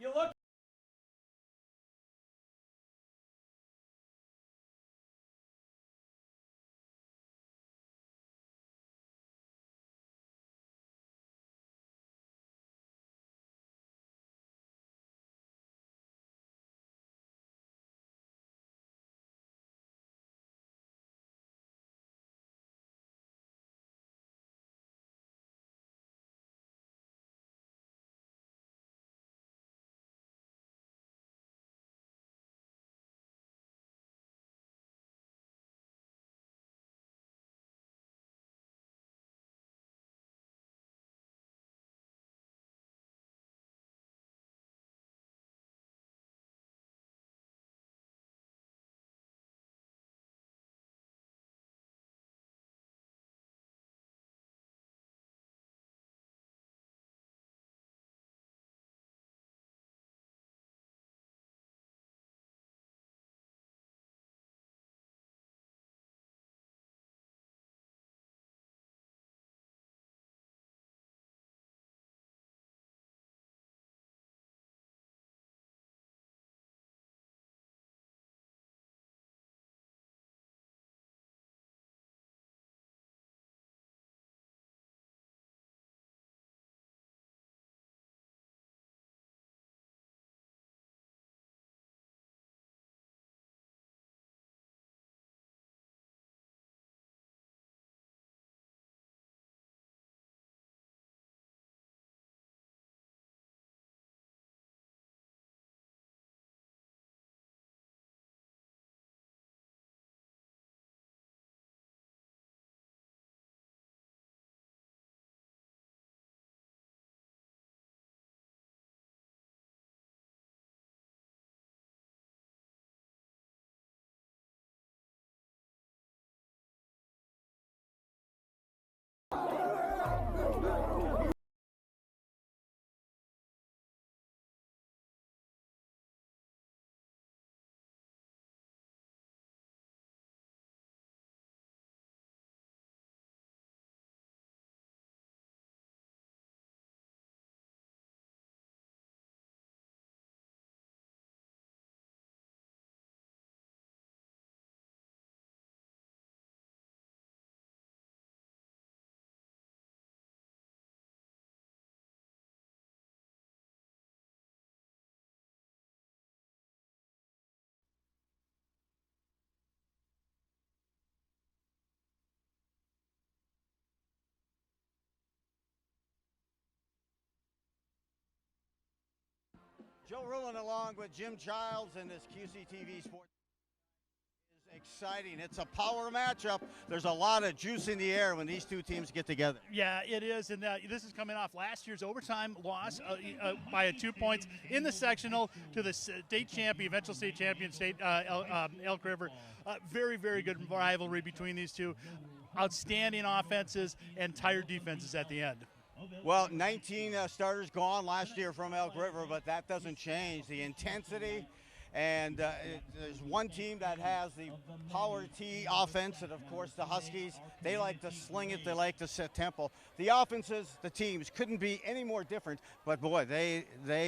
You look. Joe Rulin along with Jim Childs and this QCTV Sports is exciting. It's a power matchup. There's a lot of juice in the air when these two teams get together. Yeah, it is, and this is coming off last year's overtime loss by 2 points in the sectional to the state champion, eventual state champion, Elk River. Very, very good rivalry between these two. Outstanding offenses and tired defenses at the end. Well, 19 starters gone last year from Elk River, but that doesn't change the intensity. And there's one team that has the power T offense, and of course the Huskies, they like to sling it, they like to set tempo. The offenses, the teams couldn't be any more different, but boy, they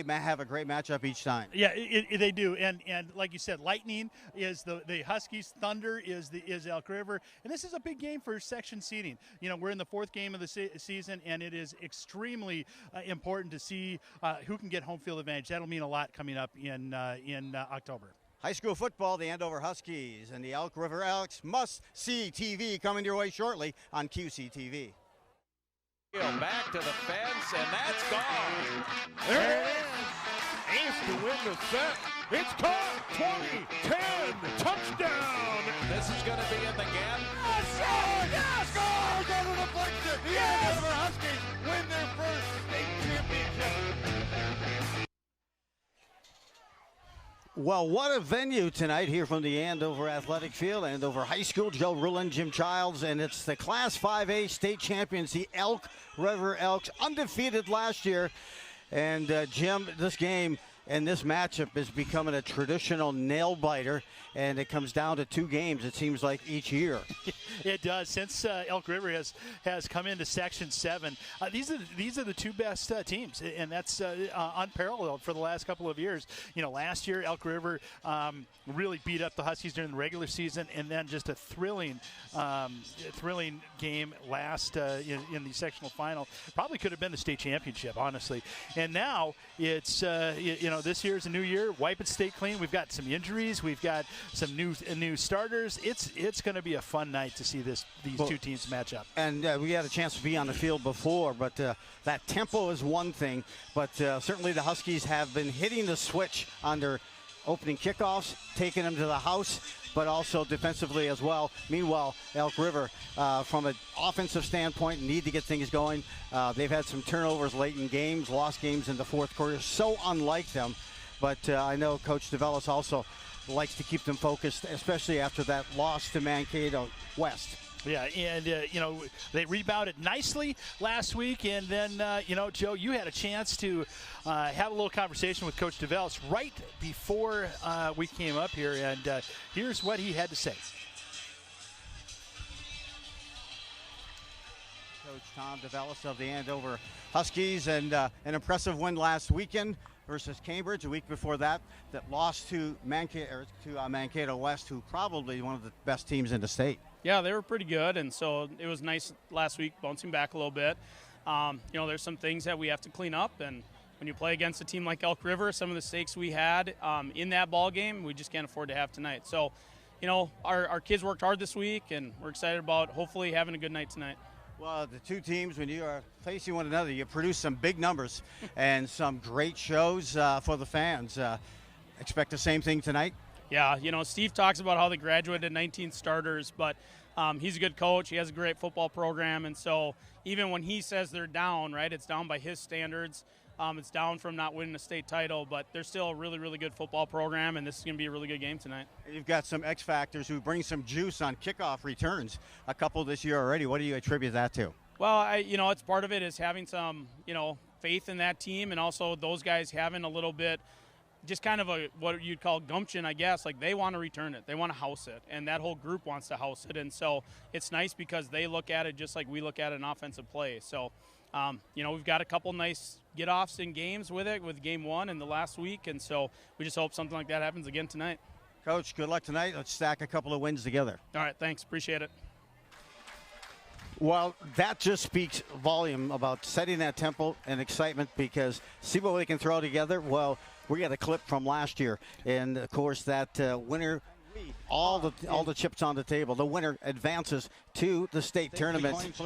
have a great matchup each time. Yeah, they do, and like you said, Lightning is the Huskies, Thunder is Elk River, and this is a big game for section seeding. You know, we're in the fourth game of the season, and it is extremely important to see who can get home field advantage. That'll mean a lot coming up in October. High school football, the Andover Huskies and the Elk River Elks, must-see TV coming your way shortly on QCTV. Back to the fence, and that's gone. There it is. Ace to win the set. It's caught. 20-10 touchdown. This is going to be in the gap. Score! Yes! Score! Go to the deflection. The Andover Huskies win their first state championship. Well, what a venue tonight here from the Andover Athletic Field. Andover High School, Joe Rulin, Jim Childs, and it's the Class 5A state champions, the Elk River Elks, undefeated last year. And Jim, this game And this matchup is becoming a traditional nail biter, and it comes down to 2 games, it seems like, each year. It does. Since Elk River has come into Section 7, these are the 2 best teams, and that's unparalleled for the last couple of years. Last year Elk River really beat up the Huskies during the regular season, and then just a thrilling game last in the sectional final. Probably could have been the state championship, honestly. And now it's this year's a new year. Wipe it state clean. We've got some injuries. We've got some new starters. It's going to be a fun night to see these 2 teams match up. And we had a chance to be on the field before, but that tempo is one thing. But certainly the Huskies have been hitting the switch on their opening kickoffs, taking them to the house, but also defensively as well. Meanwhile, Elk River, from an offensive standpoint, need to get things going. They've had some turnovers late in games, lost games in the fourth quarter, so unlike them. But I know Coach DeVellis also likes to keep them focused, especially after that loss to Mankato West. Yeah, and, they rebounded nicely last week. And then, Joe, you had a chance to have a little conversation with Coach DeVellis right before we came up here. And here's what he had to say. Coach Tom DeVellis of the Andover Huskies, and an impressive win last weekend versus Cambridge. A week before that lost to Mankato West, who probably one of the best teams in the state. Yeah, they were pretty good, and so it was nice last week bouncing back a little bit. There's some things that we have to clean up, and when you play against a team like Elk River, some of the stakes we had in that ball game, we just can't afford to have tonight. So, our kids worked hard this week, and we're excited about hopefully having a good night tonight. Well, the 2 teams, when you are facing one another, you produce some big numbers and some great shows for the fans. Expect the same thing tonight? Yeah, Steve talks about how they graduated 19 starters, but he's a good coach. He has a great football program, and so even when he says they're down, right, it's down by his standards. It's down from not winning a state title, but they're still a really, really good football program, and this is going to be a really good game tonight. You've got some X factors who bring some juice on kickoff returns, a couple this year already. What do you attribute that to? Well, it's part of it is having some, faith in that team, and also those guys having a little bit just kind of what you'd call gumption, I guess. Like, they want to return it. They want to house it, and that whole group wants to house it. And so it's nice because they look at it just like we look at an offensive play. So, we've got a couple nice get-offs in games with game 1 and the last week, and so we just hope something like that happens again tonight. Coach, good luck tonight. Let's stack a couple of wins together. All right, thanks. Appreciate it. Well, that just speaks volume about setting that tempo and excitement, because see what we can throw together. Well, we got a clip from last year, and of course that winner, all the chips on the table. The winner advances to the state tournament,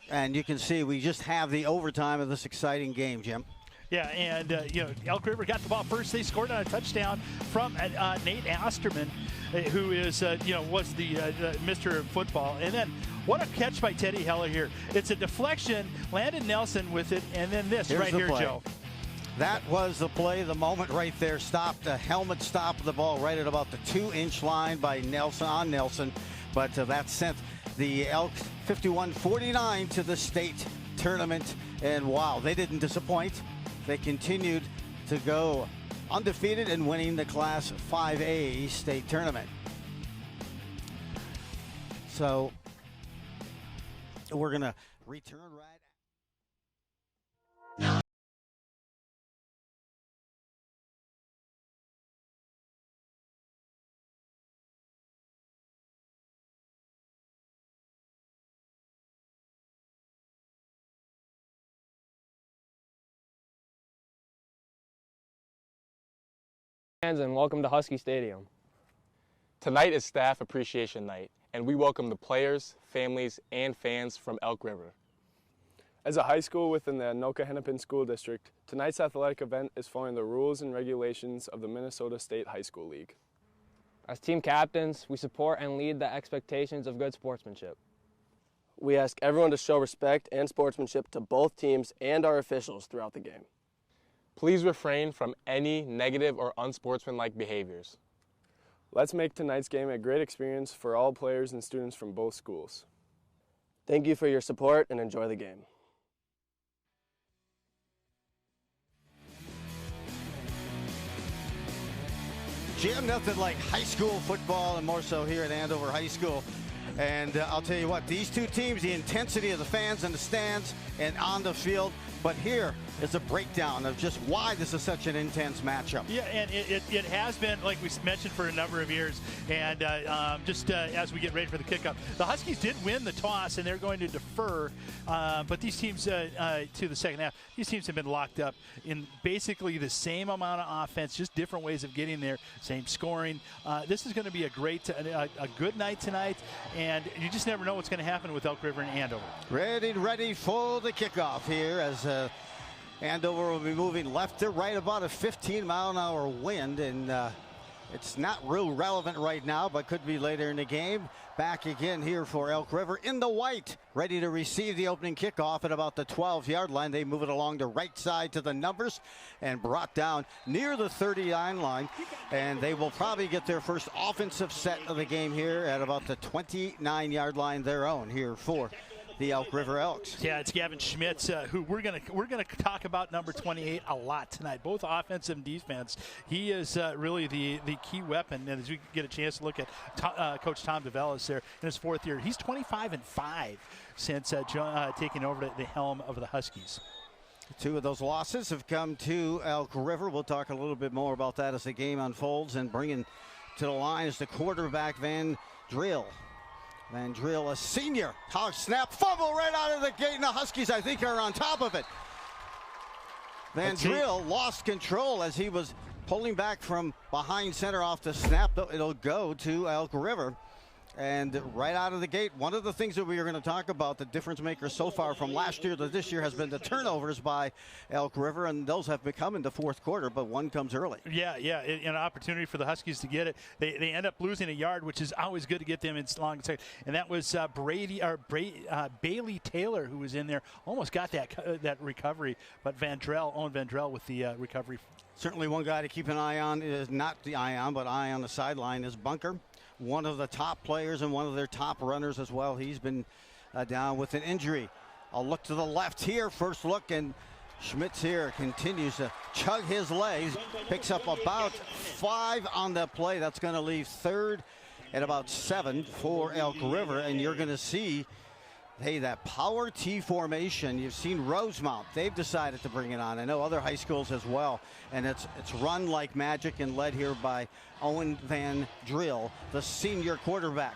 and you can see we just have the overtime of this exciting game, Jim. Yeah, and Elk River got the ball first. They scored on a touchdown from Nate Osterman, who is was the Mr. Football. And then what a catch by Teddy Heller here! It's a deflection. Landon Nelson with it, and then this right here, Joe. That was the play, the moment right there. Stopped, the helmet stop of the ball right at about the 2-inch line by Nelson. But that sent the Elks 51-49 to the state tournament. And wow, they didn't disappoint. They continued to go undefeated and winning the Class 5A state tournament. So we're going to return right. And welcome to Husky Stadium. Tonight is Staff Appreciation Night, and we welcome the players, families, and fans from Elk River. As a high school within the Anoka-Hennepin School District, tonight's athletic event is following the rules and regulations of the Minnesota State High School League. As team captains, we support and lead the expectations of good sportsmanship. We ask everyone to show respect and sportsmanship to both teams and our officials throughout the game. Please refrain from any negative or unsportsmanlike behaviors. Let's make tonight's game a great experience for all players and students from both schools. Thank you for your support and enjoy the game. Jim, nothing like high school football, and more so here at Andover High School. And I'll tell you what, these two teams, the intensity of the fans in the stands and on the field. But here is a breakdown of just why this is such an intense matchup. Yeah, and it has been, like we mentioned, for a number of years. And just as we get ready for the kickoff, the Huskies did win the toss, and they're going to defer. But these teams, to the second half, these teams have been locked up in basically the same amount of offense, just different ways of getting there, same scoring. This is going to be a good night tonight, and you just never know what's going to happen with Elk River and Andover. Ready for the kickoff here as Andover will be moving left to right, about a 15-mile-an-hour wind, and it's not real relevant right now, but could be later in the game. Back again here for Elk River in the white, ready to receive the opening kickoff at about the 12-yard line. They move it along the right side to the numbers and brought down near the 30-yard line, and they will probably get their first offensive set of the game here at about the 29-yard line, their own here for the Elk River Elks. Yeah, it's Gavin Schmitz, who we're gonna talk about, number 28, a lot tonight, both offensive and defense. He is really the key weapon, and as we get a chance to look at Coach Tom DeVellis there in his fourth year, he's 25-5 since taking over the helm of the Huskies. Two of those losses have come to Elk River. We'll talk a little bit more about that as the game unfolds, and bringing to the line is the quarterback, Van Drill. Van Drill, a senior. Hog snap, fumble right out of the gate, and the Huskies, I think, are on top of it. Van Drill lost control as he was pulling back from behind center off the snap. It'll go to Elk River. And right out of the gate, one of the things that we are going to talk about, the difference maker so far from last year to this year, has been the turnovers by Elk River, and those have become in the fourth quarter, but one comes early. Yeah, an opportunity for the Huskies to get it. They end up losing a yard, which is always good to get them in long. And that was Bailey Taylor, who was in there, almost got that recovery, but Owen Vandrell with the recovery. Certainly one guy to keep an eye on is not the eye on the sideline is Bunker. One of the top players and one of their top runners as well. He's been down with an injury. I'll look to the left here. First look, and Schmitz here continues to chug his legs. Picks up about 5 on the play. That's going to leave third at about 7 for Elk River. And you're going to see, hey, that power T formation. You've seen Rosemount. They've decided to bring it on. I know other high schools as well. And it's run like magic and led here by Owen Van Drill, the senior quarterback.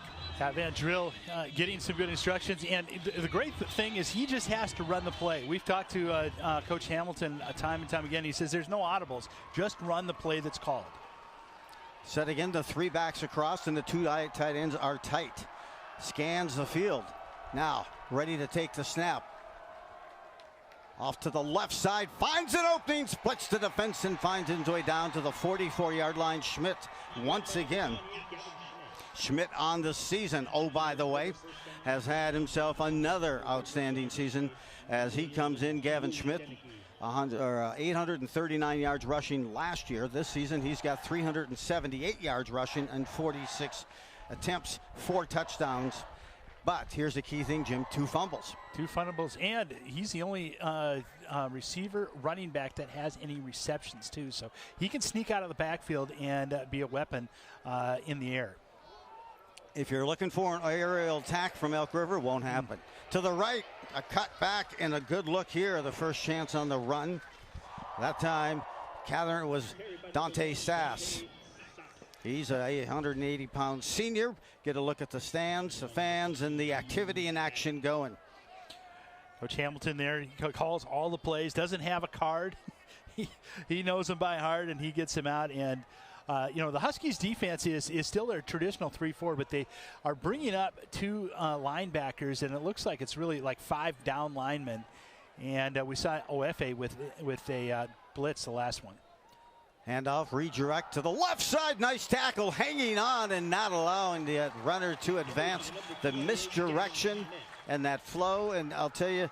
Van Drill getting some good instructions, and the great thing is he just has to run the play. We've talked to Coach Hamilton time and time again. He says there's no audibles, just run the play that's called. Set again, the 3 backs across, and the 2 tight ends are tight. Scans the field. Now ready to take the snap. Off to the left side, finds an opening, splits the defense and finds his way down to the 44-yard line. Schmidt once again. Schmidt on the season, oh, by the way, has had himself another outstanding season as he comes in. Gavin Schmidt, 839 yards rushing last year. This season he's got 378 yards rushing and 46 attempts, 4 touchdowns. But here's the key thing, Jim, 2 fumbles. 2 fumbles, and he's the only receiver running back that has any receptions, too. So he can sneak out of the backfield and be a weapon in the air. If you're looking for an aerial attack from Elk River, won't happen. To the right, a cut back and a good look here. The first chance on the run. That time, gathering was Dante Sass. He's a 180-pound senior. Get a look at the stands, the fans, and the activity and action going. Coach Hamilton there, he calls all the plays, doesn't have a card. he knows them by heart, and he gets them out. And, the Huskies' defense is still their traditional 3-4, but they are bringing up 2 linebackers, and it looks like it's really like 5 down linemen. And we saw OFA with a blitz, the last one. Handoff, redirect to the left side. Nice tackle, hanging on and not allowing the runner to advance. The misdirection and that flow, and I'll tell you,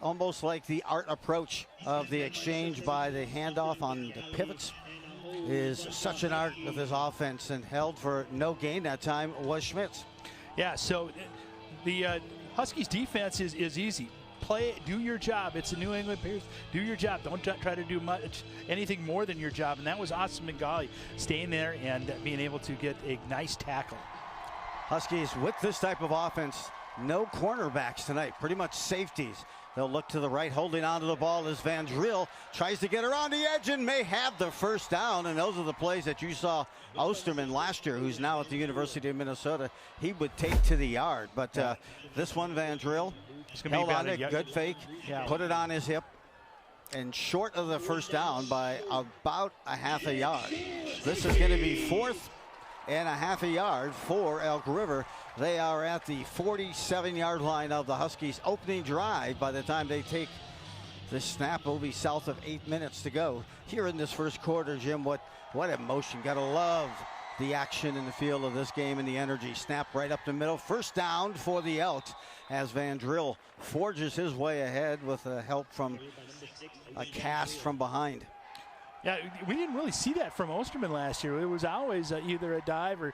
almost like the art approach of the exchange by the handoff on the pivots is such an art with his offense, and held for no gain that time was Schmitz. Yeah, so the Huskies defense is easy. play, do your job. It's the New England Patriots. Do your job. Don't try to do anything more than your job. And that was Austin Bengali staying there and being able to get a nice tackle. Huskies with this type of offense, no cornerbacks tonight, pretty much safeties. They'll look to the right, holding onto the ball as Van Driel tries to get around the edge and may have the first down. And those are the plays that you saw Osterman last year, who's now at the University of Minnesota. He would take to the yard. But this one, Van Driel, held on it, good fake, put it on his hip, and short of the first down by about a half a yard. This is going to be 4th and a half a yard for Elk River. They are at the 47-yard line of the Huskies' opening drive. By the time they take this snap, it'll be south of 8 minutes to go. Here in this first quarter, Jim, what emotion. Gotta love the action in the field of this game and the energy. Snap right up the middle. First down for the Elks as Van Driel forges his way ahead with help from a cast from behind. Yeah, we didn't really see that from Osterman last year. It was always either a dive or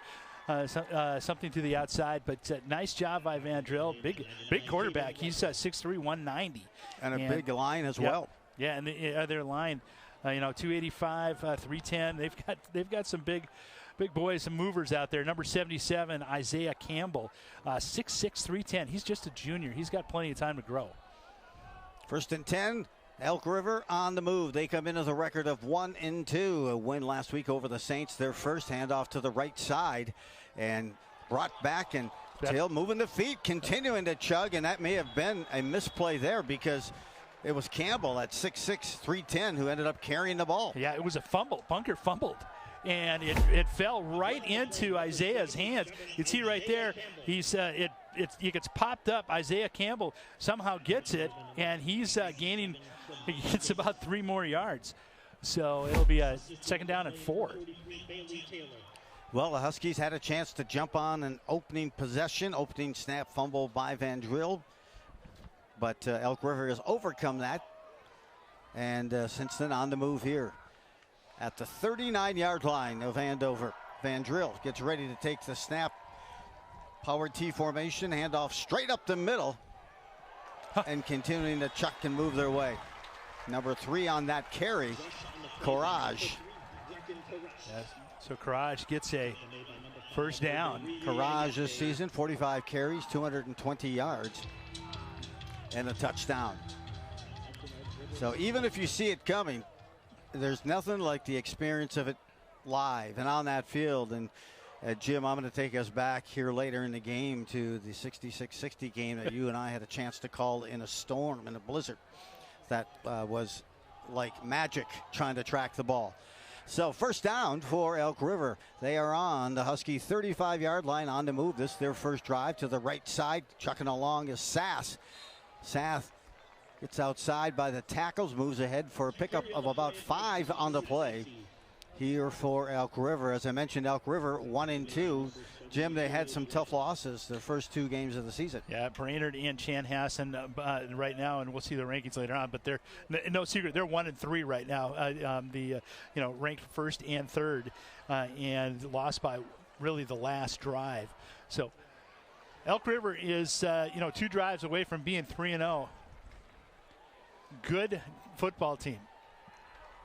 something to the outside, but nice job by Van Driel. Big quarterback. He's 6'3", 190. And a big line as well. Yeah, and their line, 285, 310. They've got some big boys, some movers out there. Number 77, Isaiah Campbell, 6'6", 310. He's just a junior. He's got plenty of time to grow. 1st and 10. Elk River on the move. They come in with a record of 1-2. A win last week over the Saints. Their first handoff to the right side and brought back, and Till moving the feet, continuing to chug, and that may have been a misplay there because it was Campbell at 6'6", 310 who ended up carrying the ball. Yeah, it was a fumble. Bunker fumbled. And it fell right into Isaiah's hands. You see right there, it gets popped up. Isaiah Campbell somehow gets it, and he's gaining. He gets about 3 more yards. So it'll be a 2nd down and 4. Well, the Huskies had a chance to jump on an opening possession, opening snap fumble by Van Driel. But Elk River has overcome that. And since then on the move here. At the 39-yard line of Andover, Van Driel gets ready to take the snap. Power T formation, handoff straight up the middle. And continuing to chuck and move their way. Number 3 on that carry, Courage. Yes. So Courage gets a first down. Courage this season, 45 carries, 220 yards, and a touchdown. So even if you see it coming, there's nothing like the experience of it live and on that field. And Jim, I'm going to take us back here later in the game to the 66-60 game that you and I had a chance to call in a storm, in a blizzard. That was like magic trying to track the ball. So first down for Elk River. They are on the Husky 35-yard line on the move. This is their first drive to the right side. Chucking along is Sass. Sass gets outside by the tackles, moves ahead for a pickup of about 5 on the play here for Elk River. As I mentioned, Elk River 1-2. Jim, they had some tough losses the first 2 games of the season. Yeah, Brainerd and Chanhassen right now, and we'll see the rankings later on. But they're no secret; they're 1-3 right now. Ranked 1st and 3rd, and lost by really the last drive. So Elk River is 2 drives away from being 3-0. Good football team.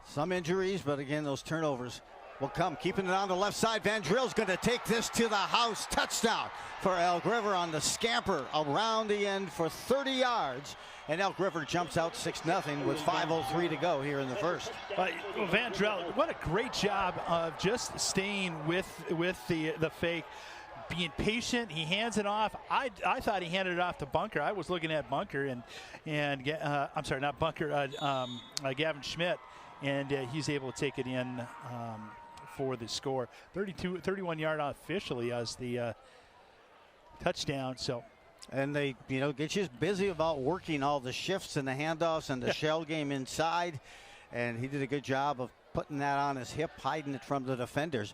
Some injuries, but again, those turnovers will come. Keeping it on the left side. Van Driel's going to take this to the house. Touchdown for Elk River on the scamper around the end for 30 yards. And Elk River jumps out 6-0 with 5:03 to go here in the first. Van Driel, what a great job of just staying with the fake. Being patient, he hands it off. I thought he handed it off to Bunker. I was looking at Bunker I'm sorry, not Bunker, Gavin Schmidt, and he's able to take it in for the score. 31-yard officially as the touchdown. So, and they get you busy about working all the shifts and the handoffs and the shell game inside, and he did a good job of putting that on his hip, hiding it from the defenders,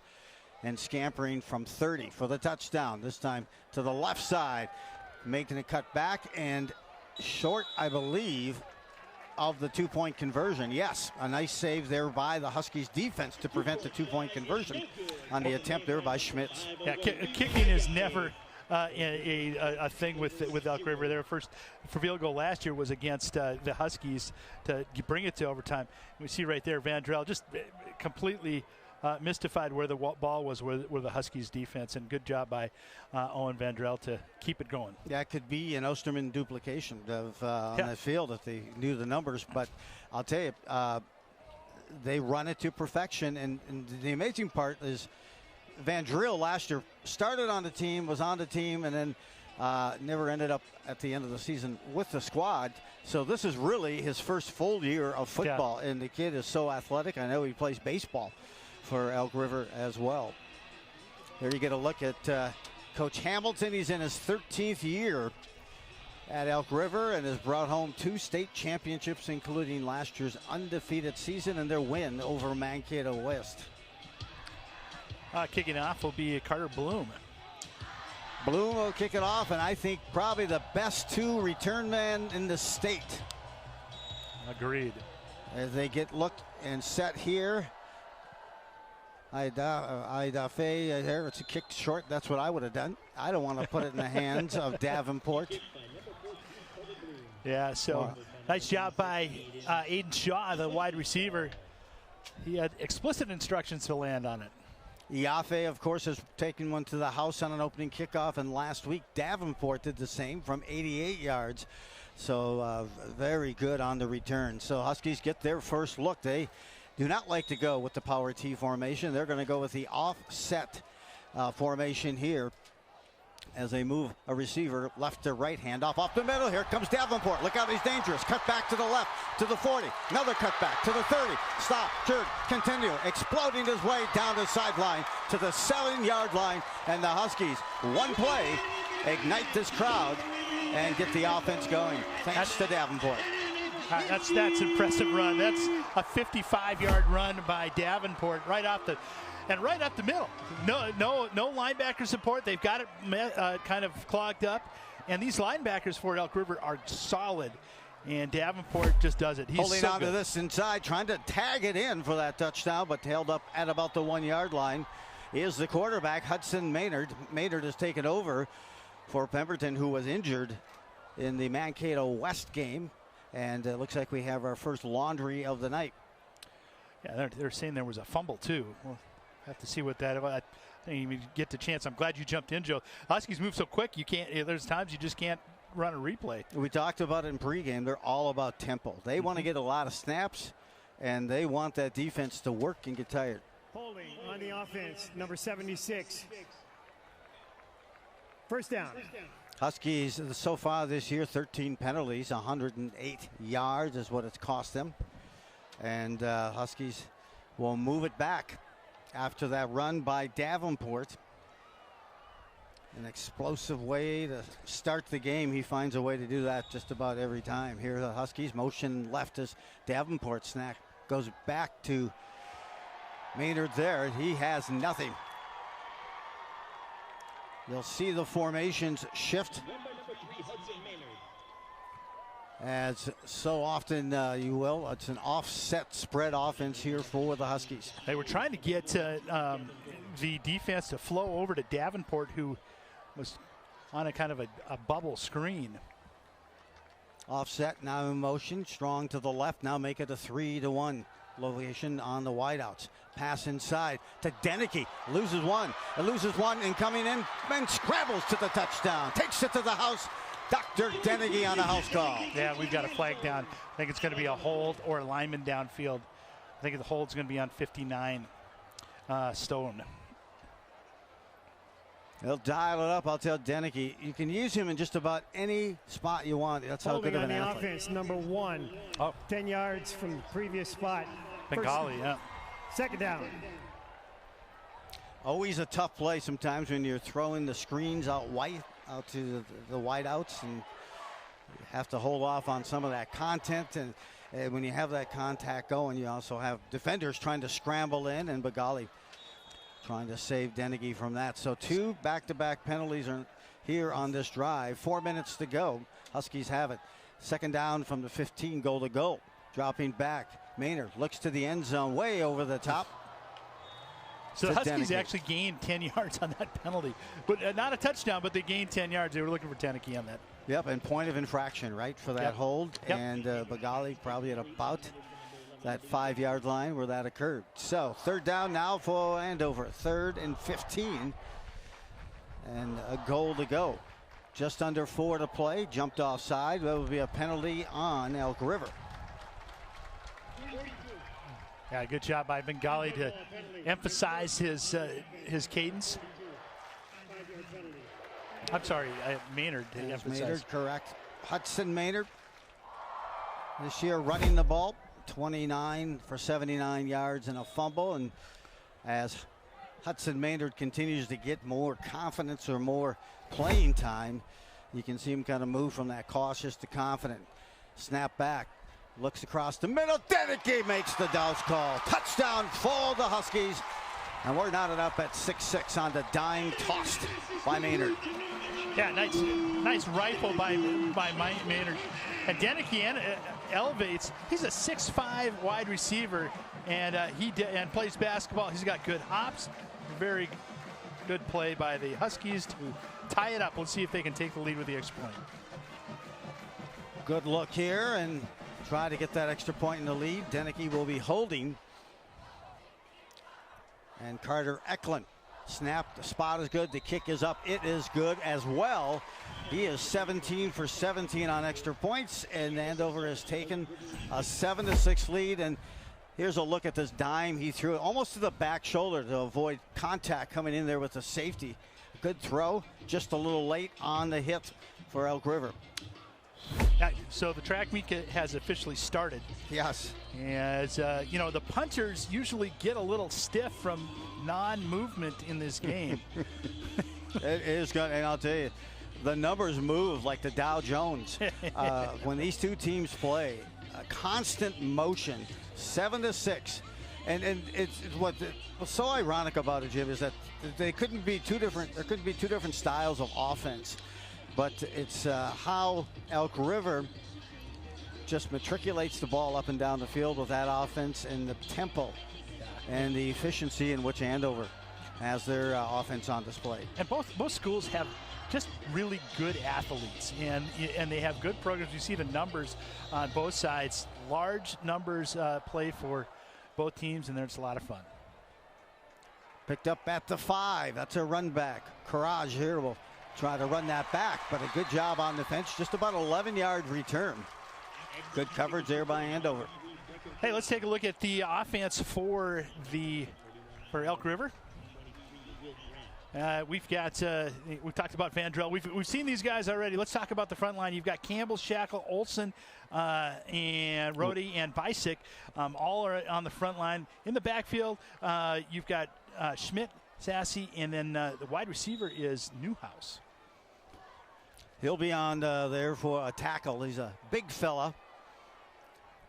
and scampering from 30 for the touchdown. This time to the left side, making a cut back and short, I believe, of the 2-point conversion. Yes, a nice save there by the Huskies defense to prevent the 2-point conversion on the attempt there by Schmitz. Yeah, kicking is never a thing with Elk River. Their first field goal last year was against the Huskies to bring it to overtime. We see right there Vandrell just completely mystified where the ball was, where the Huskies defense, and good job by Owen Vandrell to keep it going. That could be an Osterman duplication of on that field if they knew the numbers. But I'll tell you, they run it to perfection. And the amazing part is Vandrell last year started on the team, was on the team, and then never ended up at the end of the season with the squad. So this is really his first full year of football, and the kid is so athletic. I know he plays baseball for Elk River as well. Here you get a look at Coach Hamilton. He's in his 13th year at Elk River and has brought home 2 state championships, including last year's undefeated season and their win over Mankato West. Kicking off will be Carter Bloom. Bloom will kick it off, and I think probably the best 2 return men in the state. Agreed. As they get looked and set here. Idafe there. It's a kick short. That's what I would have done. I don't want to put it in the hands of Davenport. Yeah, so nice job by Aiden Shaw, the wide receiver. He had explicit instructions to land on it. Iafe, of course, has taken one to the house on an opening kickoff, and last week Davenport did the same from 88 yards. So very good on the return. So Huskies get their first look. They do not like to go with the power T formation. They're going to go with the offset formation here as they move a receiver left to right, hand off the middle. Here comes Davenport. Look out, he's dangerous. Cut back to the left to the 40. Another cut back to the 30. Stop, jerk, continue. Exploding his way down the sideline to the 7-yard line. And the Huskies, one play, ignite this crowd and get the offense going. Thanks to Davenport. That's impressive run. That's a 55-yard run by Davenport right off the middle. No linebacker support. They've got it kind of clogged up, and these linebackers for Elk River are solid. And Davenport just does it. He's holding so on good to this inside, trying to tag it in for that touchdown, but held up at about the 1-yard line. Is the quarterback Hudson Maynard. Maynard has taken over for Pemberton, who was injured in the Mankato West game. And it looks like we have our first laundry of the night. Yeah, they're saying there was a fumble, too. We'll have to see what that. I didn't even get the chance. I'm glad you jumped in, Joe. Huskies move so quick, you can't. There's times you just can't run a replay. We talked about it in pregame. They're all about tempo. They want to get a lot of snaps, and they want that defense to work and get tired. Holding on the offense, number 76. First down. Huskies so far this year, 13 penalties, 108 yards is what it's cost them. And Huskies will move it back after that run by Davenport. An explosive way to start the game. He finds a way to do that just about every time. Here the Huskies motion left as Davenport snack goes back to Maynard there. He has nothing. You'll see the formations shift as so often you will. It's an offset spread offense here for the Huskies. They were trying to get the defense to flow over to Davenport, who was on a kind of a bubble screen. Offset now in motion, strong to the left. Now make it a 3-1 location on the wideouts. Pass inside to Deneke. Loses one and coming in and scrambles to the touchdown. Takes it to the house. Dr. Deneke on a house call. Yeah, we've got a flag down. I think it's going to be a hold or a lineman downfield. I think the hold's going to be on 59 Stone. They'll dial it up. I'll tell Deneke, you can use him in just about any spot you want. That's how good of an athlete. Holding on the offense, number 1. 10 yards from the previous spot. Bengali, yeah. Second down. Always a tough play sometimes when you're throwing the screens out to the wideouts, and you have to hold off on some of that content. And when you have that contact going, you also have defenders trying to scramble in, and Bengali trying to save Deneke from that. So 2 back-to-back penalties are here on this drive. 4 minutes to go. Huskies have it. Second down from the 15, goal to go. Dropping back. Maynard looks to the end zone, way over the top. So the Huskies actually gained 10 yards on that penalty. But not a touchdown, but they gained 10 yards. They were looking for Deneke on that. Yep, and point of infraction, right, for that hold. Yep. And Bagali probably at about that 5-yard line where that occurred. So third down now for Andover. 3rd and 15. And a goal to go. Just under 4 to play. Jumped offside. That would be a penalty on Elk River. Yeah, good job by Bengali to emphasize his cadence. I'm sorry, Maynard to emphasize. Maynard, correct. Hudson Maynard this year running the ball. 29 for 79 yards and a fumble. And as Hudson Maynard continues to get more confidence or more playing time, you can see him kind of move from that cautious to confident. Snap back. Looks across the middle. Deneke makes the douse call. Touchdown for the Huskies. And we're knotted up at 6-6 on the dime, tossed by Maynard. Yeah, nice rifle by Maynard. And Deneke elevates. He's a 6'5" wide receiver, and he plays basketball. He's got good hops. Very good play by the Huskies to tie it up. Let's see if they can take the lead with the extra point. Good look here and try to get that extra point in the lead. Deneke will be holding. And Carter Eklund snap. The spot is good. The kick is up. It is good as well. He is 17 for 17 on extra points, and Andover has taken a 7-6 lead. And here's a look at this dime. He threw it almost to the back shoulder to avoid contact coming in there with the safety. Good throw, just a little late on the hit for Elk River. So the track meet has officially started. Yes. As you know, the punters usually get a little stiff from non-movement in this game. It is good, and I'll tell you, the numbers move like the Dow Jones. When these two teams play, a constant motion, 7-6. And it's what's so ironic about it, Jim, is that there couldn't be two different styles of offense. But it's how Elk River just matriculates the ball up and down the field with that offense, and the tempo and the efficiency in which Andover has their offense on display. And both schools have just really good athletes, and they have good programs. You see the numbers on both sides. Large numbers play for both teams, and there's a lot of fun. Picked up at the 5. That's a run back. Courage here will try to run that back, but a good job on defense. Just about 11-yard return. Good coverage there by Andover. Hey, let's take a look at the offense for Elk River. We've talked about Vandrell. We've seen these guys already. Let's talk about the front line. You've got Campbell, Shackle, Olson, and Rhodey and Bisick. All are on the front line. In the backfield, you've got Schmidt, Sassy, and then the wide receiver is Newhouse. He'll be on there for a tackle. He's a big fella.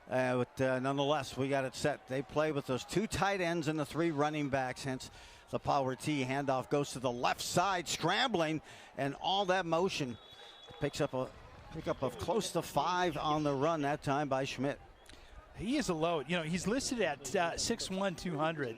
But nonetheless, we got it set. They play with those 2 tight ends and the 3 running backs, hence the power T. Handoff goes to the left side, scrambling, and all that motion picks up a pickup of close to 5 on the run that time by Schmidt. He is a load. You know, he's listed at 6'1", 200.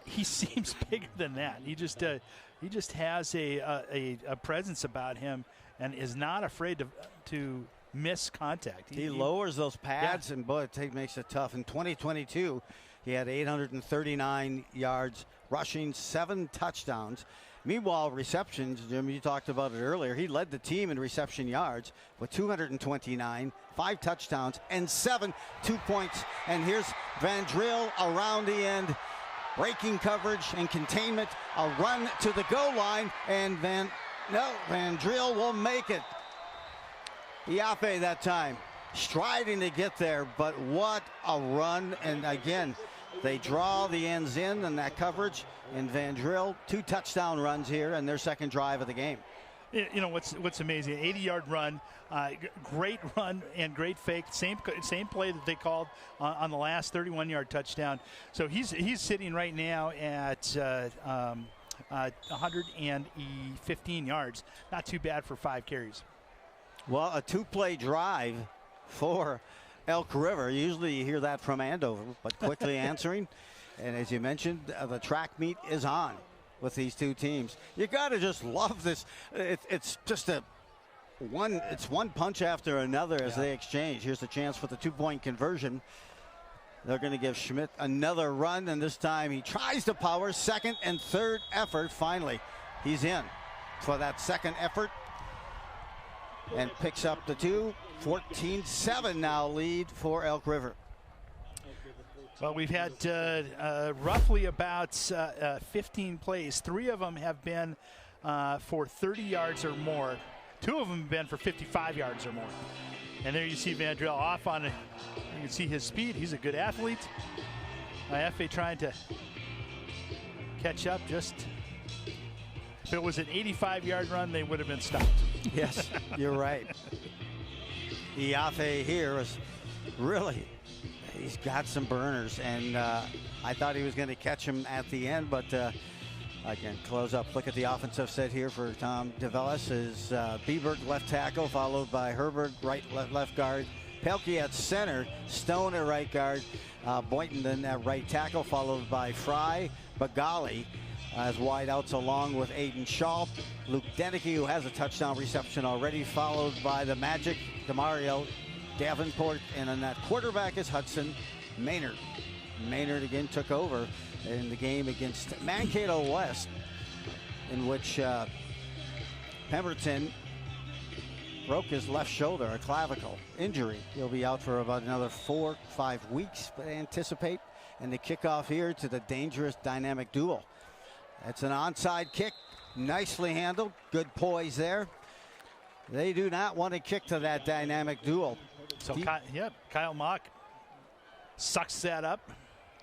He seems bigger than that. He just has a presence about him and is not afraid to miss contact. He lowers those pads, and boy, it makes it tough. In 2022, he had 839 yards rushing, 7 touchdowns. Meanwhile, receptions, Jim, you talked about it earlier. He led the team in reception yards with 229, 5 touchdowns, and 2 points. And here's Van Drill around the end, breaking coverage and containment. A run to the goal line, and Van Drill will make it. Iafe that time, striding to get there, but what a run. And again, they draw the ends in and that coverage, and Van Drill, 2 touchdown runs here in their second drive of the game. You know what's amazing, 80-yard run, great run and great fake, same play that they called on the last 31-yard touchdown. So he's sitting right now at 115 yards, not too bad for 5 carries. Well, a 2-play drive for Elk River. Usually you hear that from Andover, but quickly answering. And as you mentioned, the track meet is on with these two teams. You got to just love this. It's just one punch after another as they exchange. Here's the chance for the 2-point conversion. They're going to give Schmidt another run, and this time he tries to power. Second and third effort. Finally, he's in for that second effort and picks up the 2. 14-7 now lead for Elk River. Well, we've had roughly about 15 plays. 3 of them have been for 30 yards or more. 2 of them have been for 55 yards or more. And there you see Vandrell off on it. You can see his speed. He's a good athlete. FA trying to catch up. Just if it was an 85-yard run, they would have been stopped. Yes, you're right. Iafe here is really, he's got some burners, and I thought he was going to catch him at the end, but again, close up. Look at the offensive set here for Tom DeVellis is Bieberg left tackle, followed by Herbert left guard, Pelkey at center, Stone at right guard, Boynton then at right tackle, followed by Fry, Bagali as wideouts along with Aiden Shaw, Luke Deneke, who has a touchdown reception already, followed by the Magic, Demario, Davenport, and on that quarterback is Hudson Maynard. Maynard again took over in the game against Mankato West, in which Pemberton broke his left shoulder, a clavicle injury. He'll be out for about another 4-5 weeks, but anticipate. And the kickoff here to the dangerous dynamic duel. It's an onside kick, nicely handled, good poise there. They do not want to kick to that dynamic duel. So Kyle Mock sucks that up.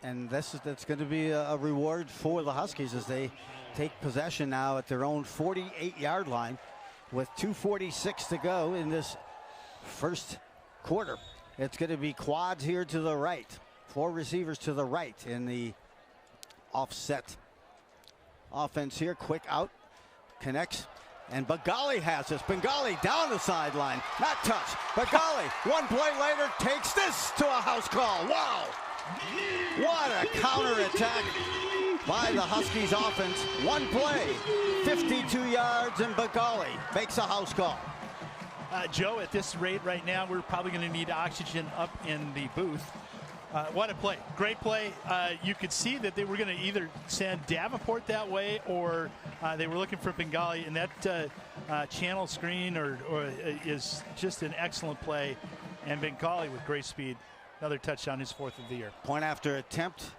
And that's going to be a reward for the Huskies as they take possession now at their own 48-yard line with 2:46 to go in this first quarter. It's going to be quads here to the right. 4 receivers to the right in the offset offense here. Quick out, connects, and Bagali has this. Bengali down the sideline, not touched. Bagali, one play later, takes this to a house call. Wow! What a counterattack by the Huskies offense. One play, 52 yards, and Bagali makes a house call. Joe, at this rate right now, we're probably going to need oxygen up in the booth. What a play. Great play. You could see that they were going to either send Davenport that way or they were looking for Bengali, and that channel screen is just an excellent play. And Bengali with great speed. Another touchdown, his 4th of the year. Point after attempt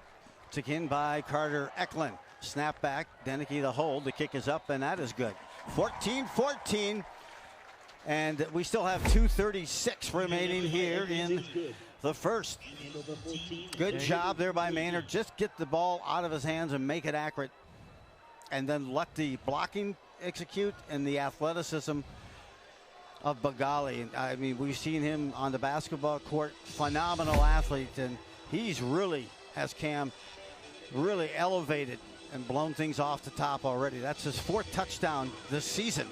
taken by Carter Eklund. Snap back, Deneke the hold. The kick is up, and that is good. 14-14, and we still have 2:36 remaining here in the first. Good job there by Maynard. Just get the ball out of his hands and make it accurate, and then let the blocking execute and the athleticism of Bagali. I mean, we've seen him on the basketball court, phenomenal athlete, and he's really, as Cam, really elevated and blown things off the top already. That's his 4th touchdown this season.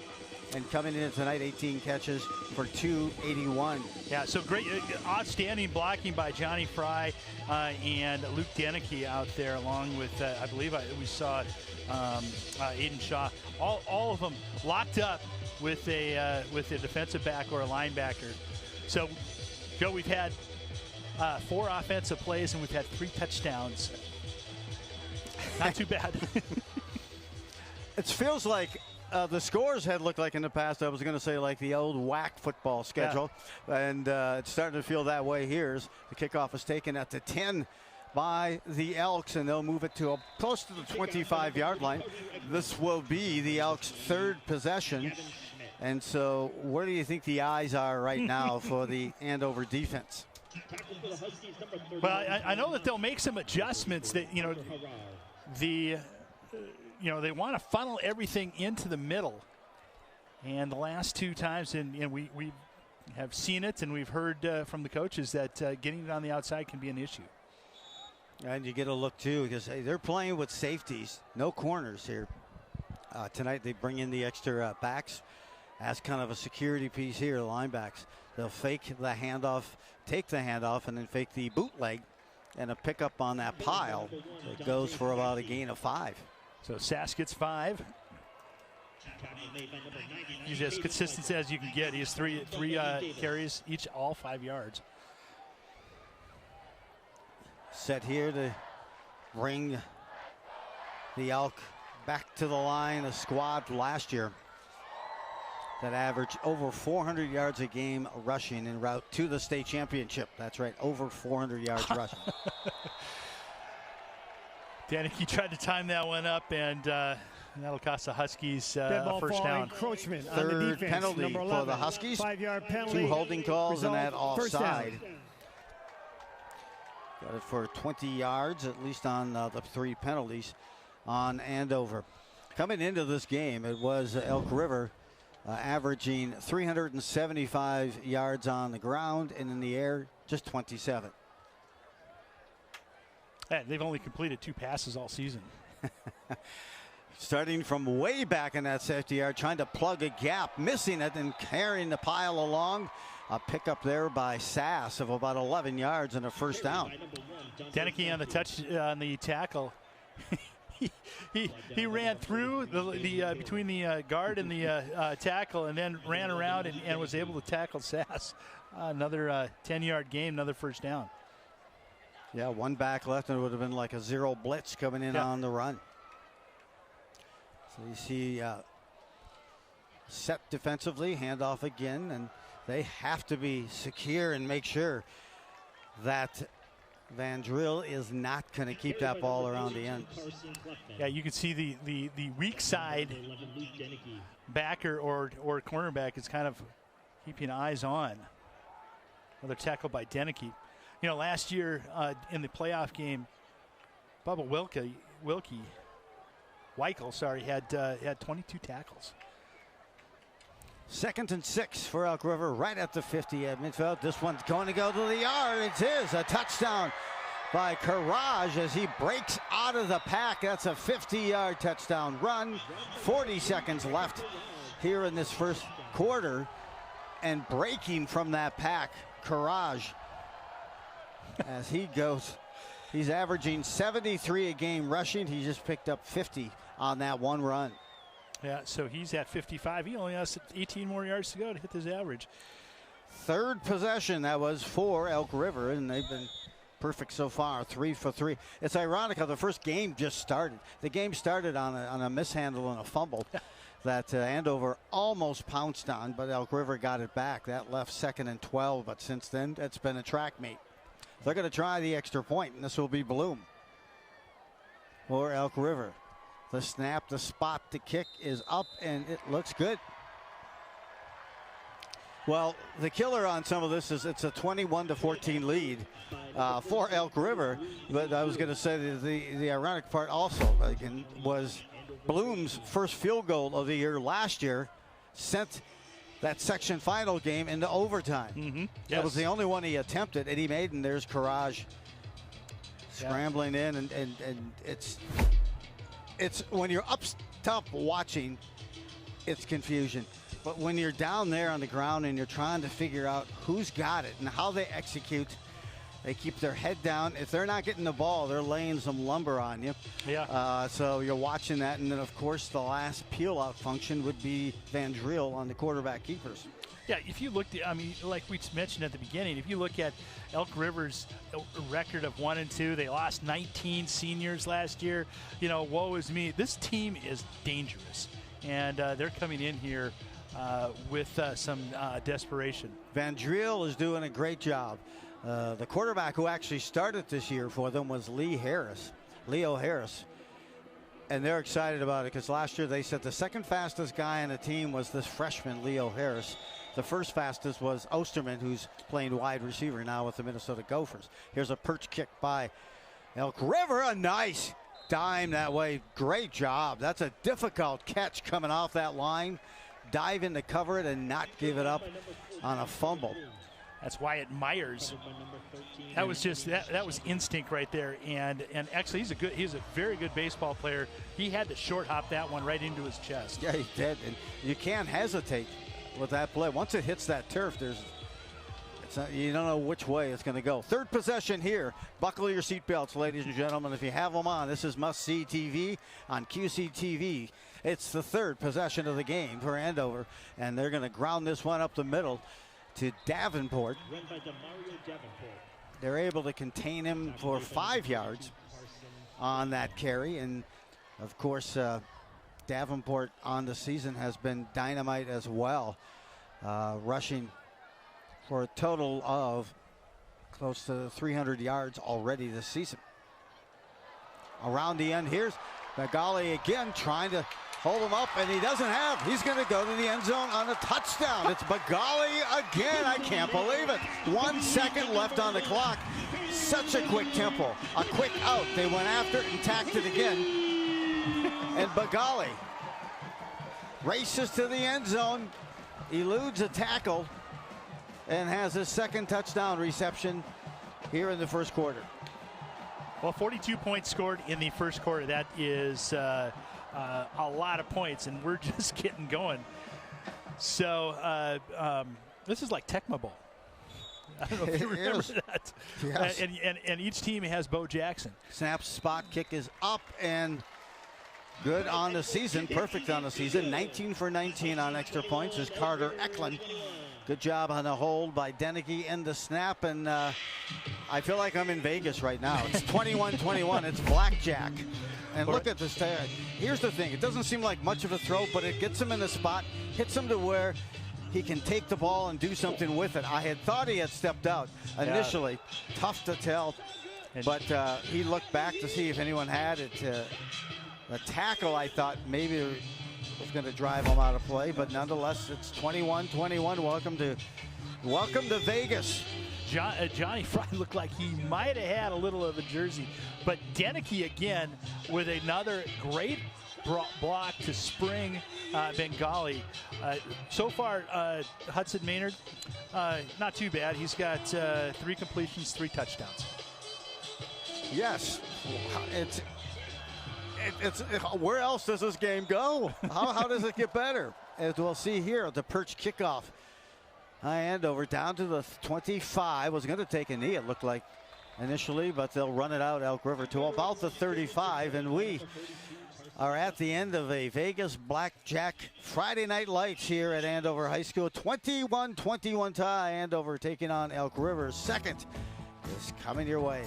And coming in tonight, 18 catches for 281. Yeah, so great, outstanding blocking by Johnny Fry and Luke Deneke out there, along with, I believe we saw Aiden Shaw. All of them locked up with a defensive back or a linebacker. So, Joe, we've had 4 offensive plays and we've had 3 touchdowns. Not too bad. It feels like the scores had looked like in the past, I was going to say like the old WAC football schedule. Yeah. And it's starting to feel that way here. The kickoff is taken at the 10 by the Elks, and they'll move it to close to the 25-yard line. This will be the Elks' 3rd possession. And so where do you think the eyes are right now for the Andover defense? Well, I know that they'll make some adjustments that, they want to funnel everything into the middle. And the last 2 times, and we have seen it, and we've heard from the coaches that getting it on the outside can be an issue. And you get a look, too, because they're playing with safeties, no corners here. Tonight they bring in the extra backs as kind of a security piece here, the linebacks. They'll fake the handoff, take the handoff, and then fake the bootleg And a pickup on that pile that goes for about a gain of 5. So Sass gets 5. He's as consistent as you can get. He has three carries, each all 5 yards. Set here to bring the Elk back to the line. A squad last year that averaged over 400 yards a game rushing en route to the state championship. That's right, over 400 yards rushing. Danicki tried to time that one up, and that'll cost the Huskies a first down. Encroachment on Third the defense, penalty number for 11. the Huskies. 5-yard penalty. 2 holding calls and that First down. offside. Got it for 20 yards, at least on the 3 penalties on Andover. Coming into this game, it was Elk River averaging 375 yards on the ground, and in the air, just 27. Hey, they've only completed 2 passes all season. Starting from way back in that safety yard, trying to plug a gap, missing it and carrying the pile along. A pickup there by Sass of about 11 yards and a first down. Danicki on the touch on the tackle. he ran through the between the guard and the tackle, and then ran around and was able to tackle Sass. Another 10-yard gain, another first down. Yeah, 1 back left, and it would have been like a 0 blitz coming in on the run. So you see set defensively, handoff again, and they have to be secure and make sure that Van Drill is not going to keep that ball around the end. Yeah, you can see the weak side backer or cornerback is kind of keeping eyes on. Another tackle by Danicki. You know, last year in the playoff game, Bubba Weichel had 22 tackles. 2nd and 6 for Elk River, right at the 50 at midfield. This one's going to go to the yard. It is a touchdown by Courage as he breaks out of the pack. That's a 50-yard touchdown run. 40 seconds left here in this first quarter. And breaking from that pack, Courage, as he goes. He's averaging 73 a game rushing. He just picked up 50 on that one run. Yeah, so he's at 55. He only has 18 more yards to go to hit his average. 3rd possession that was for Elk River, and they've been perfect so far, 3 for 3. It's ironic how the first game just started. The game started on a mishandle and a fumble that Andover almost pounced on, but Elk River got it back. That left 2nd and 12, but since then, it's been a track meet. They're going to try the extra point, and this will be Bloom for Elk River. The snap, the spot, the kick is up, and it looks good. Well, the killer on some of this is it's a 21-14 lead for Elk River. But I was going to say the ironic part also was Bloom's first field goal of the year last year sent that section final game into overtime. Mm-hmm. Yes. That was the only one he attempted, and he made, and there's Courage scrambling in, and it's when you're up top watching, it's confusion. But when you're down there on the ground and you're trying to figure out who's got it and how they execute, they keep their head down. If they're not getting the ball, they're laying some lumber on you. Yeah. So you're watching that, and then of course the last peel-out function would be Van Driel on the quarterback keepers. Yeah, if you looked at, I mean, like we mentioned at the beginning, if you look at Elk River's record of 1-2, they lost 19 seniors last year. You know, woe is me. This team is dangerous, and they're coming in here with some desperation. Van Driel is doing a great job. The quarterback who actually started this year for them was Leo Harris. And they're excited about it because last year they said the second fastest guy on the team was this freshman, Leo Harris. The first fastest was Osterman, who's playing wide receiver now with the Minnesota Gophers. Here's a perch kick by Elk River. A nice dime that way. Great job. That's a difficult catch coming off that line. Dive in to cover it and not give it up on a fumble. That's Wyatt Myers. That was just that was instinct right there, and actually he's a very good baseball player. He had to short hop that one right into his chest. Yeah, he did, and you can't hesitate with that play. Once it hits that turf, You don't know which way it's going to go. Third possession here. Buckle your seatbelts, ladies and gentlemen, if you have them on. This is must-see TV on QCTV. It's the third possession of the game for Andover, and they're going to ground this one up the middle to Davenport. They're able to contain him for 5 yards on that carry, and of course Davenport on the season has been dynamite as well, rushing for a total of close to 300 yards already this season. Around the end, here's Magali again trying to hold him up, and he doesn't have. He's going to go to the end zone on a touchdown. It's Bagali again. I can't believe it. 1 second left on the clock. Such a quick tempo. A quick out. They went after it and tacked it again. And Bagali races to the end zone, eludes a tackle, and has his second touchdown reception here in the first quarter. Well, 42 points scored in the first quarter. That is a lot of points, and we're just getting going. So this is like Tecmo Bowl. I don't know if you remember that. Yes. And each team has Bo Jackson. Snap, spot, kick is up and good on the season. Perfect on the season. 19 for 19 on extra points is Carter Eklund. Good job on the hold by Deneke and the snap, and I feel like I'm in Vegas right now. It's 21-21. It's blackjack. And look at this. Here's the thing. It doesn't seem like much of a throw, but it gets him in the spot, hits him to where he can take the ball and do something with it. I had thought he had stepped out initially. Yeah. Tough to tell, but he looked back to see if anyone had it. The tackle, I thought maybe was going to drive him out of play, but nonetheless, it's 21-21. Welcome to Vegas. Johnny Fry looked like he might have had a little of a jersey, but Deneke again with another great block to spring Bengali. So far, Hudson Maynard, not too bad. He's got 3 completions, 3 touchdowns. Yes, it's where else does this game go? How does it get better? As we'll see here, the perch kickoff. Andover down to the 25. Was going to take a knee, it looked like initially, but they'll run it out Elk River to about the 35, and we are at the end of a Vegas Blackjack Friday Night Lights here at Andover High School. 21-21 tie. Andover taking on Elk River. Second is coming your way.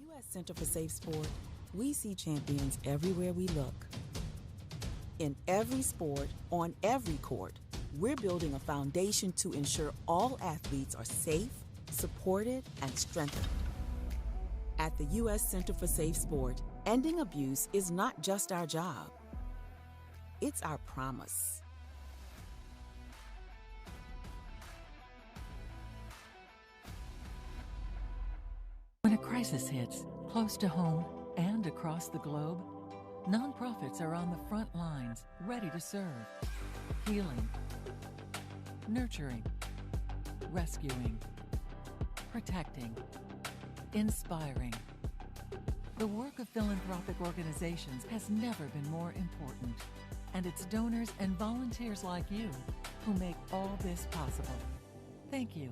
U.S. Center for Safe Sport, we see champions everywhere we look. In every sport, on every court, we're building a foundation to ensure all athletes are safe, supported, and strengthened. At the U.S. Center for Safe Sport, ending abuse is not just our job. It's our promise. When a crisis hits, close to home and across the globe, nonprofits are on the front lines, ready to serve, healing, nurturing, rescuing, protecting, inspiring. The work of philanthropic organizations has never been more important, and it's donors and volunteers like you who make all this possible. Thank you.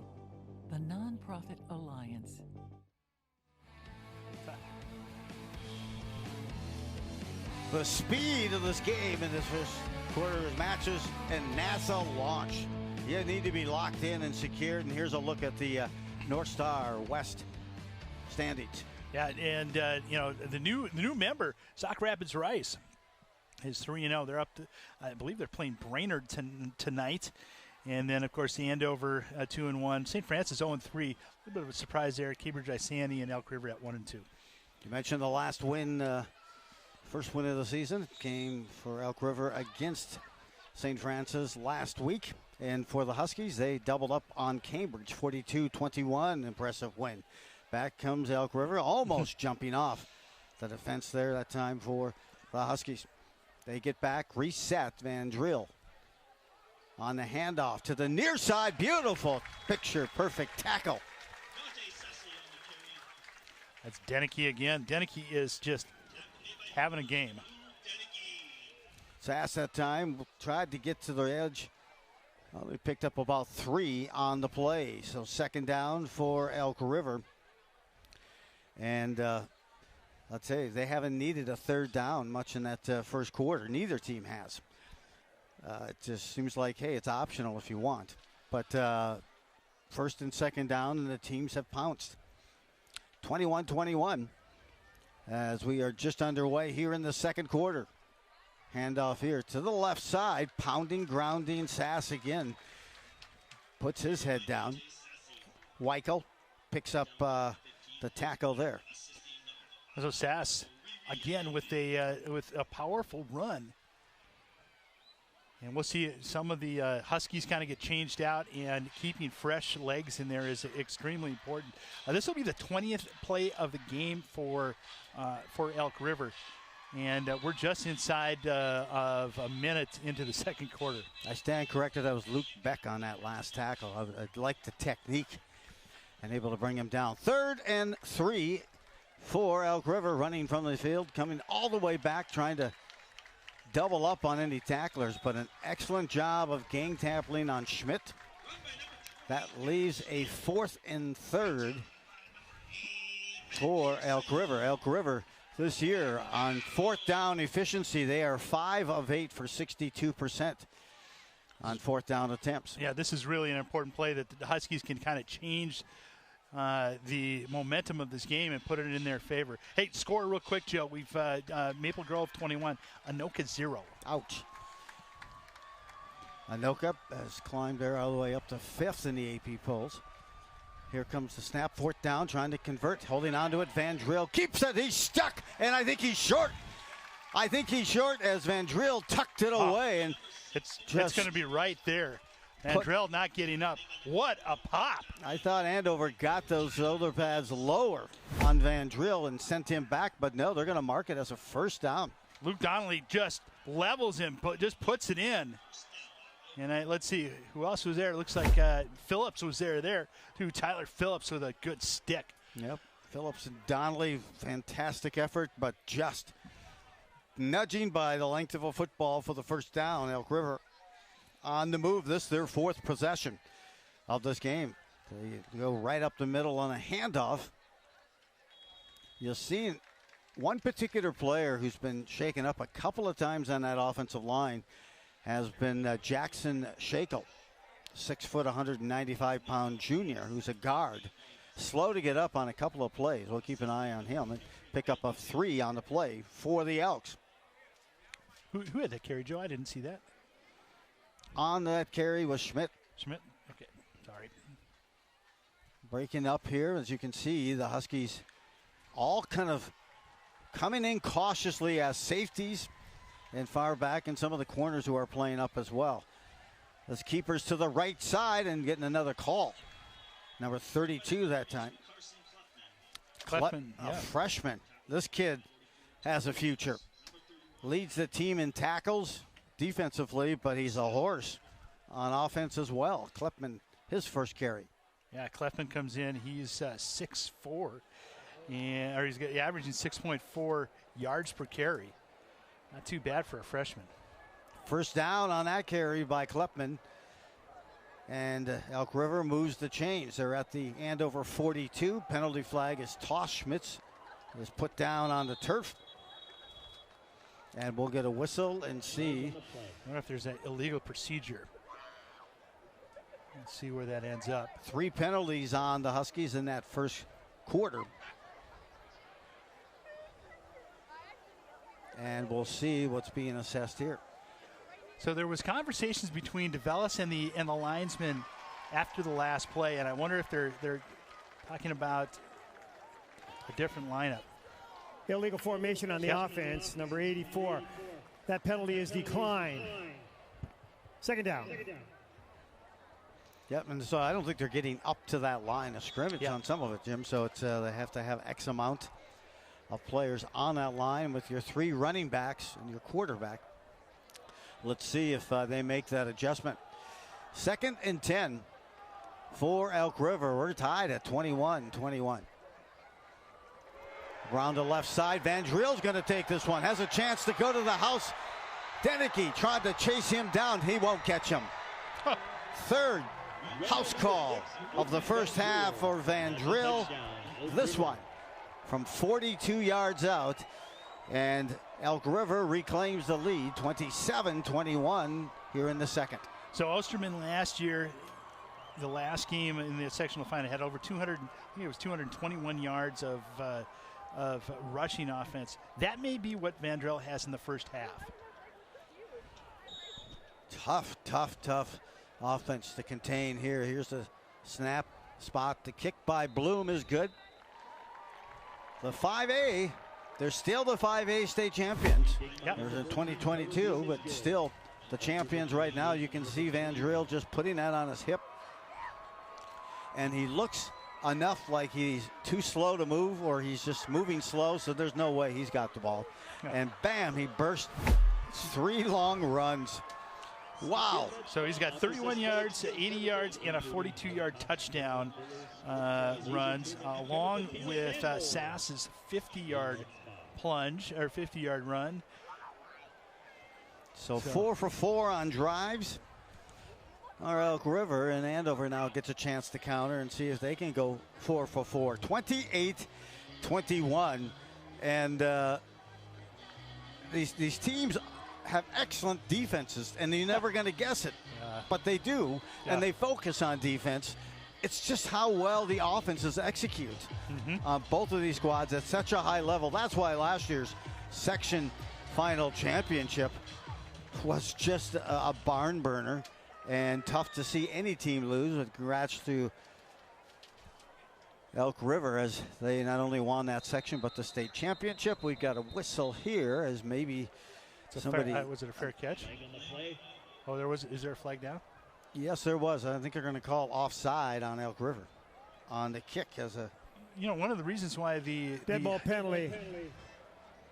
The Nonprofit Alliance. The speed of this game in this first quarter matches and NASA launch. You need to be locked in and secured, and here's a look at the North Star West standings. Yeah, and you know, the new member, Sauk Rapids Rice, is 3-0. They're up to, I believe they're playing Brainerd tonight. And then, of course, the Andover 2-1. St. Francis 0-3. A little bit of a surprise there. Cambridge Isani and Elk River at 1-2. You mentioned the last win. First win of the season came for Elk River against St. Francis last week. And for the Huskies, they doubled up on Cambridge, 42-21. Impressive win. Back comes Elk River, almost jumping off the defense there that time for the Huskies. They get back, reset. Van Driel on the handoff to the near side. Beautiful picture, perfect tackle. That's Deneke again. Deneke is just having a game. Sass that time tried to get to the edge. Well, they picked up about 3 on the play. So second down for Elk River. And I'll tell you, they haven't needed a third down much in that first quarter. Neither team has. It just seems like, hey, it's optional if you want. But first and second down, and the teams have pounced. 21-21 as we are just underway here in the second quarter. Handoff here to the left side, pounding, grounding. Sass again puts his head down. Weichel picks up the tackle there. So Sass again with a powerful run. And we'll see some of the Huskies kind of get changed out, and keeping fresh legs in there is extremely important. This will be the 20th play of the game for Elk River. And we're just inside of a minute into the second quarter. I stand corrected. That was Luke Beck on that last tackle. I like the technique and able to bring him down. 3rd and 3 for Elk River, running from the field, coming all the way back, trying to double up on any tacklers, but an excellent job of gang tackling on Schmidt. That leaves a 4th and 3rd for Elk River. Elk River this year on 4th down efficiency, they are 5 of 8 for 62% on 4th down attempts. Yeah, this is really an important play that the Huskies can kind of change the momentum of this game and put it in their favor. Hey, score real quick, Joe. We've Maple Grove 21, Anoka 0. Ouch. Anoka has climbed there all the way up to 5th in the AP polls. Here comes the snap, 4th down, trying to convert, holding on to it. Van Driel keeps it, he's stuck, and I think he's short. I think he's short as Van Driel tucked it away. And it's going to be right there. Van Driel not getting up. What a pop. I thought Andover got those shoulder pads lower on Van Driel and sent him back, but no, they're going to mark it as a 1st down. Luke Donnelly just levels him, just puts it in. And let's see, who else was there? It looks like Phillips was there too. Tyler Phillips with a good stick. Yep, Phillips and Donnelly, fantastic effort, but just nudging by the length of a football for the 1st down. Elk River on the move. This their 4th possession of this game. They go right up the middle on a handoff. You'll see one particular player who's been shaken up a couple of times on that offensive line has been Jackson Shakel, 6 foot, 195-pound junior, who's a guard. Slow to get up on a couple of plays. We'll keep an eye on him and pick up a 3 on the play for the Elks. Who had that carry, Joe? I didn't see that. On that carry was Schmidt. Schmidt? Okay, sorry. Breaking up here, as you can see, the Huskies all kind of coming in cautiously as safeties and far back, and some of the corners who are playing up as well. As keepers to the right side and getting another call. Number 32 that time. Kleppman, a freshman. This kid has a future. Leads the team in tackles defensively, but he's a horse on offense as well. Kleppman, his first carry. Yeah, Kleppman comes in. He's 6'4", or he's averaging 6.4 yards per carry. Not too bad for a freshman. 1st down on that carry by Kleppman. And Elk River moves the chains. They're at the Andover 42. Penalty flag is tossed. Schmitz is put down on the turf. And we'll get a whistle and see. I wonder if there's an illegal procedure. Let's see where that ends up. 3 penalties on the Huskies in that first quarter. And we'll see what's being assessed here. So there was conversations between DeVellis and the linesman after the last play, and I wonder if they're talking about a different lineup. Illegal formation on the offense, number 84. That penalty is declined. 2nd down. Yep, and so I don't think they're getting up to that line of scrimmage on some of it, Jim. So it's they have to have X amount of players on that line with your 3 running backs and your quarterback. Let's see if they make that adjustment. 2nd and 10 for Elk River. We're tied at 21-21. Around the left side, Van Driel's going to take this one. Has a chance to go to the house Deneke tried to chase him down. He won't catch him. Third house call of the first half for Van Drill. This one from 42 yards out. And Elk River reclaims the lead, 27-21 here in the second. So Osterman last year, the last game in the sectional final, had over 200, I think it was 221 yards of rushing offense. That may be what Van Drill has in the first half. Tough offense to contain here. Here's the snap spot. The kick by Bloom is good. The 5A, they're still the 5A state champions. Yep. There's a 2022, but still the champions right now. You can see Van Drill just putting that on his hip. And he looks enough like he's too slow to move, or he's just moving slow, so there's no way he's got the ball. Yeah. And bam, he burst 3 long runs. Wow. So he's got 31 yards, 80 yards, and a 42-yard touchdown runs, along with Sass's 50-yard plunge, or 50-yard run. So 4 for 4 on drives. Our Elk River and Andover now gets a chance to counter and see if they can go 4 for 4. 28-21. And these teams have excellent defenses, and you're never going to guess it. But they do, and they focus on defense. It's just how well the offenses execute on both of these squads at such a high level. That's why last year's section final championship was just a barn burner and tough to see any team lose. But congrats to Elk River as they not only won that section but the state championship. We've got a whistle here as maybe somebody. Was it a fair catch? Oh, there was. Is there a flag down? Yes, there was. I think they're going to call offside on Elk River on the kick as a. You know, one of the reasons why the dead ball penalty,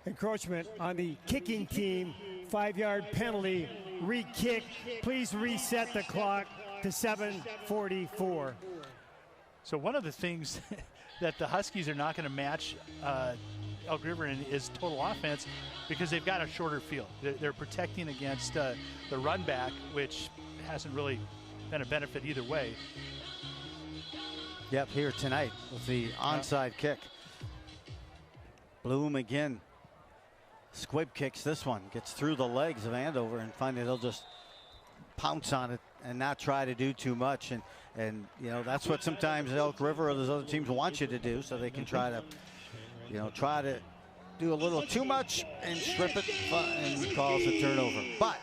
encroachment on the kicking team, 5-yard penalty, re-kick. Please reset the clock to 7:44. So one of the things that the Huskies are not going to match Elk River in is total offense, because they've got a shorter field. They're protecting against the run back, which hasn't really been a benefit either way. Yep, here tonight with the onside kick. Bloom again. Squib kicks this one, gets through the legs of Andover, and finally they'll just pounce on it and not try to do too much. And you know, that's what sometimes Elk River or those other teams want you to do, so they can try to do a little too much and strip it and cause a turnover. But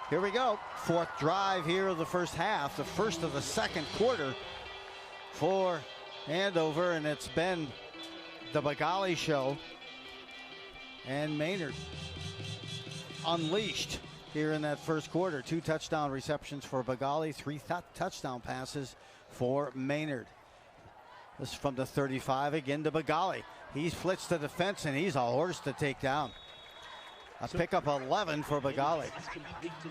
here we go. 4th drive here of the first half, the first of the second quarter for Andover, and it's been the Bagali show. And Maynard unleashed here in that first quarter. 2 touchdown receptions for Bagali, 3 touchdown passes for Maynard. This is from the 35 again to Bagali. He's flitzed the defense, and he's a horse to take down. A pickup 11 for Bagali.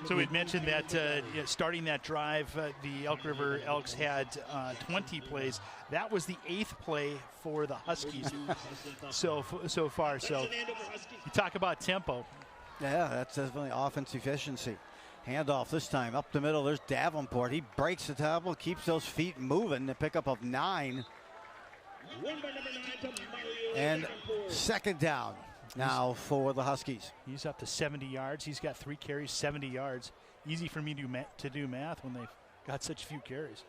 So we'd mentioned that starting that drive, the Elk River Elks had 20 plays. That was the 8th play for the Huskies so far. So you talk about tempo. Yeah, that's definitely offense efficiency. Handoff this time up the middle. There's Davenport. He breaks the tackle, keeps those feet moving. The pickup of 9. And second down now for the Huskies. He's up to 70 yards. He's got 3 carries, 70 yards. Easy for me to do math when they've got such few carries.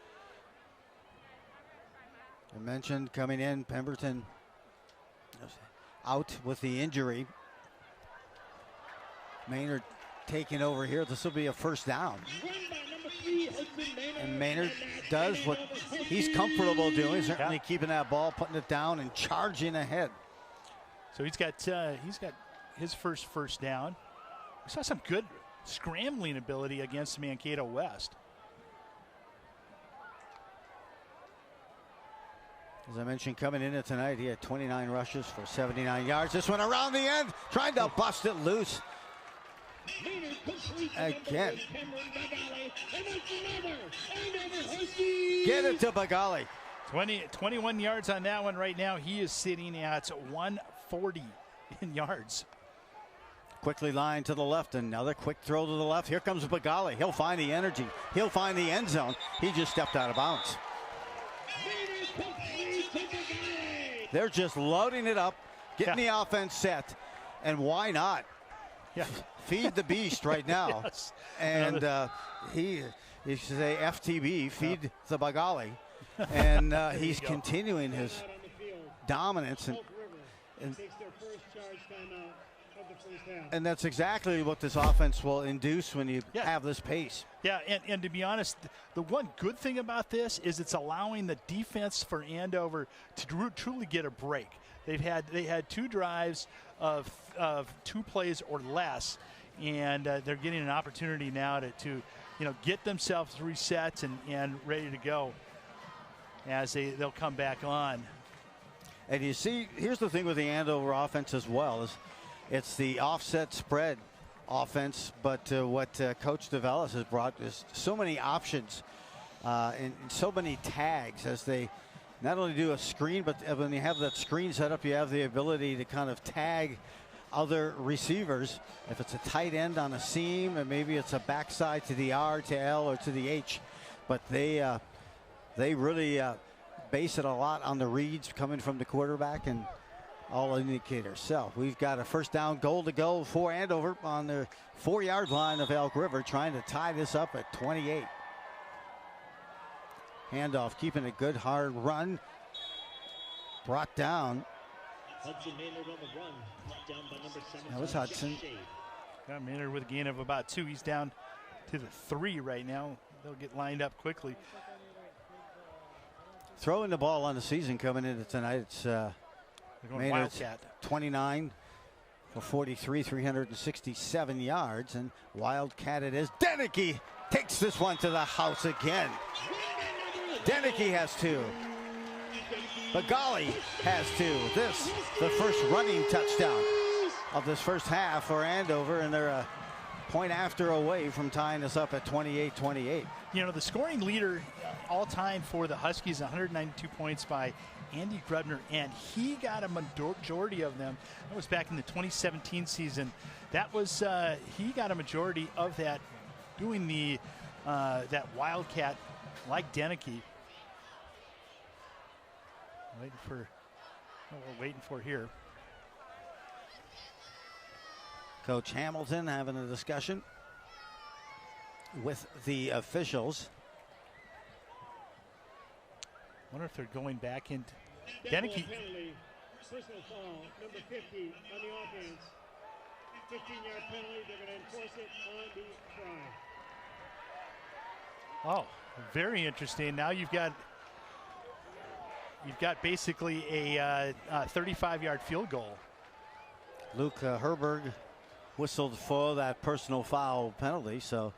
I mentioned coming in, Pemberton out with the injury. Maynard taking over here. This will be a first down. And Maynard does what he's comfortable doing, certainly keeping that ball, putting it down, and charging ahead. So he's got his first down. We saw some good scrambling ability against Mankato West. As I mentioned, coming into tonight, he had 29 rushes for 79 yards. This one around the end, trying to bust it loose. Again. Get it to Bagali. 21 yards on that one right now. He is sitting at 140 in yards. Quickly line to the left. Another quick throw to the left. Here comes Bagali. He'll find the energy. He'll find the end zone. He just stepped out of bounds. They're just loading it up, getting the offense set. And why not? Yeah. Feed the beast right now. Yes. And he should say FTB, feed the Bagali. And he's continuing his dominance. And that's exactly what this offense will induce when you have this pace. Yeah, and to be honest, the one good thing about this is it's allowing the defense for Andover to truly get a break. They had 2 drives of 2 plays or less, and they're getting an opportunity now to get themselves reset and ready to go as they'll come back on. And you see, here's the thing with the Andover offense as well, is it's the offset spread offense, but what Coach DeVellis has brought is so many options and so many tags as they not only do a screen, but when you have that screen set up, you have the ability to kind of tag other receivers. If it's a tight end on a seam, and maybe it's a backside to the R, to L, or to the H, but they really base it a lot on the reads coming from the quarterback and all indicators. So we've got a first down goal to go for Andover on the 4-yard line of Elk River, trying to tie this up at 28. Handoff, keeping a good hard run. Brought down. Hudson Maynard on the run. Brought down by number 7. That was Hudson. Got Maynard with a gain of about 2. He's down to the 3 right now. They'll get lined up quickly. Throwing the ball on the season coming into tonight, it's Maynard's 29 for 43, 367 yards, and Wildcat it is. Deneke takes this one to the house again. Deneke has 2. Bagali has 2. This, the first running touchdown of this first half for Andover, and they're a point after away from tying us up at 28-28. The scoring leader all time for the Huskies, 192 points by Andy Grubner, and he got a majority of them. That was back in the 2017 season. That was he got a majority of that, doing the that Wildcat like Deneke. We're waiting for here. Coach Hamilton having a discussion with the officials. Wonder if they're going back into Deneke. Personal foul, number 50 on the offense. 15-yard penalty. They're going to enforce it on the try. Oh, very interesting. Now you've got basically a 35-yard field goal. Luke Herberg whistled for that personal foul penalty, so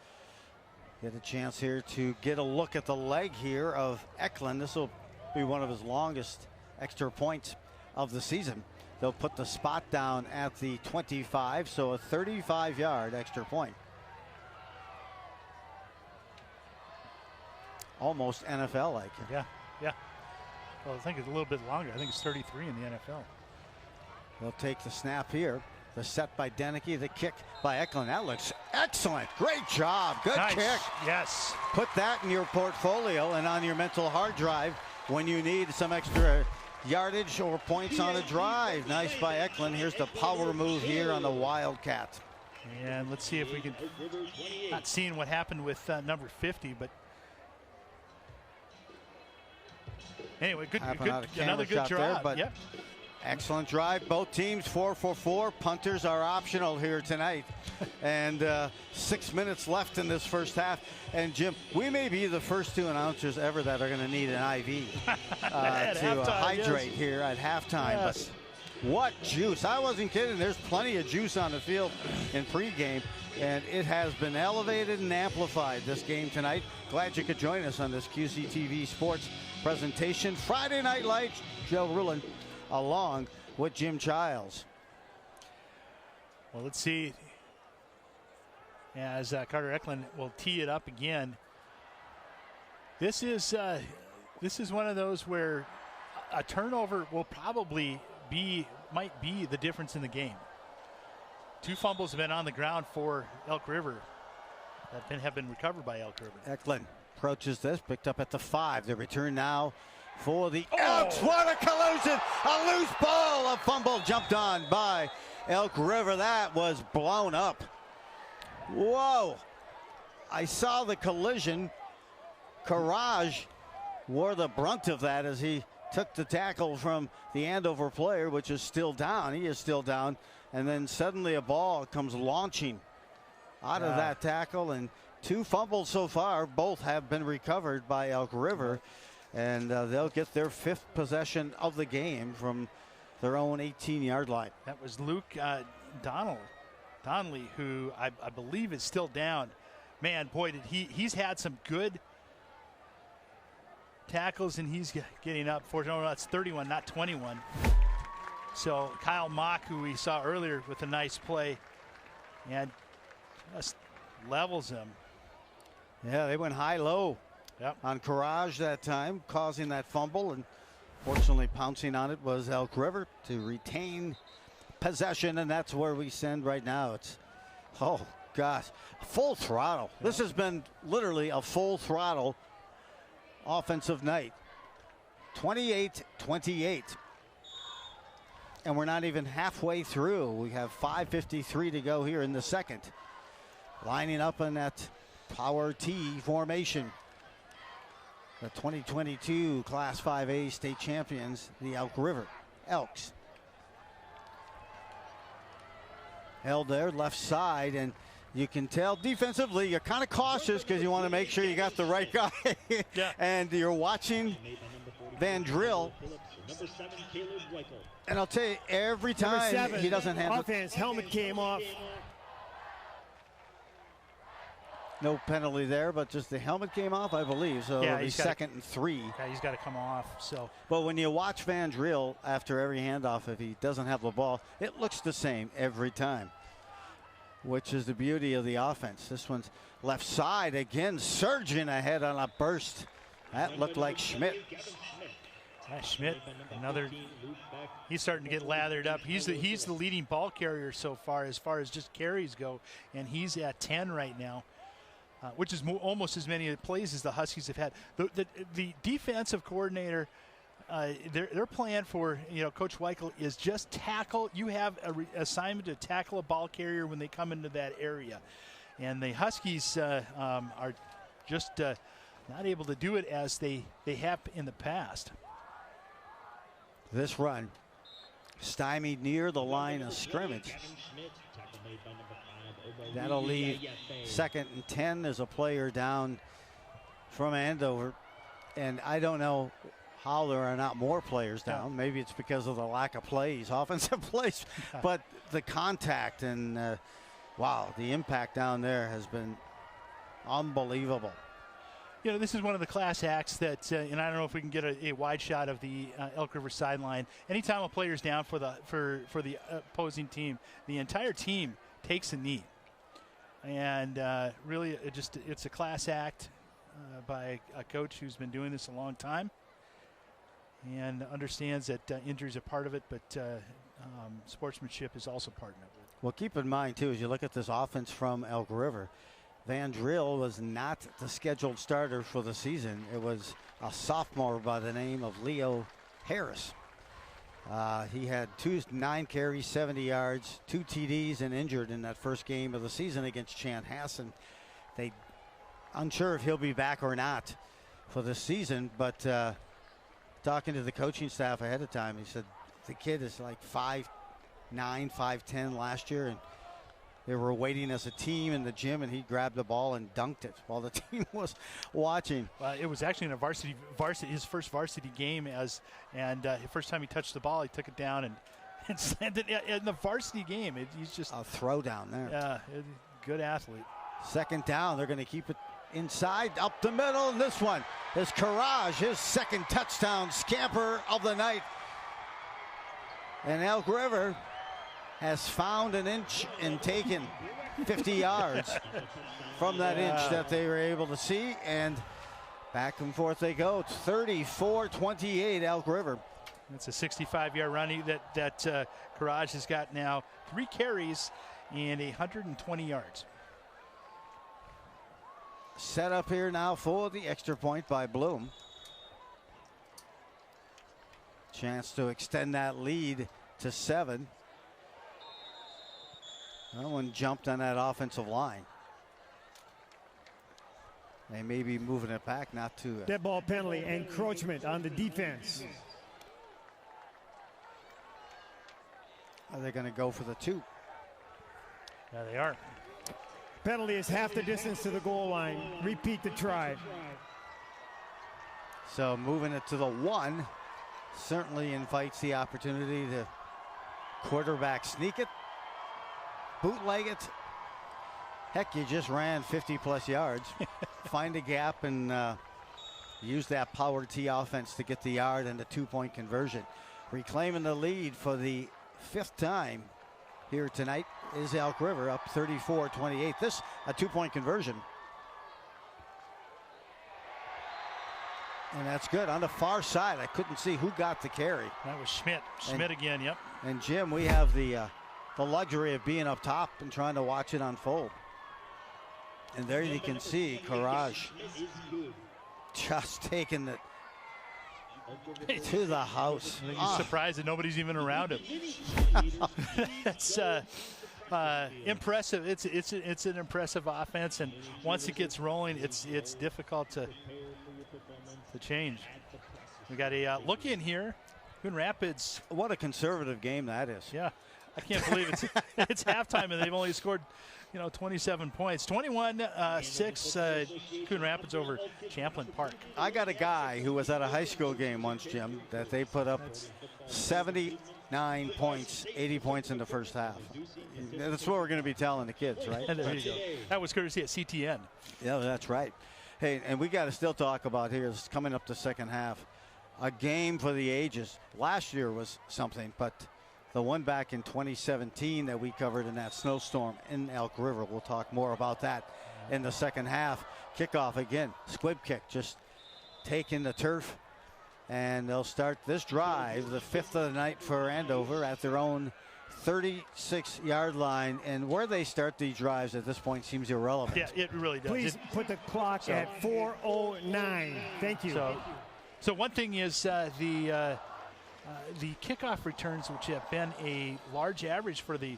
get a chance here to get a look at the leg here of Eklund. This will be one of his longest extra points of the season. They'll put the spot down at the 25, so a 35-yard extra point. Almost NFL-like. Yeah. Well, I think it's a little bit longer. I think it's 33 in the NFL. They'll take the snap here. The set by Deneke, the kick by Eklund. That looks excellent. Great job. Good kick. Yes. Put that in your portfolio and on your mental hard drive when you need some extra yardage or points on a drive. Nice by Eklund. Here's the power move here on the Wildcat. And let's see if we can, not seeing what happened with number 50, but anyway, another good drive. There, but yep. Excellent drive. Both teams 4 for 4. Punters are optional here tonight. And 6 minutes left in this first half. And Jim, we may be the first 2 announcers ever that are going to need an IV to hydrate here at halftime. Yes. But what juice. I wasn't kidding. There's plenty of juice on the field in pregame. And it has been elevated and amplified this game tonight. Glad you could join us on this QCTV Sports presentation. Friday Night Lights, Joe Rulin, along with Jim Childs. Well, let's see as Carter Eklund will tee it up again. This is one of those where a turnover will probably might be the difference in the game. 2 fumbles have been on the ground for Elk River that have been recovered by Elk River. Eklund approaches this, picked up at the 5. The return now for the Elks. What a collision! A loose ball, a fumble jumped on by Elk River. That was blown up. Whoa! I saw the collision. Courage wore the brunt of that as he took the tackle from the Andover player, which is still down. He is still down. And then suddenly a ball comes launching out of that tackle. And 2 fumbles so far. Both have been recovered by Elk River. And they'll get their 5th possession of the game from their own 18-yard line. That was Luke Donnelly, who I believe is still down. Man, boy, he's had some good tackles, and he's getting up. Fortunately, that's 31, not 21. So Kyle Mock, who we saw earlier with a nice play, and just levels him. Yeah, they went high-low on Courage that time, causing that fumble, and fortunately pouncing on it was Elk River to retain possession, and that's where we send right now. It's, oh gosh, full throttle. This has been literally a full throttle offensive night. 28-28. And we're not even halfway through. We have 5:53 to go here in the second. Lining up in that power T formation. The 2022 Class 5A state champions, the Elk River Elks. Held there, left side, and you can tell defensively you're kind of cautious because you want to make sure you got the right guy. And you're watching Van Drill. And I'll tell you, every time he doesn't have offense, helmet came off. No penalty there, but just the helmet came off, I believe. So it'll be 2nd and 3. Yeah, he's got to come off. So, but when you watch Van Drill after every handoff, if he doesn't have the ball, it looks the same every time, which is the beauty of the offense. This one's left side again, surging ahead on a burst. That looked like Schmidt. Schmidt, he's starting to get lathered up. He's the leading ball carrier so far as just carries go, and he's at 10 right now, which is almost as many plays as the Huskies have had. The defensive coordinator, their plan for Coach Weichel is just tackle. You have an assignment to tackle a ball carrier when they come into that area, and the Huskies are just not able to do it as they have in the past. This run stymied near the line of scrimmage. That'll leave 2nd and 10 as a player down from Andover. And I don't know how there are not more players down. Maybe it's because of the lack of plays, offensive plays. But the contact and, wow, the impact down there has been unbelievable. This is one of the class acts that, and I don't know if we can get a wide shot of the Elk River sideline. Anytime a player's down for the opposing team, the entire team takes a knee, and really, it's a class act by a coach who's been doing this a long time and understands that injuries are part of it, but sportsmanship is also part of it. Well, keep in mind too, as you look at this offense from Elk River, Van Drill was not the scheduled starter for the season. It was a sophomore by the name of Leo Harris. He had 9 carries, 70 yards, 2 TDs, and injured in that first game of the season against Chanhassen. They unsure if he'll be back or not for the season, but talking to the coaching staff ahead of time, he said the kid is like 5'9", 5'10" last year, and they were waiting as a team in the gym, and he grabbed the ball and dunked it while the team was watching. It was actually in a his first varsity game, the first time he touched the ball, he took it down and slammed it in the varsity game. He's just a throw down there. Yeah, good athlete. 2nd down, they're going to keep it inside, up the middle, and this one is Courage, his 2nd touchdown scamper of the night. And Elk River has found an inch and taken 50 yards from that inch that they were able to see, and back and forth they go. 34-28 Elk River. It's a 65-yard run that Courage has got now 3 carries, and 120 yards. Set up here now for the extra point by Bloom. Chance to extend that lead to 7. No one jumped on that offensive line. They may be moving it back, not to. Dead ball penalty, encroachment on the defense. Are they going to go for the 2? Yeah, they are. Penalty is half the distance to the goal line. Repeat the try. So moving it to the 1 certainly invites the opportunity to quarterback sneak it, bootleg it. Heck, you just ran 50-plus yards. Find a gap and use that power T offense to get the yard and the 2-point conversion. Reclaiming the lead for the 5th time here tonight is Elk River, up 34-28. This a 2-point conversion. And that's good. On the far side, I couldn't see who got the carry. That was Schmidt. Schmidt again, yep. And Jim, we have the luxury of being up top and trying to watch it unfold. And there you can see Courage just taking it to the house. I think he's surprised that nobody's even around him. That's impressive. It's an impressive offense, and once it gets rolling, it's difficult to change. We got a look in here. Good Rapids. What a conservative game that is. Yeah, I can't believe it's halftime and they've only scored 27 points. 21-6 Coon Rapids over Champlain Park. I got a guy who was at a high school game once, Jim, that they put up 79 points, 80 points in the first half. That's what we're going to be telling the kids, right? There you go. That was courtesy at CTN. Yeah, that's right. Hey, and we got to still talk about here is coming up the second half. A game for the ages. Last year was something, but the one back in 2017 that we covered in that snowstorm in Elk River. We'll talk more about that in the second half. Kickoff again, squib kick, just taking the turf. And they'll start this drive, the 5th of the night for Andover at their own 36-yard line. And where they start these drives at this point seems irrelevant. Yeah, it really does. Please put the clock at 4:09. Thank you. So one thing is the kickoff returns, which have been a large average for the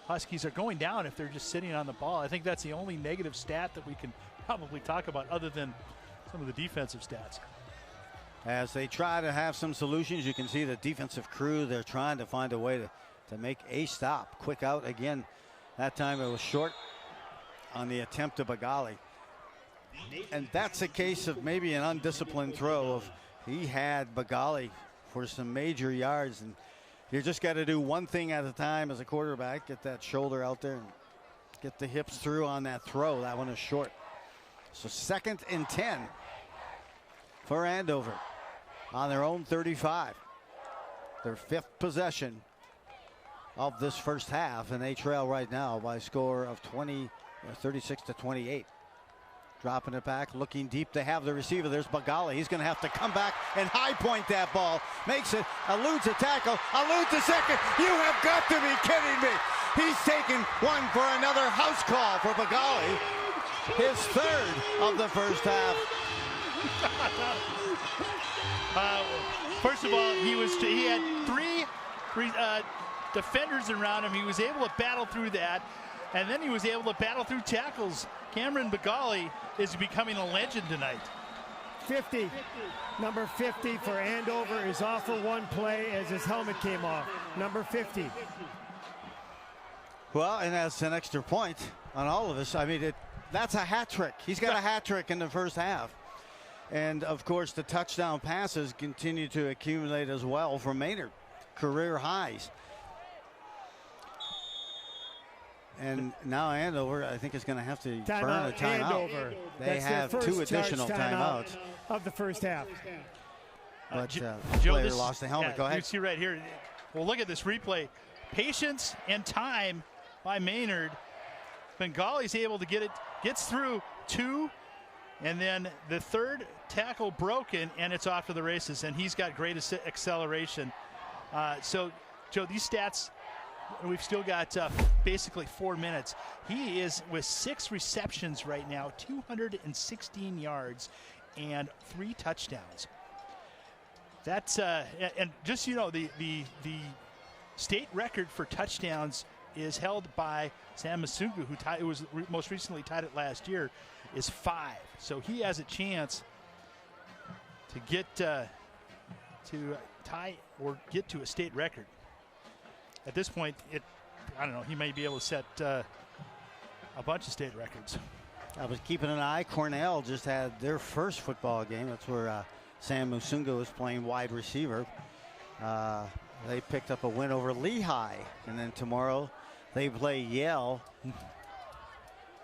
Huskies, are going down if they're just sitting on the ball. I think that's the only negative stat that we can probably talk about other than some of the defensive stats. As they try to have some solutions, you can see the defensive crew, they're trying to find a way to make a stop. Quick out again. That time it was short on the attempt of Bagali. And that's a case of maybe an undisciplined throw of he had Bagali for some major yards, and you just got to do one thing at a time as a quarterback. Get that shoulder out there and get the hips through on that throw. That one is short. So 2nd and 10 for Andover on their own 35. Their 5th possession of this first half, and they trail right now by a score of 36-28. Dropping it back, looking deep. They have the receiver. There's Bagali. He's going to have to come back and high point that ball. Makes it, eludes a tackle, eludes a second. You have got to be kidding me. He's taken one for another house call for Bagali. His 3rd of the first half. First of all, he had 3 defenders around him. He was able to battle through that, and then he was able to battle through tackles. Cameron Bagali is becoming a legend tonight. 50. Number 50 for Andover is off for one play as his helmet came off. Number 50. Well, and that's an extra point on all of us. I mean, that's a hat trick. He's got a hat trick in the first half. And, of course, the touchdown passes continue to accumulate as well for Maynard. Career highs. And now Andover, I think, is going to have to burn a timeout. They have 2 additional timeouts of the first half. But Joe, player lost the helmet. Go ahead. You see right here. Well, look at this replay. Patience and time by Maynard. Bengali's able to get it, gets through 2, and then the 3rd tackle broken, and it's off to the races. And he's got great acceleration. So, Joe, these stats we've still got basically 4 minutes. He is with 6 receptions right now, 216 yards and 3 touchdowns. That's and just so you know, the state record for touchdowns is held by Sam Masungu, who was most recently tied it last year, is 5. So he has a chance to get to tie or get to a state record. At this point, I don't know, he may be able to set a bunch of state records. I was keeping an eye. Cornell just had their first football game. That's where Sam Musunga was playing wide receiver. They picked up a win over Lehigh, and then tomorrow they play Yale.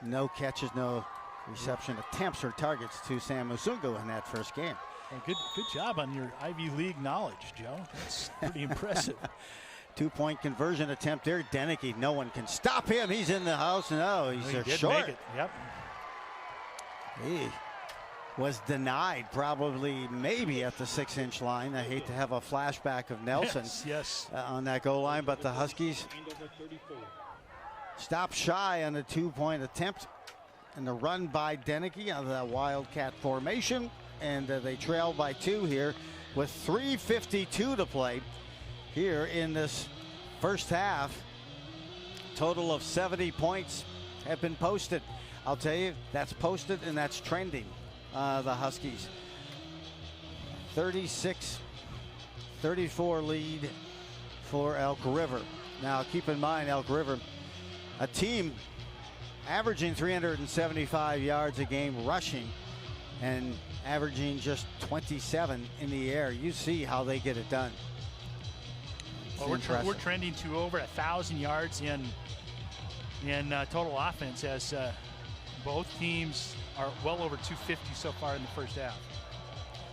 No catches, no reception attempts or targets to Sam Musunga in that first game. Well, good job on your Ivy League knowledge, Joe. That's pretty impressive. 2-point conversion attempt there. Denicky, no one can stop him. He's in the house. No, he's short. Make it. Yep. He was denied probably maybe at the 6-inch line. I hate to have a flashback of Nelson yes. On that goal line, but the Huskies stopped shy on the 2-point attempt and the run by Denicky out of that Wildcat formation, and they trail by 2 here with 3:52 to play here in this first half. Total of 70 points have been posted. I'll tell you, that's posted and that's trending. The Huskies 36-34 lead for Elk River. Now keep in mind, Elk River, a team averaging 375 yards a game rushing and averaging just 27 in the air. You see how they get it done. Well, we're trending to over 1,000 yards in total offense, as both teams are well over 250 so far in the first half.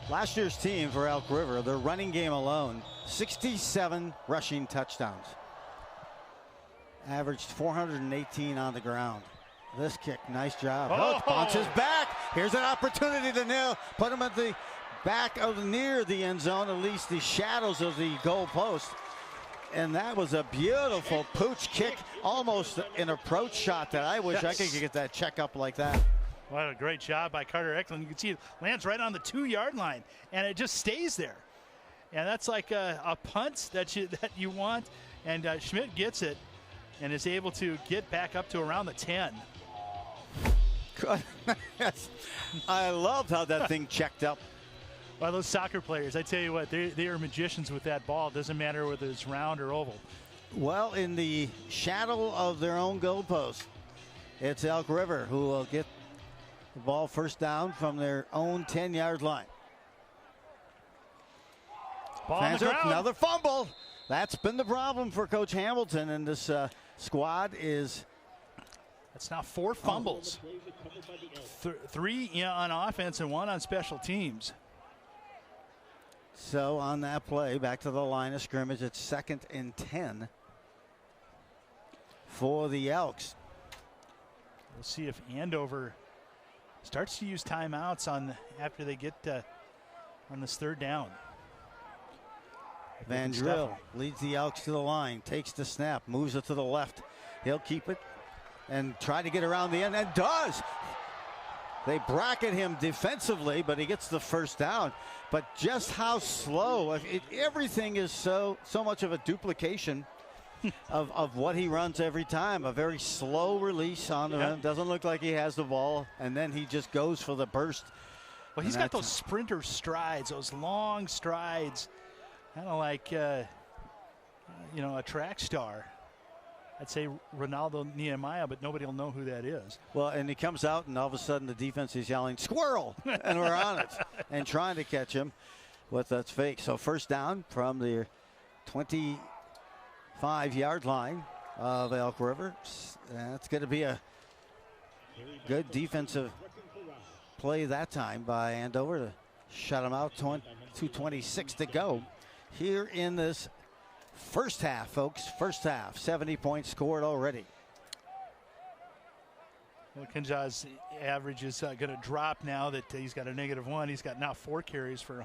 Last year's team for Elk River, their running game alone, 67 rushing touchdowns. Averaged 418 on the ground. This kick, nice job. Hook bounces back. Here's an opportunity to put him at the back of near the end zone, at least the shadows of the goal post. And that was a beautiful pooch kick, almost an approach shot that I wish I could get that check up like that. What a great job by Carter Eklund. You can see it lands right on the 2-yard line, and it just stays there. And that's like a punt that you want. And Schmidt gets it and is able to get back up to around the 10. I loved how that thing checked up. Well, those soccer players, I tell you what, they are magicians with that ball. It doesn't matter whether it's round or oval. Well, in the shadow of their own goalpost, it's Elk River who will get the ball first down from their own 10-yard line. Ball on the ground. Another fumble. That's been the problem for Coach Hamilton, and this squad is... That's now 4 fumbles. 3 on offense and 1 on special teams. So on that play, back to the line of scrimmage, it's 2nd and 10 for the Elks. We'll see if Andover starts to use timeouts after they get on this 3rd down. Van Drill leads the Elks to the line, takes the snap, moves it to the left. He'll keep it and try to get around the end, and does. They bracket him defensively, but he gets the first down. But just how slow, everything is so much of a duplication of what he runs every time. A very slow release on the run. Doesn't look like he has the ball, and then he just goes for the burst. Well, he's got those sprinter strides, those long strides, kind of like a track star. I'd say Ronaldo Nehemiah, but nobody will know who that is. Well, and he comes out, and all of a sudden the defense is yelling, "Squirrel!" and we're on it, and trying to catch him with that's fake. So first down from the 25-yard line of Elk River. That's going to be a good defensive play that time by Andover to shut him out. 2:26 to go here in this first half, folks. First half, 70 points scored already. Well, Kinjaw's average is going to drop now that he's got a -1. He's got now 4 carries for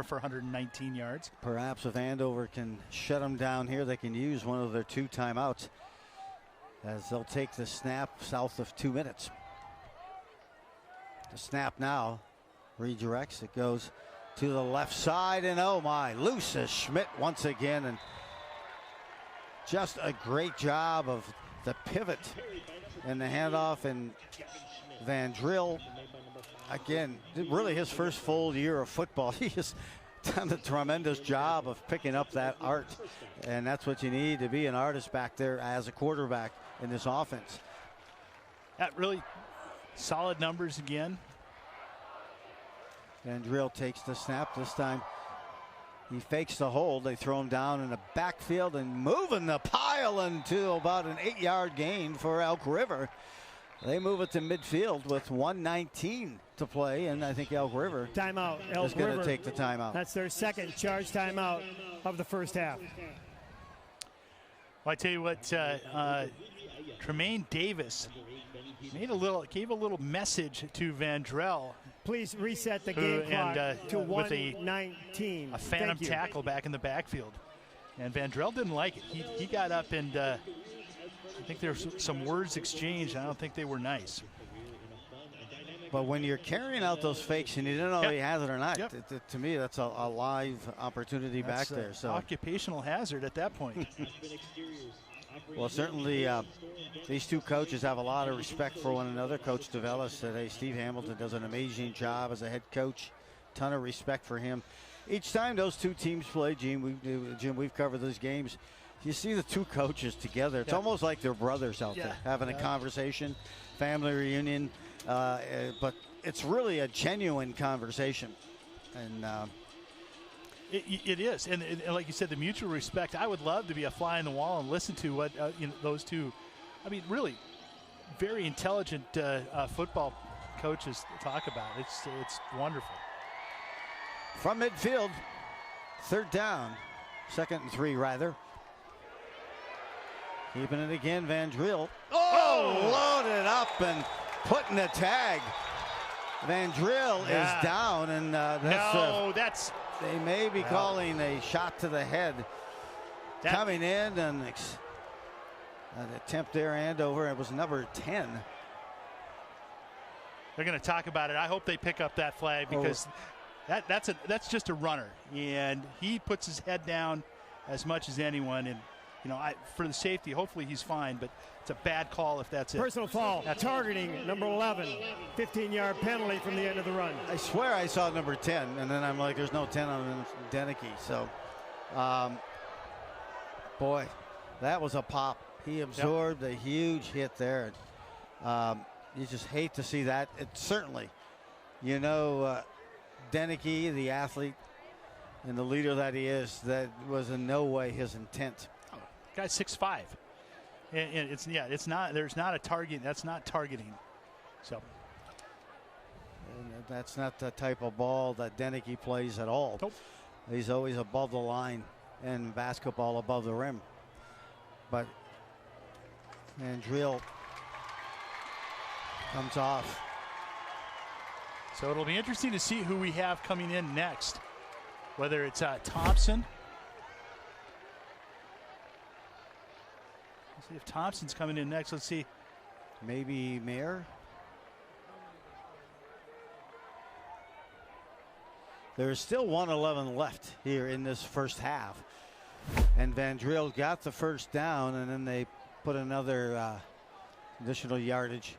for 119 yards. Perhaps if Andover can shut them down here, they can use one of their 2 timeouts, as they'll take the snap south of 2 minutes. The snap now redirects. It goes to the left side, and oh my, loose as Schmidt once again, and just a great job of the pivot and the handoff. And Van Drill, again, really his first full year of football. He has done a tremendous job of picking up that art, and that's what you need to be an artist back there as a quarterback in this offense. That really solid numbers again. Van Drill takes the snap. This time he fakes the hold. They throw him down in the backfield and moving the pile into about an 8-yard gain for Elk River. They move it to midfield with 1:19 to play, and I think Elk River timeout. is going to take the timeout. That's their second charge timeout of the first half. Well, I tell you what, Tremaine Davis gave a little message to Van Drill. Please reset the game clock to 1:19. A phantom tackle back in the backfield. And Van Drill didn't like it. He got up, and I think there's some words exchanged. I don't think they were nice. But when you're carrying out those fakes and you don't know he has it or not, to me that's a live opportunity back there. So occupational hazard at that point. Well, certainly these two coaches have a lot of respect for one another. Coach DeVellis today, Steve Hamilton does an amazing job as a head coach. Ton of respect for him. Each time those two teams play, Jim, we've covered those games. You see the two coaches together. It's almost like they're brothers out there having a conversation, family reunion. But it's really a genuine conversation. And It is, and like you said, the mutual respect. I would love to be a fly on the wall and listen to what those two, I mean, really very intelligent football coaches talk about. It's wonderful. From midfield, 3rd down, 2nd and 3 rather. Keeping it again, Van Drill. Loaded up and putting a tag. Van Drill is down, and that's they may be calling a shot to the head. Coming in and an attempt there, Andover. It was number 10. They're going to talk about it. I hope they pick up that flag, because that's just a runner, and he puts his head down as much as anyone. And for the safety, hopefully he's fine, but it's a bad call if that's it. Personal foul, targeting number 11, 15-yard penalty from the end of the run. I swear I saw number 10, and then I'm like, there's no 10 on Deneke. So, boy, that was a pop. He absorbed a huge hit there. You just hate to see that. It certainly, Deneke, the athlete and the leader that he is, that was in no way his intent. Guy's 6'5", and it's not. There's not a target. That's not targeting. So, and that's not the type of ball that Deneke plays at all. Nope. He's always above the line, and basketball above the rim. But Van Drill comes off. So it'll be interesting to see who we have coming in next. Whether it's Thompson. Let's see if Thompson's coming in next. Let's see. Maybe Mayer. There's still 1:11 left here in this first half. And Van Drill got the first down, and then they put another additional yardage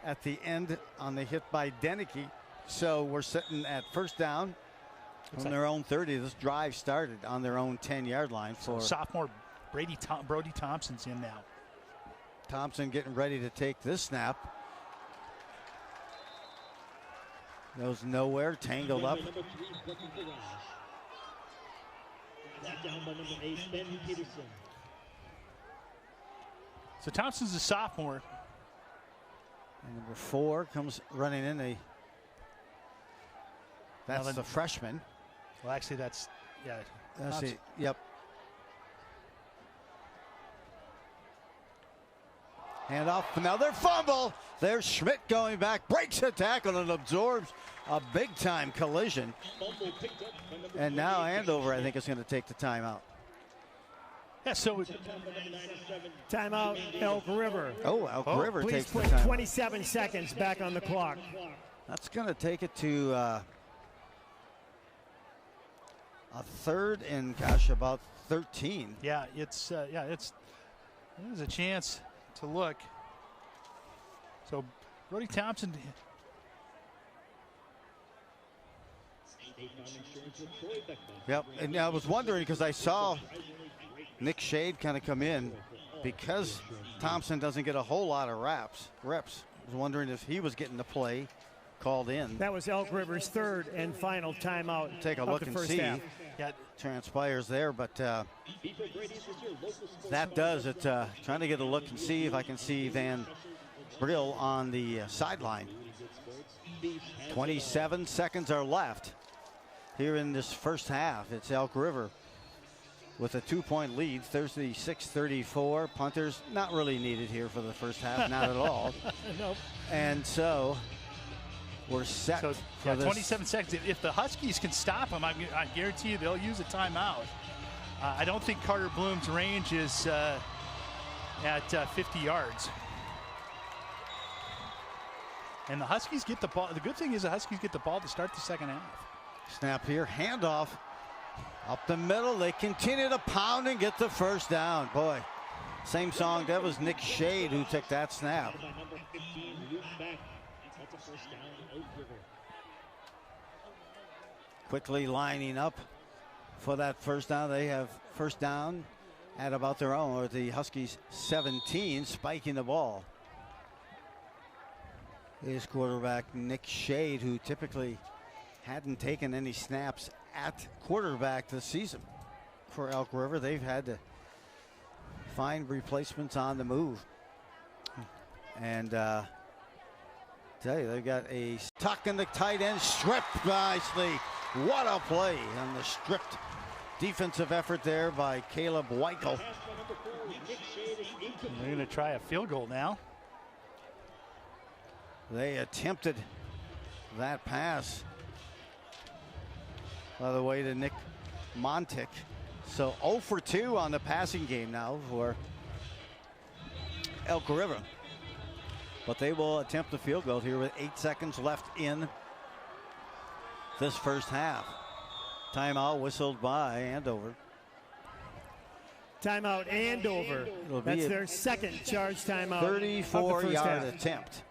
at the end on the hit by Deneke. So we're sitting at first down on their own 30. This drive started on their own 10-yard line. For sophomore Brody Thompson's in now. Thompson getting ready to take this snap. Goes nowhere, tangled up. So Thompson's a sophomore. And number 4 comes running in. That's the freshman. Well, actually, that's it. Yep. Handoff, another fumble. There's Schmidt going back, breaks a tackle and absorbs a big-time collision. And now Andover, I think, is going to take the timeout. Yeah, so timeout, Elk River. Oh, Elk River takes the Please timeout. put 27 seconds back on the clock. That's going to take it to a third and, gosh, about 13. yeah, there's a chance to look. So Brody Thompson. Yep, and I was wondering because I saw Nick Shade kind of come in because Thompson doesn't get a whole lot of reps. I was wondering if he was getting the play called in. That was Elk River's third and final timeout. Take a of look the and first see half. transpires there, but that does it. Trying to get a look and see if I can see Van Brill on the sideline. 27 seconds are left here in this first half. It's Elk River with a 2-point lead, 36-34. Punters not really needed here for the first half, not at all. Nope. And so we're set So for this. 27 seconds. If the Huskies can stop them, I guarantee you they'll use a timeout. I don't think Carter Bloom's range is at 50 yards. And the Huskies get the ball. The good thing is the Huskies get the ball to start the second half. Snap here, handoff up the middle. They continue to pound and get the first down. Boy, same song. That was Nick Shade who took that snap. Quickly lining up for that first down. They have first down at about their own, or the Huskies 17, spiking the ball. Is quarterback Nick Shade, who typically hadn't taken any snaps at quarterback this season for Elk River. They've had to find replacements on the move. And tell you, they've got a tuck in the tight end, stripped nicely. What a play on the stripped defensive effort there by Caleb Weichel. They're going to try a field goal now. They attempted that pass, by the way, to Nick Montic. So 0 for 2 on the passing game now for Elk River. But they will attempt the field goal here with 8 seconds left in this first half. Timeout whistled by Andover. Timeout Andover. That's their second charge timeout. 34-yard attempt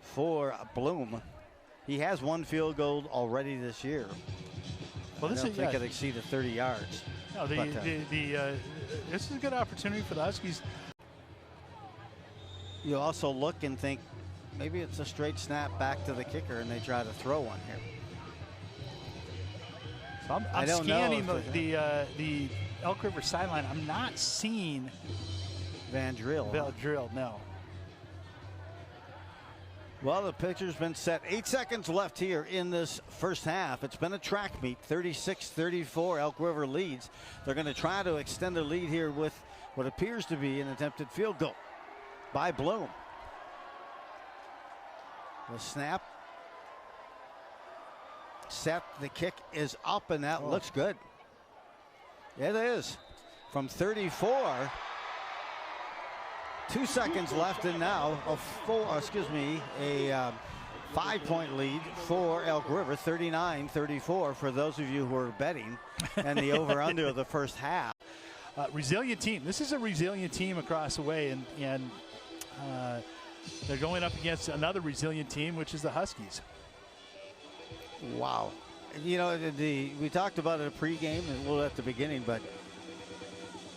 for Bloom. He has one field goal already this year. Well, this I don't think it exceeded 30 yards. No, this is a good opportunity for the Huskies. You also look and think maybe it's a straight snap back to the kicker and they try to throw one here. So I'm scanning the Elk River sideline. I'm not seeing Van Drill. No. Well, the picture's been set. 8 seconds left here in this first half. It's been a track meet. 36-34, Elk River leads. They're going to try to extend their lead here with what appears to be an attempted field goal by Bloom. The snap. Set. The kick is up, and that looks good. It is. From 34. 2 seconds left, and now a 5-point lead for Elk River, 39-34 for those of you who are betting, and the over-under of the first half. Resilient team. This is a resilient team across the way, and they're going up against another resilient team, which is the Huskies. Wow. You know, we talked about it at pregame and a little at the beginning, but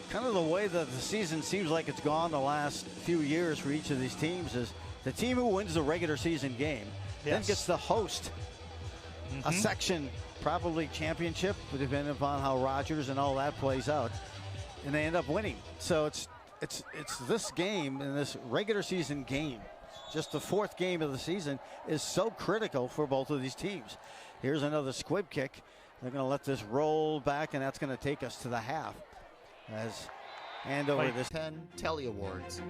kind of the way that the season seems like it's gone the last few years for each of these teams is the team who wins the regular season game then gets to host a section, probably championship, depending upon how Rogers and all that plays out, and they end up winning. So it's this game, and this regular season game, just the fourth game of the season, is so critical for both of these teams. Here's another squib kick. They're going to let this roll back, and that's going to take us to the half. As And over this 10 Telly Awards.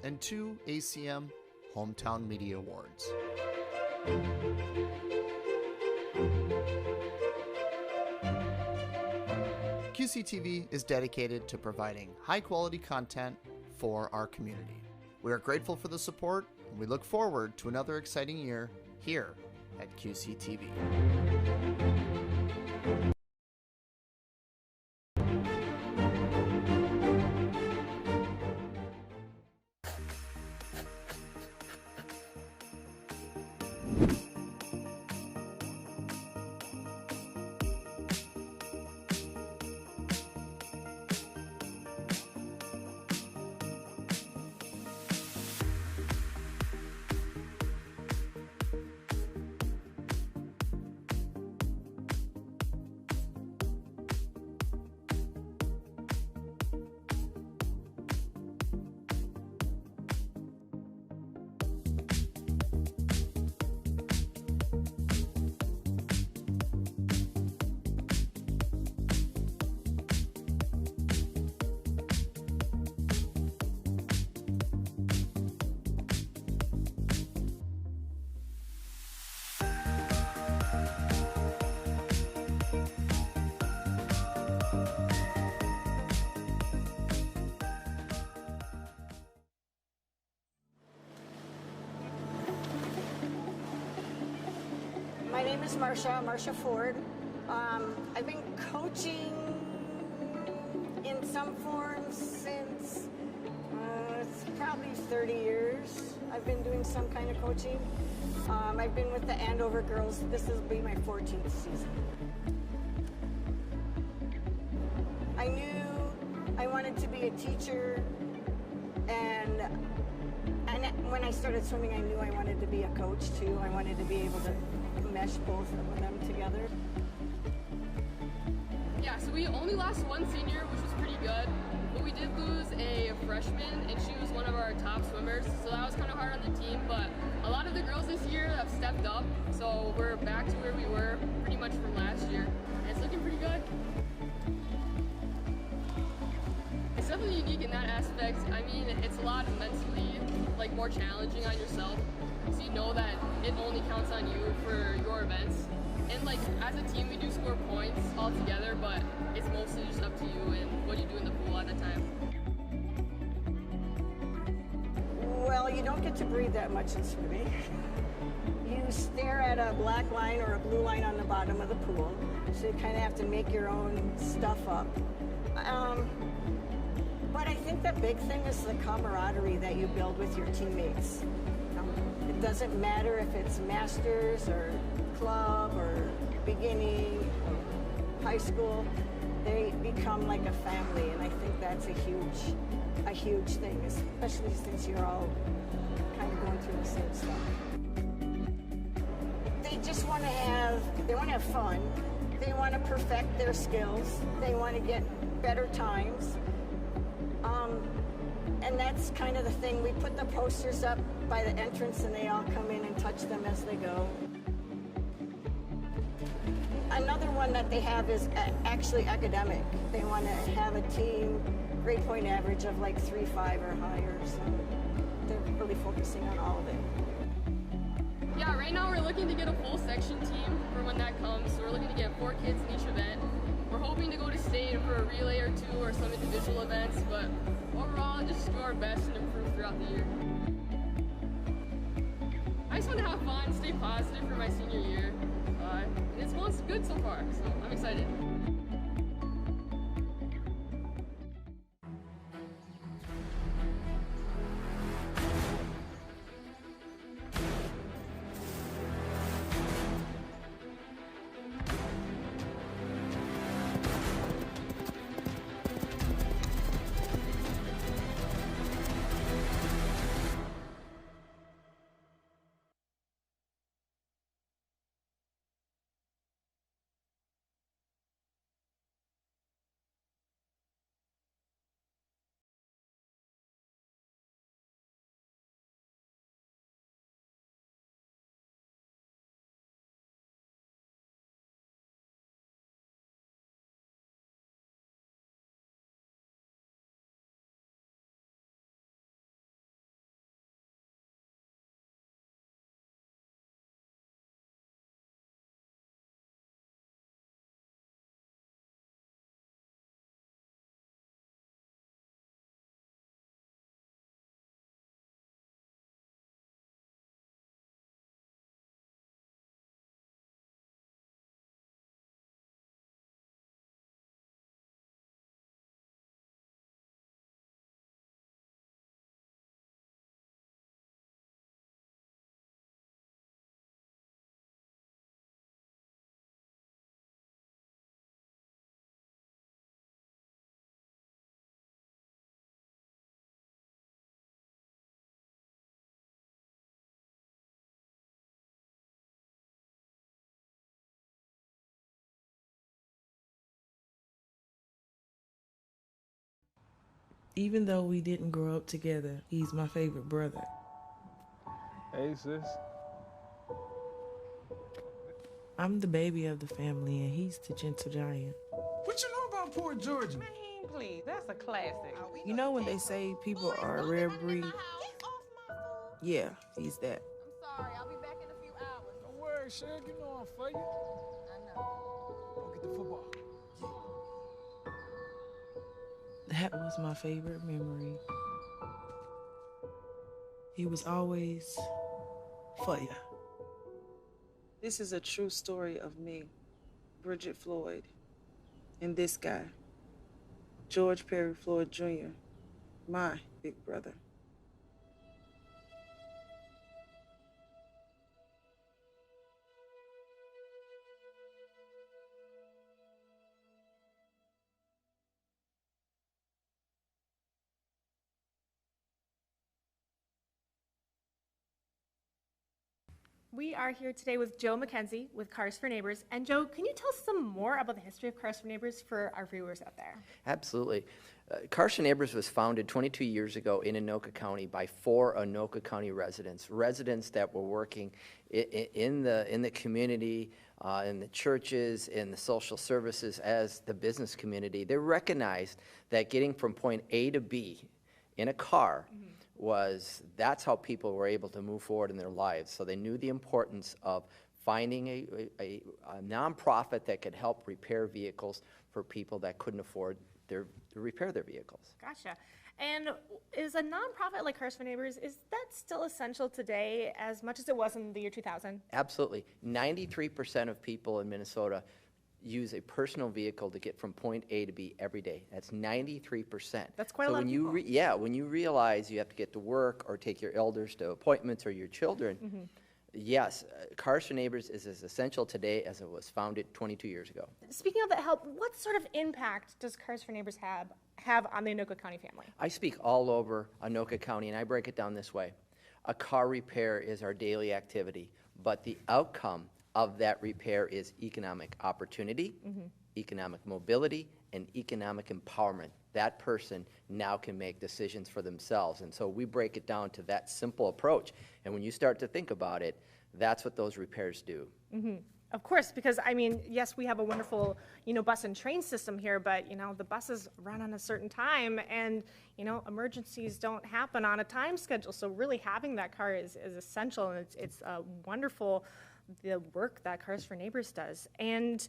And 2 ACM Hometown Media Awards. QCTV is dedicated to providing high-quality content for our community. We are grateful for the support, and we look forward to another exciting year here at QCTV. My name is Marsha Ford. I've been coaching in some form since it's probably 30 years. I've been doing some kind of coaching. I've been with the Andover girls. This will be my 14th season. I knew I wanted to be a teacher, and when I started swimming, I knew I wanted to be a coach too. I wanted to be able to mesh both of them together. Yeah, so we only lost one senior, which was pretty good, but we did lose a freshman, and she was one of our top swimmers, so that was kind of hard on the team, but a lot of the girls this year have stepped up, so we're back to where we were pretty much from last year, and it's looking pretty good. It's definitely unique in that aspect. I mean, it's a lot mentally, like, more challenging on yourself, so you know that it only counts on you for your events. And like, as a team, we do score points all together, but it's mostly just up to you and what you do in the pool at the time. Well, you don't get to breathe that much in swimming. You stare at a black line or a blue line on the bottom of the pool, so you kind of have to make your own stuff up. But I think the big thing is the camaraderie that you build with your teammates. It doesn't matter if it's masters or club or beginning or high school, they become like a family, and I think that's a huge thing, especially since you're all kind of going through the same stuff. They just want to have fun. They want to perfect their skills. They want to get better times. And that's kind of the thing. We put the posters up by the entrance and they all come in and touch them as they go. Another one that they have is actually academic. They want to have a team grade point average of like 3.5 or higher, so they're really focusing on all of it. Yeah, right now we're looking to get a full section team for when that comes. So we're looking to get 4 kids in each event. We're hoping to go to state for a relay or 2 or some individual events, but overall just do our best and improve throughout the year. I just want to have fun, stay positive for my senior year. And it's good so far, so I'm excited. Even though we didn't grow up together, he's my favorite brother. Hey, sis. I'm the baby of the family, and he's the gentle giant. What you know about Port Georgia? Man, please, that's a classic. You know when they say people are a rare breed? Yeah, he's that. I'm sorry, I'll be back in a few hours. Don't worry, Shug, you know I'm for you. I know. Go get the football. That was my favorite memory. He was always for ya. This is a true story of me, Bridget Floyd, and this guy, George Perry Floyd Jr., my big brother. We are here today with Joe McKenzie with Cars for Neighbors. And Joe, can you tell us some more about the history of Cars for Neighbors for our viewers out there? Absolutely. Cars for Neighbors was founded 22 years ago in Anoka County by 4 Anoka County residents that were working in the community, in the churches, in the social services, as the business community. They recognized that getting from point A to B in a car that's how people were able to move forward in their lives. So they knew the importance of finding a nonprofit that could help repair vehicles for people that couldn't afford to repair their vehicles. Gotcha. And is a nonprofit like Cars for Neighbors, is that still essential today as much as it was in the year 2000? Absolutely. 93% of people in Minnesota use a personal vehicle to get from point A to B every day. That's 93%. That's quite a lot of people. When you realize you have to get to work or take your elders to appointments or your children, yes, Cars for Neighbors is as essential today as it was founded 22 years ago. Speaking of that help, what sort of impact does Cars for Neighbors have on the Anoka County family? I speak all over Anoka County, and I break it down this way. A car repair is our daily activity, but the outcome of that repair is economic opportunity, economic mobility, and economic empowerment. That person now can make decisions for themselves. And so we break it down to that simple approach. And when you start to think about it, that's what those repairs do. Of course, because I mean, yes, we have a wonderful, bus and train system here, but the buses run on a certain time, and emergencies don't happen on a time schedule. So really, having that car is essential, and it's wonderful the work that Cars for Neighbors does. And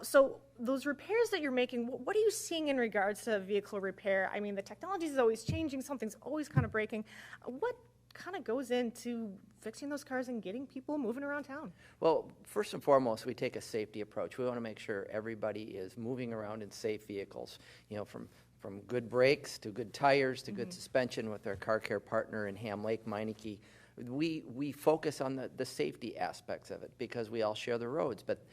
so those repairs that you're making, what are you seeing in regards to vehicle repair? I mean, the technology is always changing, something's always kind of breaking. What kind of goes into fixing those cars and getting people moving around town? Well, first and foremost, we take a safety approach. We want to make sure everybody is moving around in safe vehicles, from good brakes to good tires to good suspension with our car care partner in Ham Lake, Meineke. We focus on the safety aspects of it because we all share the roads. But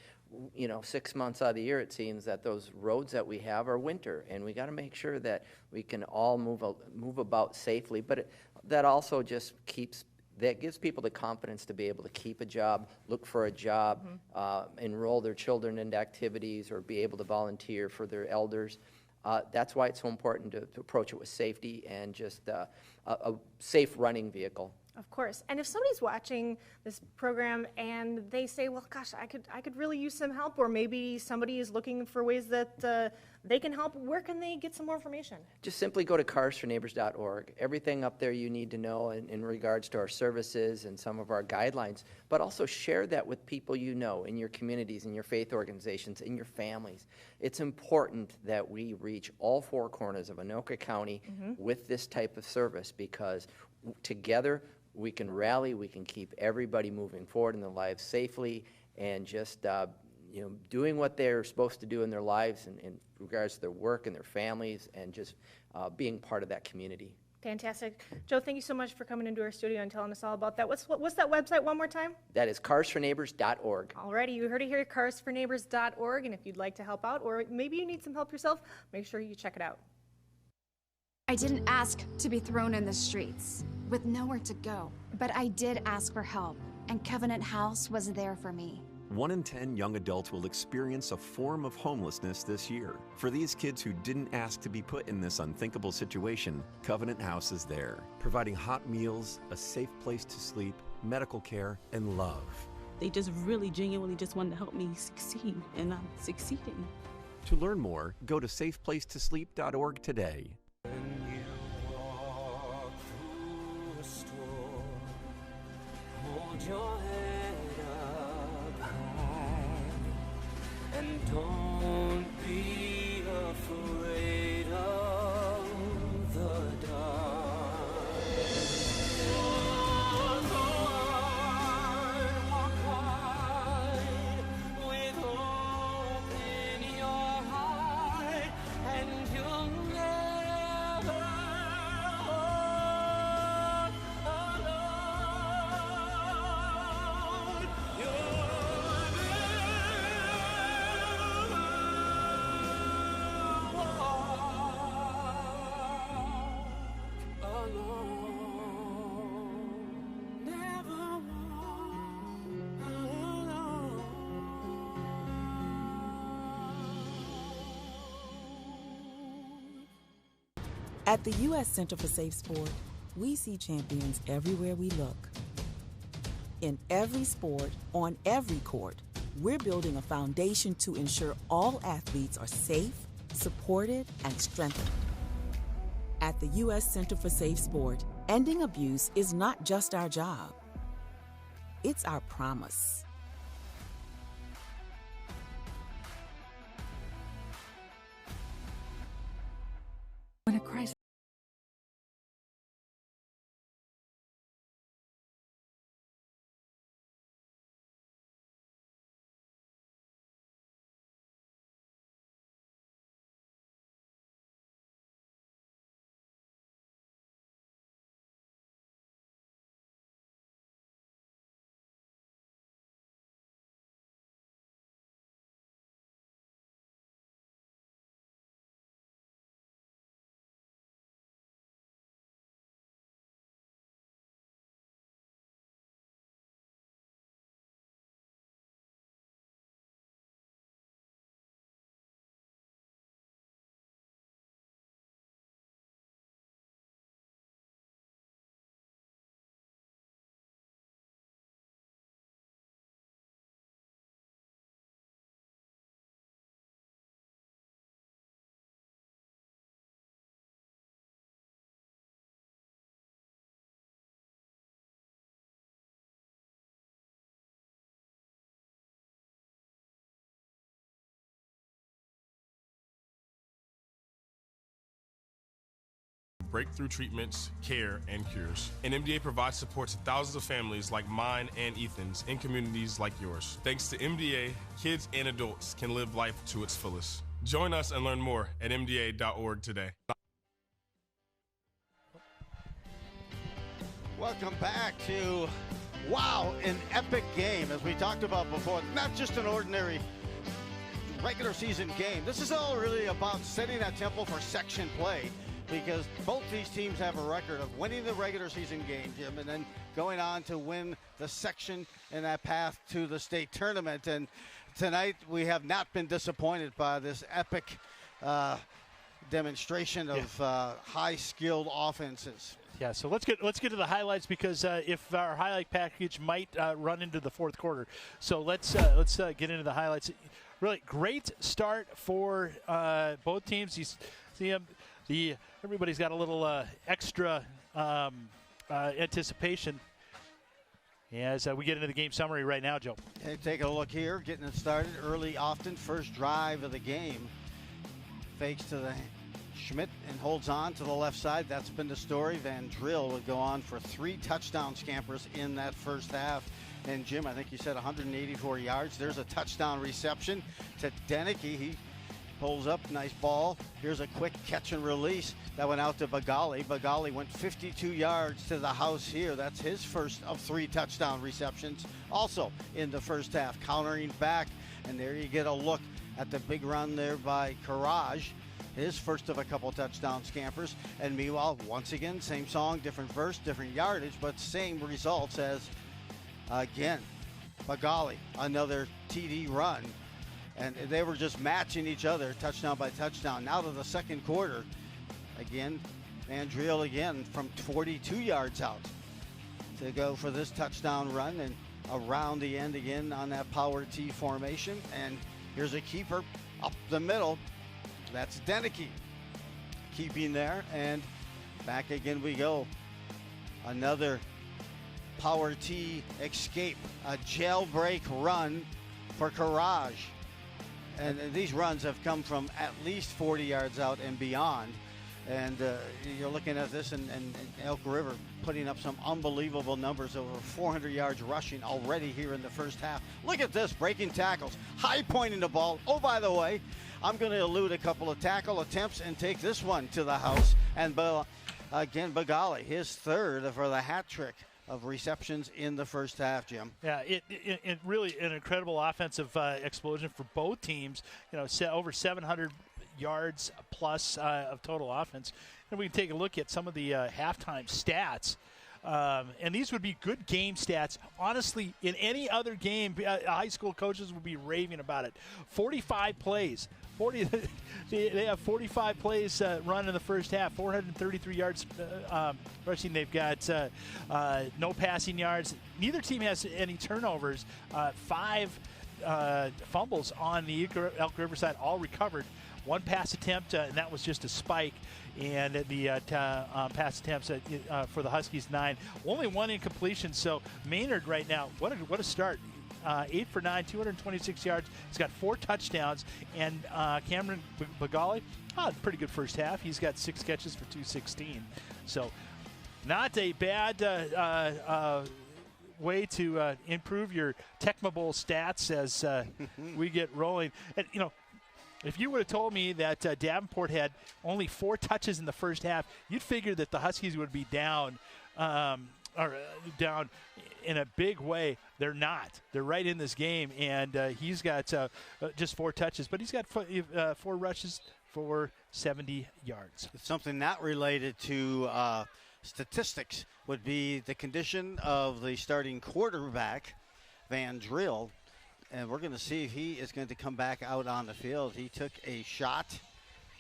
6 months out of the year, it seems that those roads that we have are winter, and we got to make sure that we can all move about safely. But that also just gives people the confidence to be able to keep a job, look for a job, enroll their children into activities, or be able to volunteer for their elders. That's why it's so important to approach it with safety and just a safe running vehicle. Of course. And if somebody's watching this program and they say, well, gosh, I could really use some help, or maybe somebody is looking for ways that they can help, where can they get some more information? Just simply go to carsforneighbors.org. Everything up there you need to know in regards to our services and some of our guidelines, but also share that with people you know in your communities, in your faith organizations, in your families. It's important that we reach all 4 corners of Anoka County with this type of service, because together we can rally, we can keep everybody moving forward in their lives safely, and just doing what they're supposed to do in their lives in regards to their work and their families, and just being part of that community. Fantastic. Joe, thank you so much for coming into our studio and telling us all about that. What's that website one more time? That is carsforneighbors.org. Alrighty, you heard it here, carsforneighbors.org, and if you'd like to help out, or maybe you need some help yourself, make sure you check it out. I didn't ask to be thrown in the streets with nowhere to go, but I did ask for help, and Covenant House was there for me. 1 in 10 young adults will experience a form of homelessness this year. For these kids who didn't ask to be put in this unthinkable situation, Covenant House is there, providing hot meals, a safe place to sleep, medical care, and love. They just really genuinely just wanted to help me succeed, and I'm succeeding. To learn more, go to safeplacetosleep.org today. Hold your head up high and don't be afraid of the dark. Walk hard with hope in your heart, and you'll never walk alone. At the U.S. Center for Safe Sport, we see champions everywhere we look. In every sport, on every court, we're building a foundation to ensure all athletes are safe, supported, and strengthened. At the U.S. Center for Safe Sport, ending abuse is not just our job. It's our promise. When a crisis breakthrough treatments, care, and cures. And MDA provides support to thousands of families like mine and Ethan's in communities like yours. Thanks to MDA, kids and adults can live life to its fullest. Join us and learn more at MDA.org today. Welcome back to, wow, an epic game. As we talked about before, not just an ordinary regular season game. This is all really about setting that tempo for section play, because both these teams have a record of winning the regular season game, Jim, and then going on to win the section and that path to the state tournament. And tonight we have not been disappointed by this epic demonstration of high-skilled offenses. Yeah, so let's get to the highlights, because if our highlight package might run into the fourth quarter. So let's get into the highlights. Really great start for both teams. You see them. Everybody's got a little extra anticipation as we get into the game summary right now, Joe. Hey, take a look here, getting it started early often. First drive of the game. Fakes to the Schmidt and holds on to the left side. That's been the story. Van Drill would go on for 3 touchdown scampers in that first half. And Jim, I think you said 184 yards. There's a touchdown reception to Denicky. He pulls up, nice ball. Here's a quick catch and release that went out to Bagali. Bagali went 52 yards to the house here. That's his first of 3 touchdown receptions. Also in the first half, countering back. And there you get a look at the big run there by Courage. His first of a couple touchdown scampers. And meanwhile, once again, same song, different verse, different yardage, but same results as, again, Bagali, another TD run. And they were just matching each other touchdown by touchdown. Now to the second quarter. Again, Mandrill again from 42 yards out to go for this touchdown run and around the end again on that power T formation. And here's a keeper up the middle. That's Deneke keeping there, and back again we go. Another power T escape, a jailbreak run for Courage. And these runs have come from at least 40 yards out and beyond. And you're looking at this and Elk River putting up some unbelievable numbers, over 400 yards rushing already here in the first half. Look at this, breaking tackles, high pointing the ball. Oh, by the way, I'm going to elude a couple of tackle attempts and take this one to the house. And again, Bagali, his third for the hat trick of receptions in the first half, Jim. Yeah, it really an incredible offensive explosion for both teams. You know, over 700 yards plus of total offense. And we can take a look at some of the halftime stats. And these would be good game stats. Honestly, in any other game, high school coaches would be raving about it. 45 plays. They have 45 plays run in the first half, 433 yards rushing. They've got no passing yards. Neither team has any turnovers. 5 fumbles on the Elk River side, all recovered. One pass attempt, and that was just a spike. And the pass attempts for the Huskies, 9. Only one incompletion. So Maynard right now, what a start. 8 for 9, 226 yards. He's got 4 touchdowns. And Cameron Bagali, pretty good first half. He's got 6 catches for 216. So not a bad way to improve your Tecmo Bowl stats as we get rolling. And, you know, if you would have told me that Davenport had only 4 touches in the first half, you'd figure that the Huskies would be down down in a big way. They're not. They're right in this game, and he's got just 4 touches, but he's got 4 rushes for 70 yards. It's something not related to statistics would be the condition of the starting quarterback, Van Drill. And we're going to see if he is going to come back out on the field. He took a shot,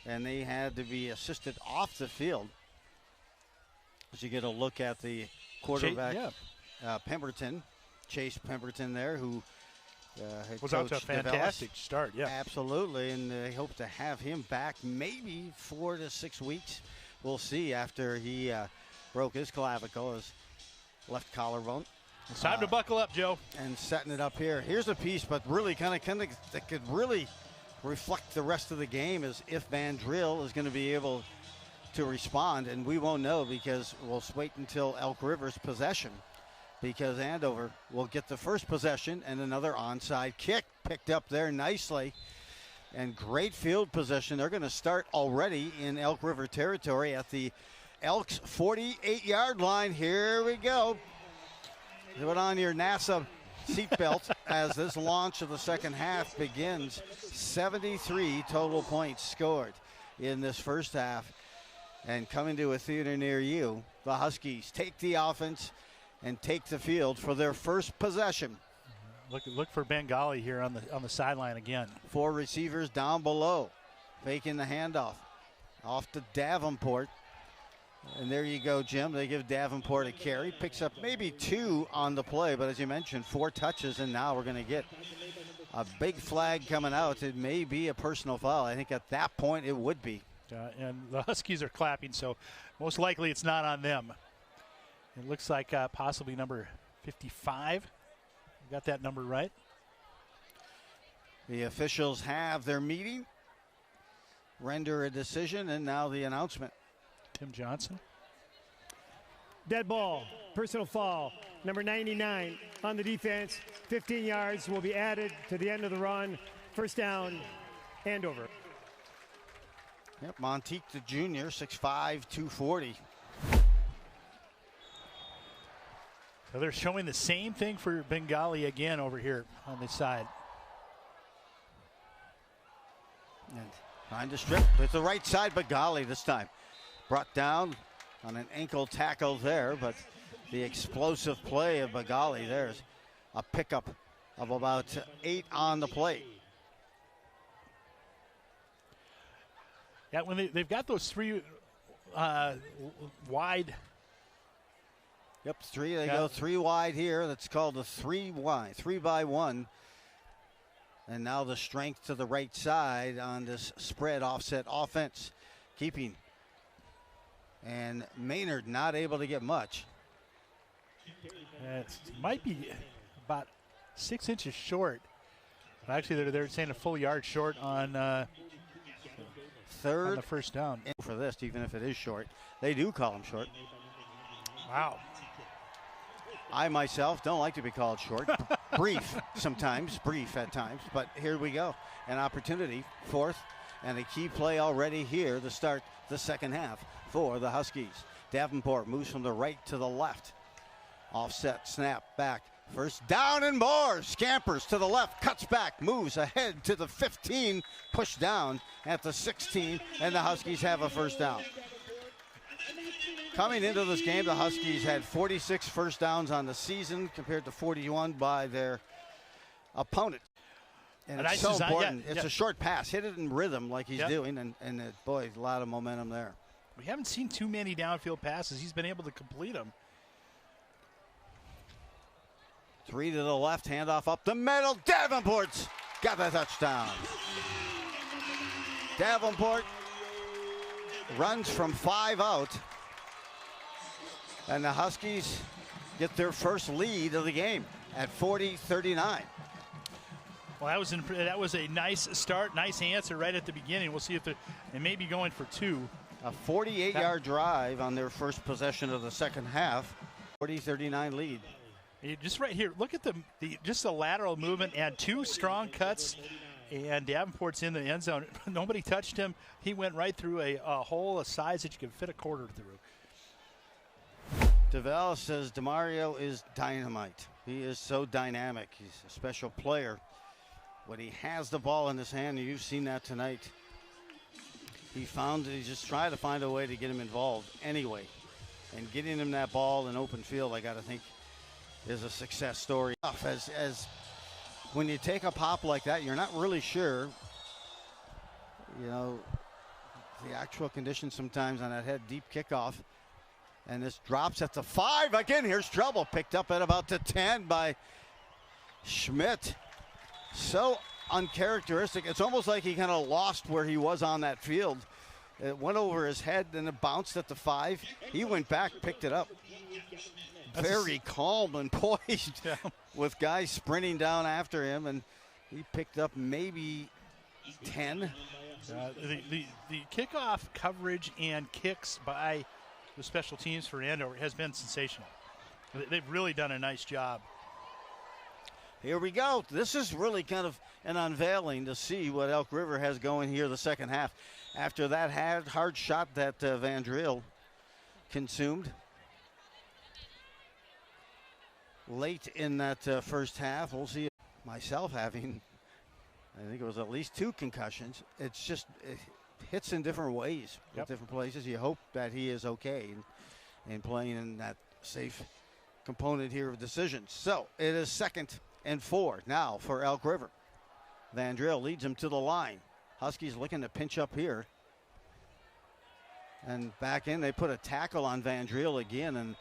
and they had to be assisted off the field. As you get a look at the quarterback, Pemberton, Chase Pemberton there, who was out to a fantastic start. Yeah, absolutely, and they hope to have him back maybe 4 to 6 weeks. We'll see after he broke his clavicle, his left collarbone. It's time to buckle up, Joe. And setting it up here. Here's a piece, but really kind of that could really reflect the rest of the game is if Van Drill is going to be able to respond, and we won't know because we'll wait until Elk River's possession, because Andover will get the first possession and another onside kick picked up there nicely. And great field position. They're going to start already in Elk River territory at the Elks 48-yard line. Here we go. Put on your NASA seatbelt as this launch of the second half begins. 73 total points scored in this first half. And coming to a theater near you, the Huskies take the offense and take the field for their first possession. Look for Bengali here on the sideline again. 4 receivers down below, faking the handoff off to Davenport. And there you go, Jim. They give Davenport a carry. Picks up maybe 2 on the play, but as you mentioned, 4 touches, and now we're going to get a big flag coming out. It may be a personal foul. I think at that point it would be. And the Huskies are clapping, so most likely it's not on them. It looks like possibly number 55. Got that number right. The officials have their meeting, render a decision, and now the announcement. Tim Johnson. Dead ball, personal foul, number 99 on the defense. 15 yards will be added to the end of the run. First down, Andover. Yep, Monteith the junior, 6'5", 240. So they're showing the same thing for Bengali again over here on this side. And trying to strip with the right side, Bengali this time. Brought down on an ankle tackle there, but the explosive play of Bagali, there's a pickup of about 8 on the plate. Yeah, when they've got those 3 wide. Yep, 3. They go 3 wide here. That's called a 3 wide, 3-by-1. And now the strength to the right side on this spread offset offense. Keeping. And Maynard not able to get much. It might be about 6 inches short. Actually, they're saying a full yard short on third on the first down. For this, even if it is short. They do call him short. Wow. I myself don't like to be called short. Brief sometimes, brief at times, but here we go. An opportunity, 4th, and a key play already here to start the second half for the Huskies. Davenport moves from the right to the left. Offset, snap, back. First down and more. Scampers to the left, cuts back, moves ahead to the 15, pushed down at the 16, and the Huskies have a first down. Coming into this game, the Huskies had 46 first downs on the season compared to 41 by their opponent. And it's so important. It's a short pass. Hit it in rhythm like he's doing, and boy, a lot of momentum there. We haven't seen too many downfield passes. He's been able to complete them. 3 to the left, handoff up the middle. Davenport's got the touchdown. Davenport runs from 5 out. And the Huskies get their first lead of the game at 40-39. Well, that was a nice start, nice answer right at the beginning. We'll see if they may be going for 2. A 48-yard drive on their first possession of the second half. 40-39 lead. Just right here, look at just the lateral movement and 2 strong cuts. And Davenport's in the end zone. Nobody touched him. He went right through a hole a size that you could fit a quarter through. DeVal says DeMario is dynamite. He is so dynamic. He's a special player. When he has the ball in his hand, and you've seen that tonight, he just tried to find a way to get him involved anyway. And getting him that ball in open field, I got to think, is a success story. As when you take a pop like that, you're not really sure, the actual conditions sometimes on that head deep kickoff. And this drops at the 5. Again, here's trouble. Picked up at about the 10 by Schmidt. So uncharacteristic. It's almost like he kind of lost where he was on that field. It went over his head, then it bounced at the 5. He went back, picked it up. Very calm and poised with guys sprinting down after him. And he picked up maybe 10. The kickoff coverage and kicks by the special teams for Andover has been sensational. They've really done a nice job. Here we go. This is really kind of an unveiling to see what Elk River has going here the second half. After that hard shot that Van Driel consumed late in that first half, we'll see myself having, I think it was at least 2 concussions. It's just... hits in different ways with different places. You hope that he is okay and playing in that safe component here of decisions. So it is 2nd and 4 now for Elk River. Van Driel leads him to the line. Huskies looking to pinch up here. And back in, they put a tackle on Van Driel again, and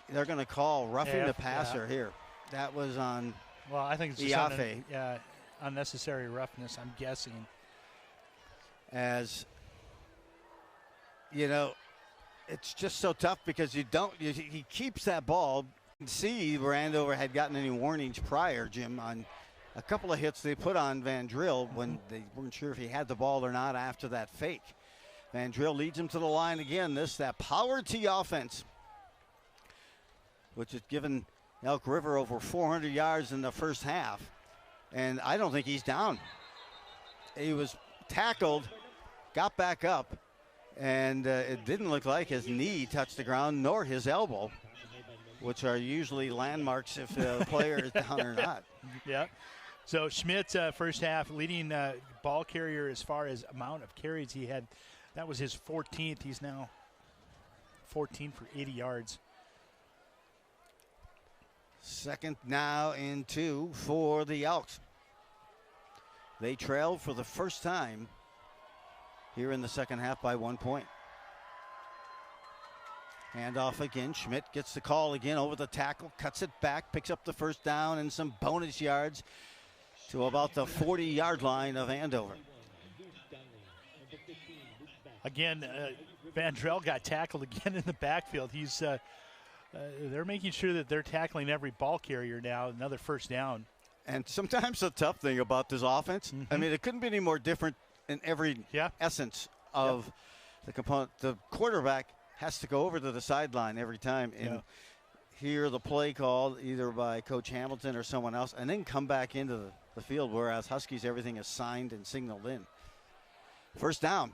they're going to call roughing the passer here. That was on Well, I think it's Iafe. just unnecessary roughness, I'm guessing. As it's just so tough because he keeps that ball. You can see where Andover had gotten any warnings prior, Jim, on a couple of hits they put on Van Driel when they weren't sure if he had the ball or not after that fake. Van Driel leads him to the line again. That power T offense, which has given Elk River over 400 yards in the first half. And I don't think he's down. He was tackled, got back up, and it didn't look like his knee touched the ground nor his elbow, which are usually landmarks if the player is down or not. Yeah. So Schmidt, first half, leading ball carrier as far as amount of carries he had. That was his 14th. He's now 14 for 80 yards. Second now and 2 for the Elks. They trailed for the first time here in the second half by 1 point. Handoff again. Schmidt gets the call again over the tackle, cuts it back, picks up the first down and some bonus yards to about the 40-yard line of Andover. Again, Vandrell got tackled again in the backfield. He's they're making sure that they're tackling every ball carrier now. Another first down. And sometimes the tough thing about this offense, I mean, it couldn't be any more different in every essence of the component. The quarterback has to go over to the sideline every time and hear the play called either by Coach Hamilton or someone else, and then come back into the field, whereas Huskies, everything is signed and signaled in. First down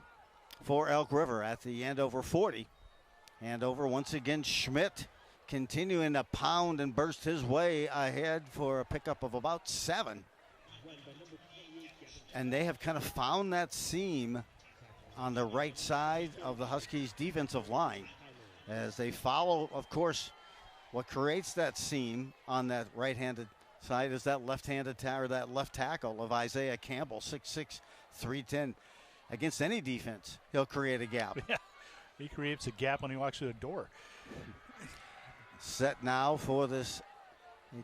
for Elk River at the Andover 40. Andover once again, Schmidt continuing to pound and burst his way ahead for a pickup of about 7. And they have kind of found that seam on the right side of the Huskies defensive line as they follow, of course, what creates that seam on that right-handed side is that left-handed that left tackle of Isaiah Campbell, 6'6", 310. Against any defense, he'll create a gap. Yeah, he creates a gap when he walks through the door. Set now for this,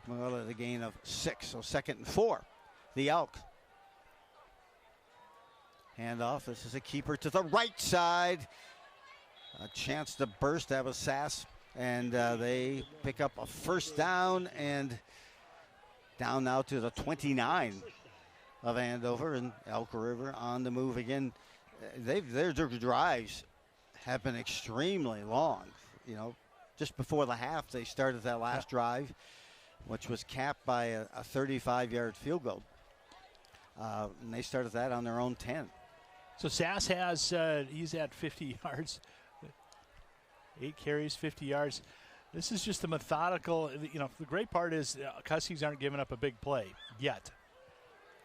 the gain of 6, so 2nd and 4. The Elk. Handoff, this is a keeper to the right side. A chance to burst, that was Sass. And they pick up a first down and down now to the 29 of Andover, and Elk River on the move again. Their drives have been extremely long. You know, just before the half, they started that last drive, which was capped by a 35-yard field goal. And they started that on their own 10. So Sass has, he's at 50 yards. 8 carries, 50 yards. This is just a methodical, you know, the great part is Huskies aren't giving up a big play yet.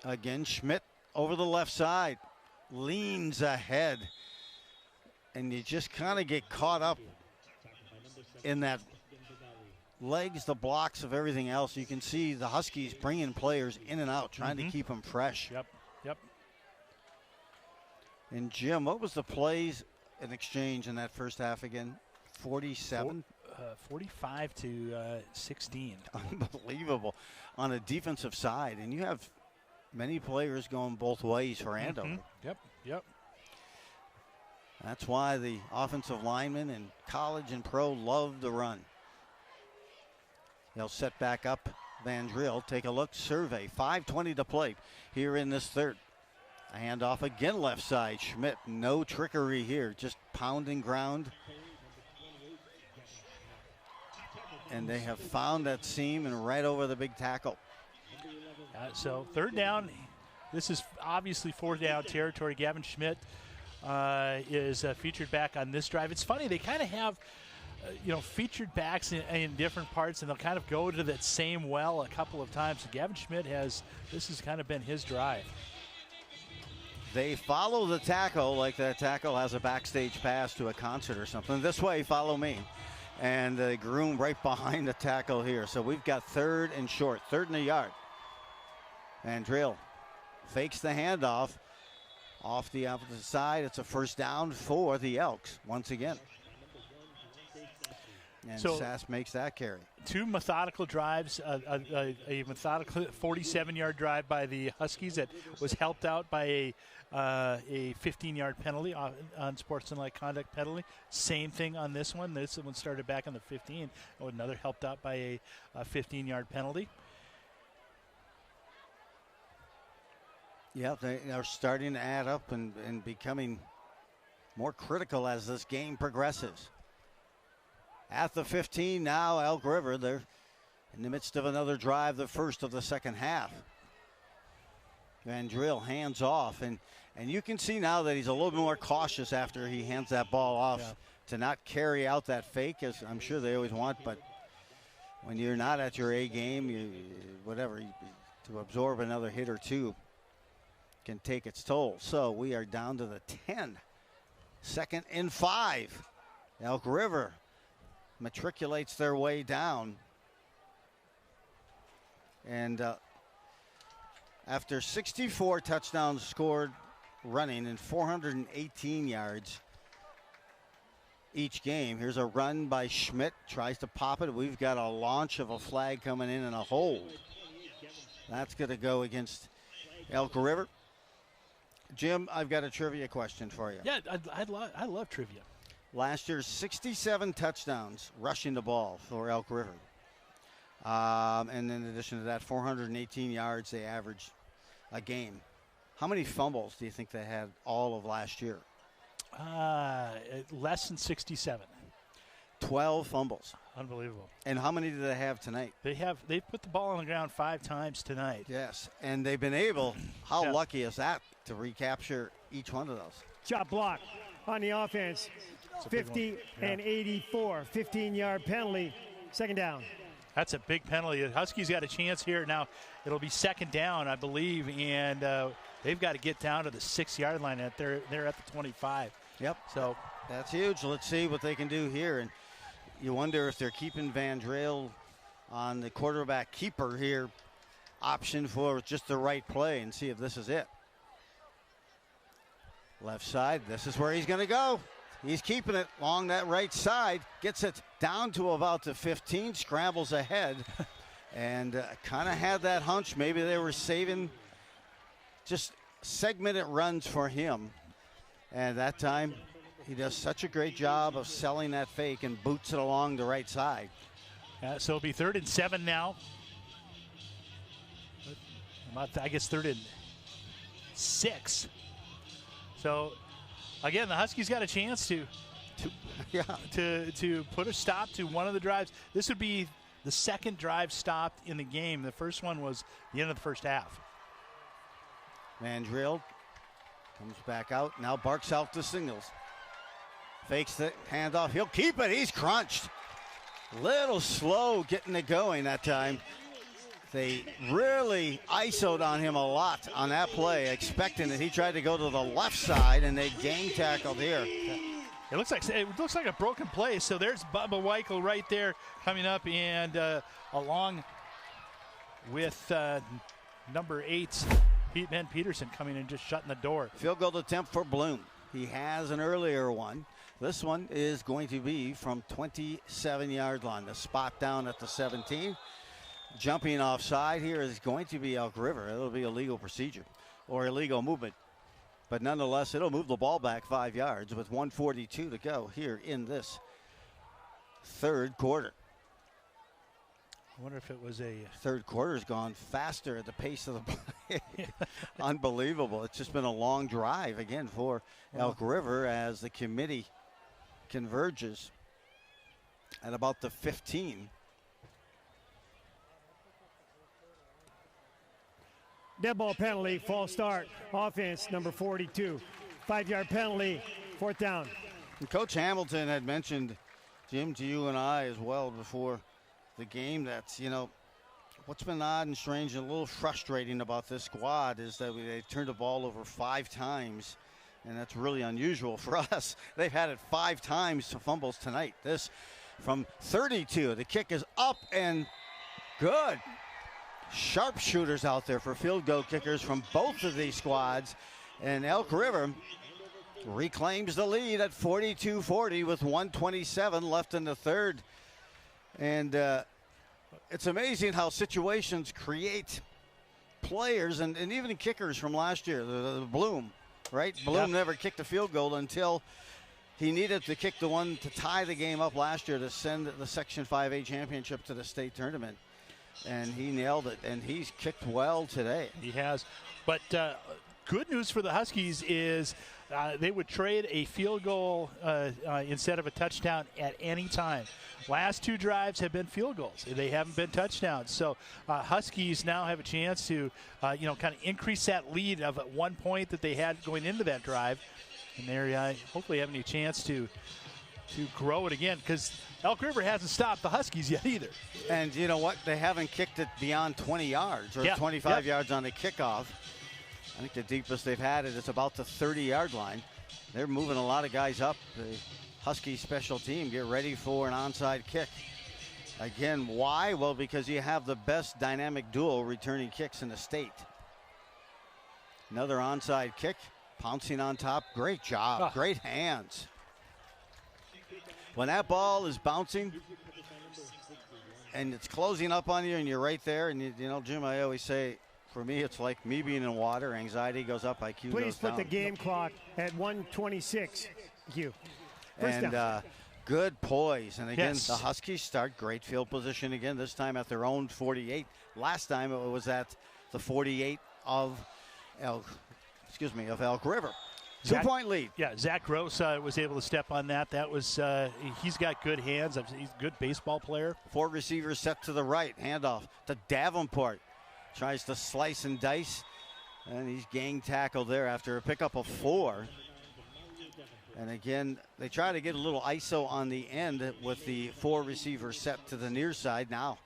Again, Schmidt over the left side, leans ahead, and you just kind of get caught up in that legs, the blocks of everything else. You can see the Huskies bringing players in and out, trying to keep them fresh. Yep. And Jim, what was the plays in exchange in that first half again? 47? 45 to 16. Unbelievable on a defensive side. And you have many players going both ways for Andover. Yep. That's why the offensive linemen in college and pro love the run. They'll set back up. Van Drill, take a look, survey. 5:20 to play here in this third. A handoff again left side. Schmidt, no trickery here, just pounding ground. And they have found that seam and right over the big tackle. So third down. This is obviously 4th down territory. Gavin Schmidt is featured back on this drive. It's funny, they kind of have featured backs in different parts, and they'll kind of go to that same well a couple of times. So Gavin Schmidt this has kind of been his drive. They follow the tackle like that tackle has a backstage pass to a concert or something. This way, follow me. And they groom right behind the tackle here. So we've got 3rd and short, 3rd and a yard. Van Drill fakes the handoff off the opposite side. It's a first down for the Elks once again. And so Sass makes that carry. 2 methodical drives, a methodical 47-yard drive by the Huskies that was helped out by a 15-yard penalty on sportsmanlike conduct penalty. Same thing on this one. This one started back on the 15. Another helped out by a 15-yard penalty. Yeah, they are starting to add up and becoming more critical as this game progresses. At the 15 now, Elk River, they're in the midst of another drive, the first of the second half. Van Drill hands off, and you can see now that he's a little bit more cautious after he hands that ball off to not carry out that fake, as I'm sure they always want, but when you're not at your A game, to absorb another hit or two can take its toll. So we are down to the 10. 2nd and 5. Elk River matriculates their way down. And after 64 touchdowns scored running and 418 yards each game, here's a run by Schmidt, tries to pop it. We've got a launch of a flag coming in and a hold. That's going to go against Elk River. Jim, I've got a trivia question for you. Yeah, I love trivia. Last year, 67 touchdowns rushing the ball for Elk River. And in addition to that, 418 yards they averaged a game. How many fumbles do you think they had all of last year? Less than 67. 12 fumbles. Unbelievable. And how many do they have tonight? They've put the ball on the ground 5 times tonight. Yes, and they've been able, how lucky is that, to recapture each one of those? Chop block on the offense. 50 and 84. 15-yard penalty. Second down. That's a big penalty. The Huskies got a chance here. Now it'll be second down, I believe, and they've got to get down to the 6-yard line. They're at the 25. Yep. So that's huge. Let's see what they can do here. And you wonder if they're keeping Van Drale on the quarterback keeper here option for just the right play, and see if this is it. Left side, this is where he's going to go. He's keeping it along that right side, gets it down to about the 15, scrambles ahead, and kind of had that hunch. Maybe they were saving just segmented runs for him. And that time, he does such a great job of selling that fake and boots it along the right side. So it'll be 3rd and 7 now. I guess 3rd and 6. So, again, the Huskies got a chance to put a stop to one of the drives. This would be the second drive stopped in the game. The first one was the end of the first half. Mandrill comes back out, now barks out the signals. Fakes the handoff, he'll keep it, he's crunched. Little slow getting it going that time. They really ISO'd on him a lot on that play, expecting that he tried to go to the left side, and they gang tackled here. It looks like a broken play. So there's Bubba Weichel right there coming up, and along with number 8, Ben Peterson coming in, just shutting the door. Field goal attempt for Bloom. He has an earlier one. This one is going to be from 27-yard line. The spot down at the 17. Jumping offside here is going to be Elk River. It'll be a legal procedure or illegal movement. But nonetheless, it'll move the ball back 5 yards with 1:42 to go here in this third quarter. I wonder if it was a... Third quarter's gone faster at the pace of the play. Unbelievable. It's just been a long drive again for Elk River as the committee converges at about the 15. Dead ball penalty, false start. Offense, number 42. 5-yard penalty, 4th down. And Coach Hamilton had mentioned, Jim, to you and I as well before the game, that's, what's been odd and strange and a little frustrating about this squad is that they turned the ball over 5 times, and that's really unusual for us. They've had it 5 times to fumbles tonight. This from 32. The kick is up and good. Sharpshooters out there for field goal kickers from both of these squads, and Elk River reclaims the lead at 42-40 with 1:27 left in the third. And it's amazing how situations create players and even kickers from last year. The Bloom, right? Bloom never kicked a field goal until he needed to kick the one to tie the game up last year to send the Section 5A championship to the state tournament. And he nailed it, and he's kicked well today. He has. But good news for the Huskies is they would trade a field goal instead of a touchdown at any time. Last 2 drives have been field goals. They haven't been touchdowns. So Huskies now have a chance to, kind of increase that lead of 1 point that they had going into that drive. And they're hopefully having a chance to grow it again, because Elk River hasn't stopped the Huskies yet either. And you know what? They haven't kicked it beyond 20 yards or 25 yards on the kickoff. I think the deepest they've had it is about the 30-yard line. They're moving a lot of guys up. The Husky special team get ready for an onside kick. Again, why? Well, because you have the best dynamic duo returning kicks in the state. Another onside kick, pouncing on top. Great job, great hands. When that ball is bouncing and it's closing up on you and you're right there, and you know, Jim, I always say, for me, it's like me being in water. Anxiety goes up, IQ Please goes put down. the game clock at 1:26. Thank you. First And down. good poise. And again, Yes. the Huskies start great field position again, this time at their own 48. Last time it was at the 48 of Elk River. Two-point lead. Yeah, Zach Gross was able to step on that. That was he's got good hands. He's a good baseball player. 4 receivers set to the right. Handoff to Davenport. Tries to slice and dice. And he's gang tackled there after a pickup of 4. And again, they try to get a little ISO on the end with the 4 receivers set to the near side. Now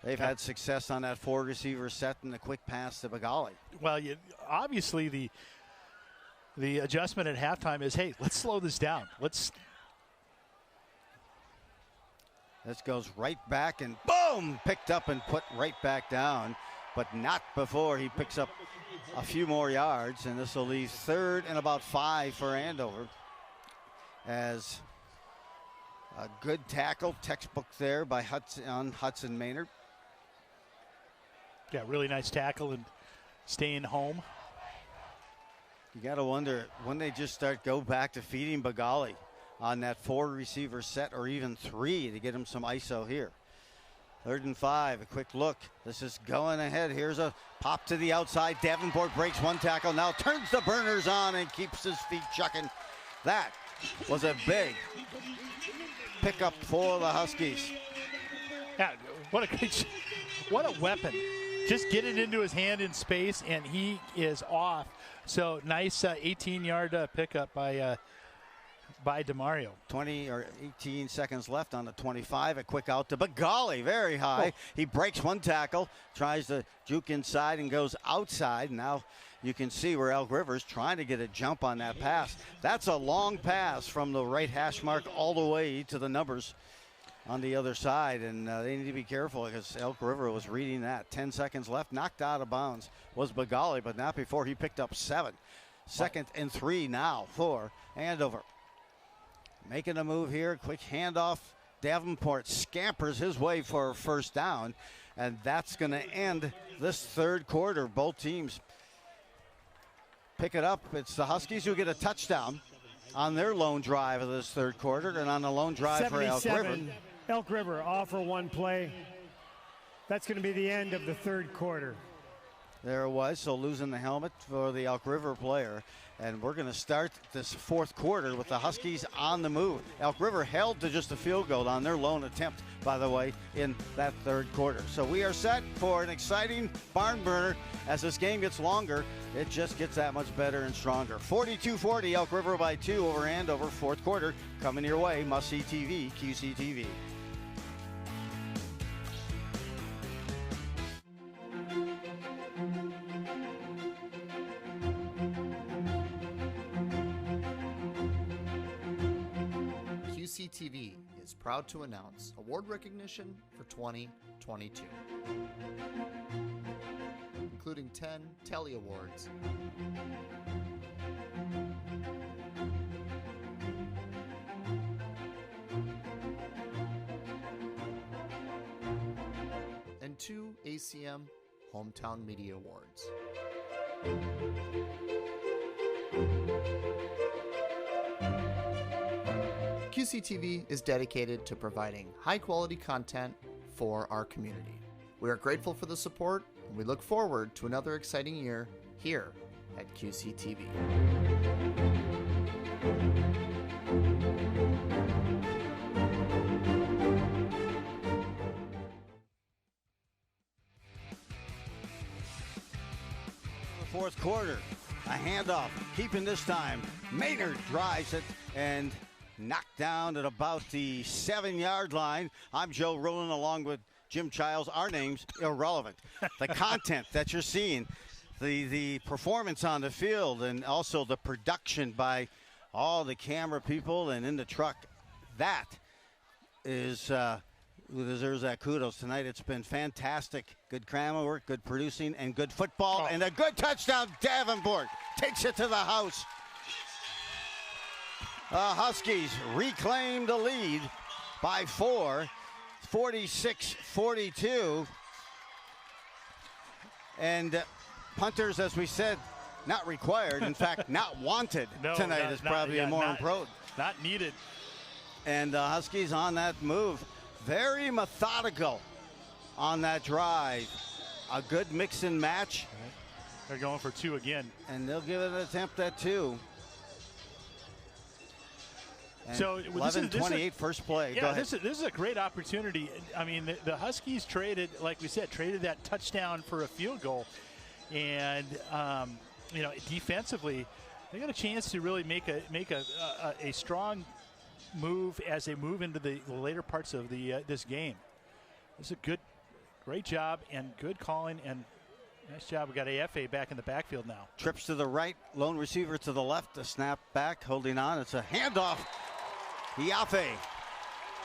they've had success on that 4 receiver set and the quick pass to Bagali. Well, obviously the adjustment at halftime is, hey, let's slow this down. This goes right back and boom, picked up and put right back down, but not before he picks up a few more yards, and this will leave 3rd and about 5 for Andover. As a good tackle, textbook there by Hudson Maynard. Yeah, really nice tackle and staying home. You got to wonder when they just go back to feeding Bagali on that 4 receiver set, or even 3 to get him some ISO here. 3rd and 5, a quick look. This is going ahead. Here's a pop to the outside. Davenport breaks 1 tackle, now turns the burners on and keeps his feet chucking. That was a big pickup for the Huskies. Yeah, what a weapon. Just get it into his hand in space, and he is off. So nice 18-yard pickup by DeMario. 20 or 18 seconds left on the 25. A quick out to Bagali, very high. He breaks 1 tackle, tries to juke inside and goes outside. Now you can see where Elk River's trying to get a jump on that pass. That's a long pass from the right hash mark all the way to the numbers on the other side, and they need to be careful because Elk River was reading that. 10 seconds left, knocked out of bounds was Bagali, but not before he picked up 7. 2nd and 3 now for Andover. Making a move here, quick handoff. Davenport scampers his way for a 1st down, and that's going to end this 3rd quarter. Both teams pick it up. It's the Huskies who get a touchdown on their lone drive of this 3rd quarter, and on the lone drive for Elk River. Elk River off for 1 play. That's going to be the end of the 3rd quarter. There it was, so losing the helmet for the Elk River player. And we're going to start this 4th quarter with the Huskies on the move. Elk River held to just a field goal on their lone attempt, by the way, in that 3rd quarter. So we are set for an exciting barn burner. As this game gets longer, it just gets that much better and stronger. 42-40, Elk River by 2 over Andover. 4th quarter coming your way. Must-see TV, QCTV. QCTV is proud to announce award recognition for 2022, including 10 Telly Awards, and 2 ACM Hometown Media Awards. QCTV is dedicated to providing high-quality content for our community. We are grateful for the support, and we look forward to another exciting year here at QCTV. The 4th quarter, a handoff, keeping this time. Maynard drives it and knocked down at about the 7-yard line. I'm Joe Rowland along with Jim Childs. Our name's irrelevant. The content that you're seeing, the performance on the field, and also the production by all the camera people and in the truck, that is who deserves that kudos tonight. It's been fantastic. Good camera work, good producing, and good football, and a good touchdown. Davenport takes it to the house. Huskies reclaim the lead by 4, 46-42. And punters, as we said, not required. In fact, not wanted tonight is probably a more important. Not needed. And the Huskies on that move. Very methodical on that drive. A good mix and match. They're going for 2 again. And they'll give it an attempt at 2. And so 11-28 first play. Yeah, Go ahead. this is a great opportunity. I mean, the Huskies traded, like we said, that touchdown for a field goal. And, defensively, they got a chance to really make a strong move as they move into the later parts of this game. This is a great job and good calling, and nice job. We got AFA back in the backfield now. Trips to the right, lone receiver to the left, a snap back, holding on. It's a handoff. Iafe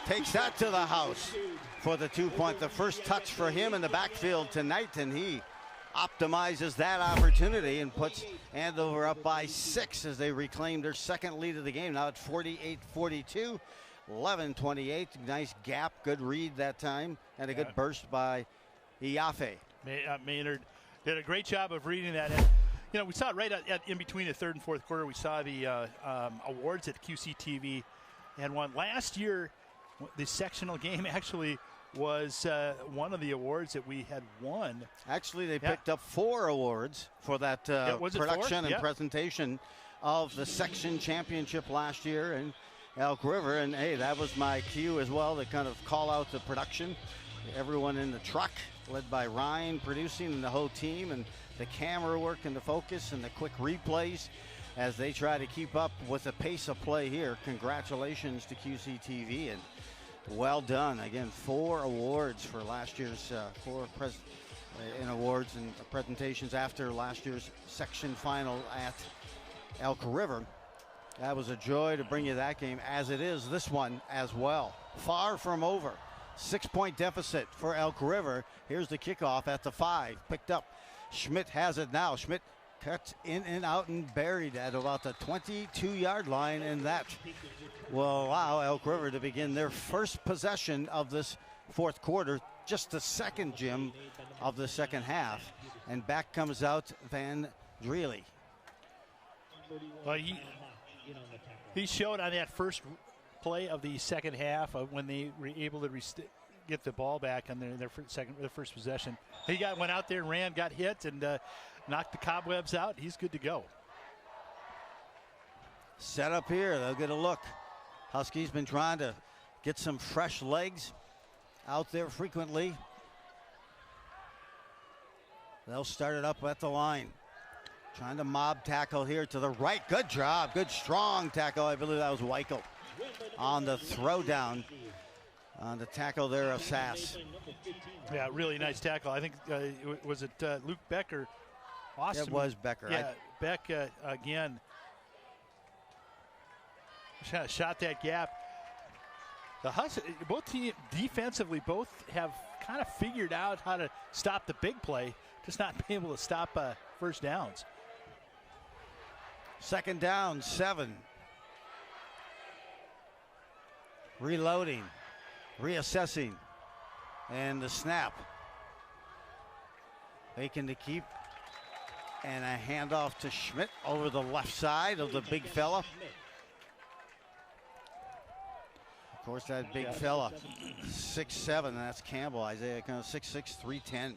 takes that to the house for the 2-point. The first touch for him in the backfield tonight, and he optimizes that opportunity and puts Andover up by 6 as they reclaim their second lead of the game. Now at 48-42, 11-28. Nice gap, good read that time, and a good burst by Iafe. Maynard did a great job of reading that. And, we saw it right in between the third and fourth quarter. We saw the awards at QCTV and won. Last year, the sectional game actually was one of the awards that we had won. Actually, they picked up 4 awards for that production and presentation of the section championship last year in Elk River. And, hey, that was my cue as well to kind of call out the production. Everyone in the truck, led by Ryan, producing, and the whole team, and the camera work and the focus and the quick replays as they try to keep up with the pace of play here. Congratulations to QCTV, and well done. Again, 4 awards for last year's in awards and presentations after last year's section final at Elk River. That was a joy to bring you that game, as it is this one as well. Far from over. 6-point deficit for Elk River. Here's the kickoff at the 5. Picked up. Schmidt has it now. Schmidt cuts in and out and buried at about the 22-yard line, and that will allow Elk River to begin their first possession of this fourth quarter, just the second, Jim, of the second half. And back comes out Van Dreely. Well, he showed on that first play of the second half when they were able to get the ball back on their first possession. He went out there and ran, got hit, and knocked the cobwebs out. He's good to go. Set up here. They'll get a look. Huskies been trying to get some fresh legs out there frequently. They'll start it up at the line. Trying to mob tackle here to the right. Good job. Good strong tackle. I believe that was Weichel on the throwdown. On the tackle there of Sass. Yeah, really nice tackle. I think, was it Luke Becker? Awesome. It was Becker. Yeah, Beck again. Shot that gap. The both teams defensively both have kind of figured out how to stop the big play, just not being able to stop first downs. Second down, 7. Reloading, reassessing, and the snap. Bacon to keep, and a handoff to Schmidt over the left side of the big fella. Of course, that big fella, 6'7", and that's Campbell. Isaiah kind of 6'6", 310.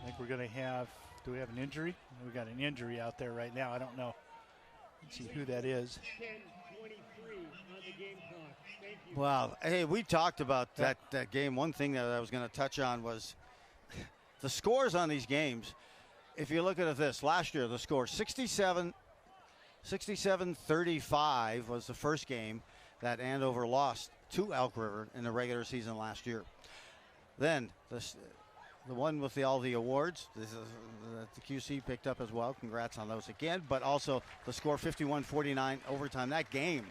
I think we're going to have, do we have an injury? We got an injury out there right now. I don't know. Let's see who that is. Well, hey, we talked about that game. One thing that I was going to touch on was the scores on these games. If you look at this, last year the score 67-35 was the first game that Andover lost to Elk River in the regular season last year. Then the one with all the awards, this is, the QC picked up as well. Congrats on those again. But also the score 51-49 overtime. That game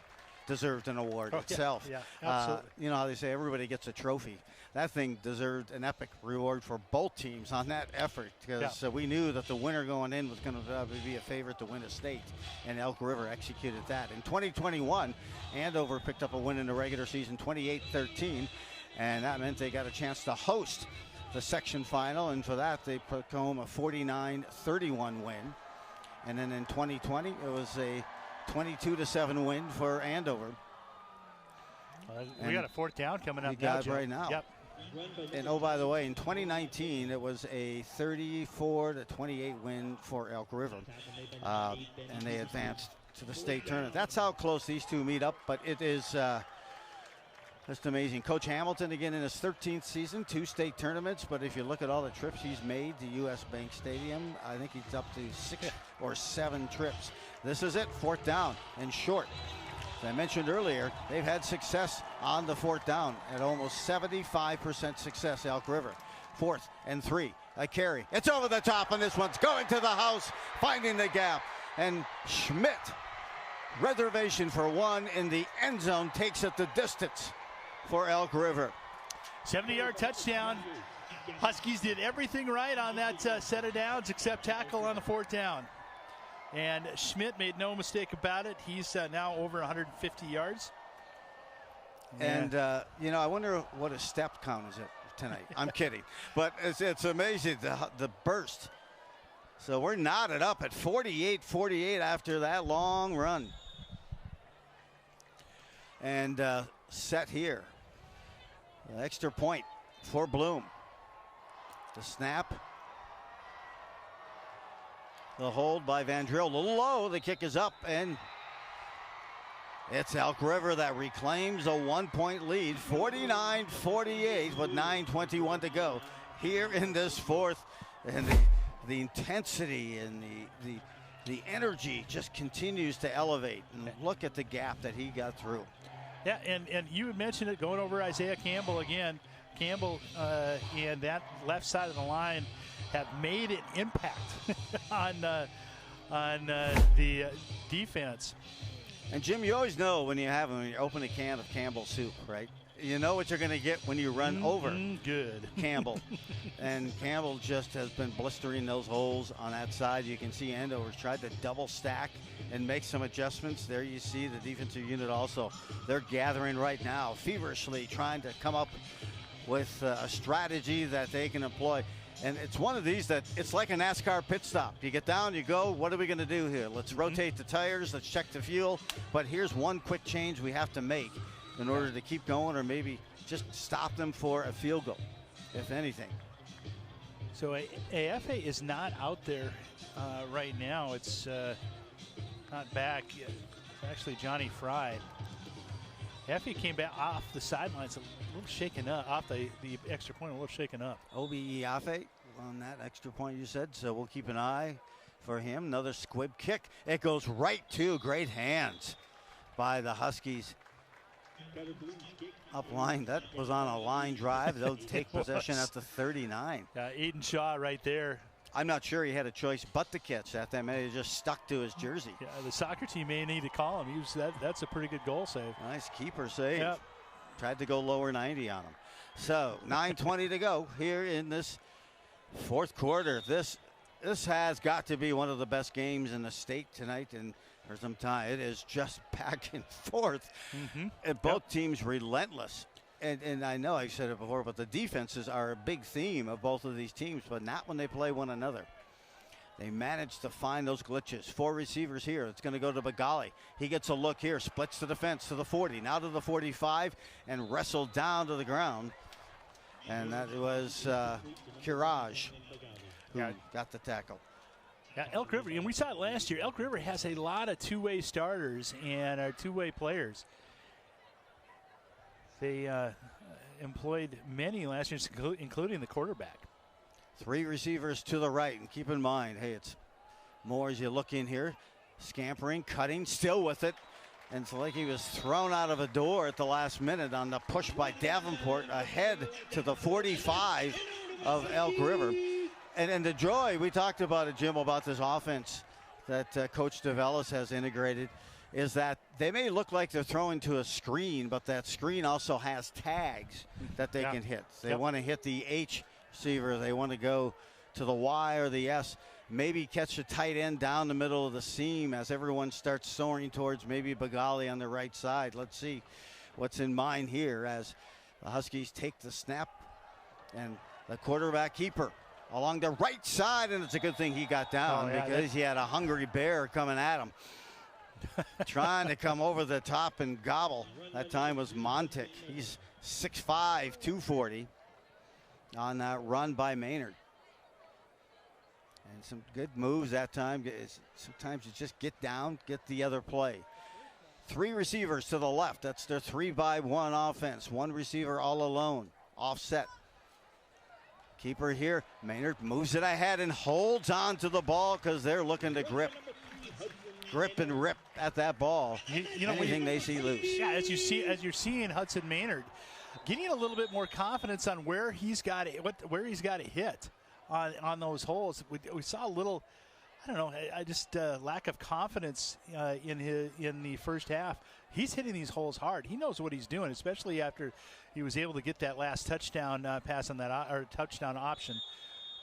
deserved an award itself. Yeah, absolutely. You know how they say everybody gets a trophy. That thing deserved an epic reward for both teams on that effort, because we knew that the winner going in was going to be a favorite to win a state, and Elk River executed that. In 2021, Andover picked up a win in the regular season, 28-13, and that meant they got a chance to host the section final, and for that they put home a 49-31 win. And then in 2020, it was a 22-7 win for Andover. We got a fourth down coming up right now. Yep. And oh, by the way, in 2019, it was a 34-28 win for Elk River, and they advanced to the state tournament. That's how close these two meet up, but it is just amazing. Coach Hamilton, again, in his 13th season, 2 state tournaments, but if you look at all the trips he's made to U.S. Bank Stadium, I think he's up to 6 or 7 trips. This is it, 4th down and short. As I mentioned earlier, they've had success on the 4th down at almost 75% success, Elk River. 4th and 3, a carry. It's over the top, and this one's going to the house, finding the gap. And Schmidt, reservation for 1 in the end zone, takes it the distance for Elk River. 70-yard touchdown. Huskies did everything right on that set of downs except tackle on the 4th down. And Schmidt made no mistake about it. He's now over 150 yards. And, you know, I wonder what his step count is tonight. I'm kidding. But it's amazing, the burst. So we're knotted up at 48-48 after that long run. And set here. An extra point for Bloom. The snap. The hold by Van Drill. A little low. The kick is up, and it's Elk River that reclaims a 1-point lead. 49-48 with 9:21 to go here in this 4th. And the intensity and the energy just continues to elevate. And look at the gap that he got through. Yeah, and you had mentioned it, going over Isaiah Campbell again. Campbell and that left side of the line have made an impact on the defense. And Jim, you always know when you open a can of Campbell soup, right? You know what you're going to get when you run over Campbell. And Campbell just has been blistering those holes on that side. You can see Andover's tried to double stack and make some adjustments. There you see the defensive unit also. They're gathering right now, feverishly trying to come up with a strategy that they can employ. And it's one of these that it's like a NASCAR pit stop. You get down, you go, what are we going to do here? Let's rotate the tires, let's check the fuel. But here's one quick change we have to make in order to keep going, or maybe just stop them for a field goal, if anything. So AFA is not out there right now. It's not back yet. It's actually Johnny Fry. AFA came back off the sidelines a little shaken up, off the extra point, a little shaken up. OBE Afe on that extra point you said, so we'll keep an eye for him. Another squib kick. It goes right to great hands by the Huskies. Up line, that was on a line drive. They'll take possession at the 39. Aiden Shaw right there. I'm not sure he had a choice but to catch that. That man just stuck to his jersey. Yeah, the soccer team may need to call him. That's a pretty good goal save. Nice keeper save. Yep. Tried to go lower 90 on him. So 9:20 to go here in this 4th quarter. This has got to be one of the best games in the state tonight, and for some time it is just back and forth. And both teams relentless. And I know I've said it before, but the defenses are a big theme of both of these teams, but not when they play one another. They managed to find those glitches. 4 receivers here. It's going to go to Bagali. He gets a look here, splits to the fence to the 40, now to the 45, and wrestled down to the ground. And that was Courage who got the tackle. Yeah, Elk River, and we saw it last year. Elk River has a lot of two-way starters and two-way players. They employed many last year, including the quarterback. 3 receivers to the right, and keep in mind, hey, it's more as you look in here, scampering, cutting, still with it, and it's like he was thrown out of a door at the last minute on the push by Davenport ahead to the 45 of Elk River. And the joy, we talked about it, Jim, about this offense that Coach DeVellis has integrated, is that they may look like they're throwing to a screen, but that screen also has tags that they can hit. They want to hit the H receiver. They want to go to the Y or the S. Maybe catch a tight end down the middle of the seam as everyone starts soaring towards maybe Bagali on the right side. Let's see what's in mind here as the Huskies take the snap, and the quarterback keeper along the right side, and it's a good thing he got down because he had a hungry bear coming at him. Trying to come over the top and gobble. That time was Montic. He's 6'5", 240 on that run by Maynard. And some good moves that time. Sometimes you just get down, get the other play. 3 receivers to the left. That's their 3-by-1 offense. 1 receiver all alone. Offset. Keeper here. Maynard moves it ahead and holds on to the ball because they're looking to grip and rip at that ball. Anything they see loose. Yeah, as you're seeing Hudson Maynard getting a little bit more confidence on where he's got it, where he's got to hit on those holes. We saw a little, I don't know, just lack of confidence in the first half. He's hitting these holes hard. He knows what he's doing, especially after he was able to get that last touchdown pass on that or touchdown option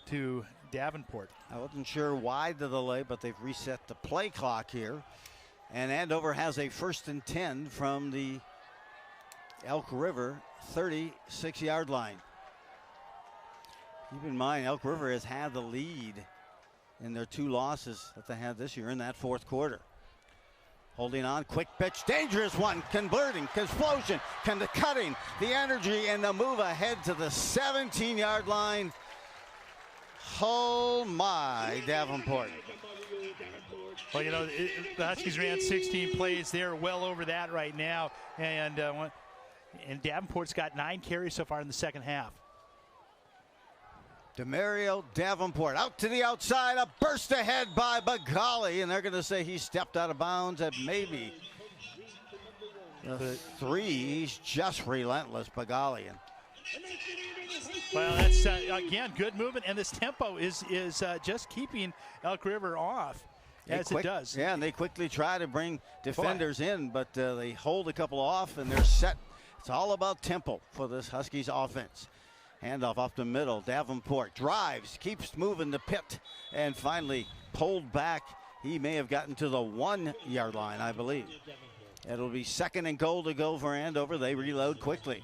to Davenport. I wasn't sure why the delay, but they've reset the play clock here. And Andover has a 1st and 10 from the Elk River 36-yard line. Keep in mind, Elk River has had the lead in their 2 losses that they had this year in that 4th quarter. Holding on, quick pitch, dangerous one, converting, explosion, cutting, the energy, and the move ahead to the 17-yard line. Oh my, Davenport. Well, you know, the Huskies ran 16 plays. They're well over that right now. And Davenport's got 9 carries so far in the second half. Demario Davenport out to the outside, a burst ahead by Bagali, and they're going to say he stepped out of bounds at maybe the 3. He's just relentless, Bagali. Well, that's, again, good movement, and this tempo is just keeping Elk River off, it does. Yeah, and they quickly try to bring defenders in, but they hold a couple off, and they're set. It's all about tempo for this Huskies offense. Handoff up the middle. Davenport drives, keeps moving the pit, and finally pulled back. He may have gotten to the 1-yard line, I believe. It'll be 2nd and goal to go for Andover. They reload quickly.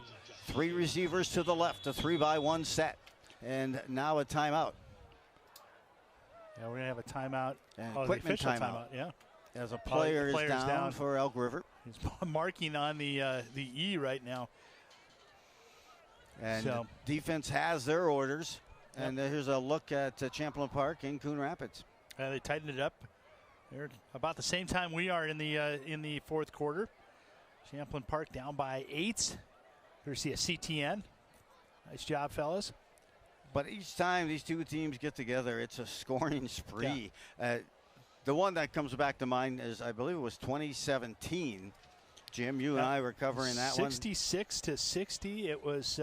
3 receivers to the left, a 3-by-1 set, and now a timeout. Yeah, we're going to have a timeout. And the official timeout. Yeah. As a player is down for Elk River. He's marking on the E right now. And defense has their orders. And here's a look at Champlain Park in Coon Rapids. They tightened it up. They're about the same time we are in the 4th quarter. Champlain Park down by 8. Courtesy of CTN. Nice job, fellas. But each time these 2 teams get together, it's a scoring spree. Yeah. The one that comes back to mind is, I believe it was 2017. Jim, you and I were covering that 66 to 60. It was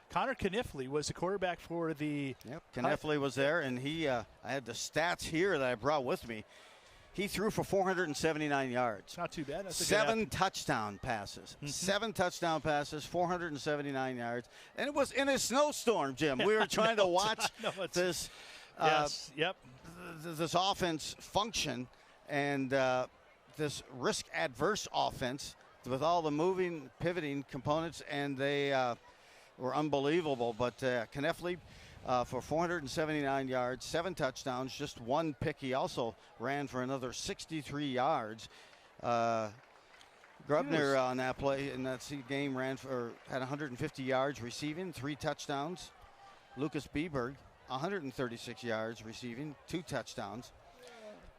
Connor Kniffley was the quarterback for the. Yep, Kniffley was there, and he. I had the stats here that I brought with me. He threw for 479 yards. Not too bad. That's 7 touchdown passes. 7 touchdown passes, 479 yards. And it was in a snowstorm, Jim. We were trying to watch this this offense function, and this risk-adverse offense with all the moving, pivoting components, and they were unbelievable. But Kniffley, for 479 yards, 7 touchdowns, just 1 pick. He also ran for another 63 yards. Grubner on that play in that game had 150 yards receiving, 3 touchdowns. Lucas Beberg, 136 yards receiving, 2 touchdowns.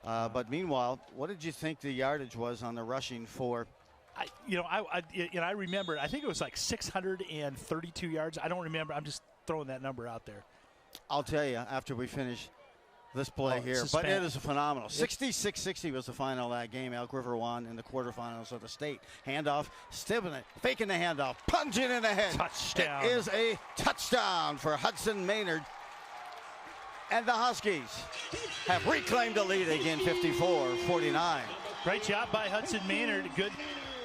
But meanwhile, what did you think the yardage was on the rushing for? I remember. I think it was like 632 yards. I don't remember. I'm just throwing that number out there. I'll tell you after we finish this play here. But it is phenomenal. 66-60 was the final of that game. Elk River won in the quarterfinals of the state. Handoff, stiffing it, faking the handoff, punching in the head. Touchdown. It is a touchdown for Hudson Maynard. And the Huskies have reclaimed the lead again, 54-49. Great job by Hudson Maynard. Good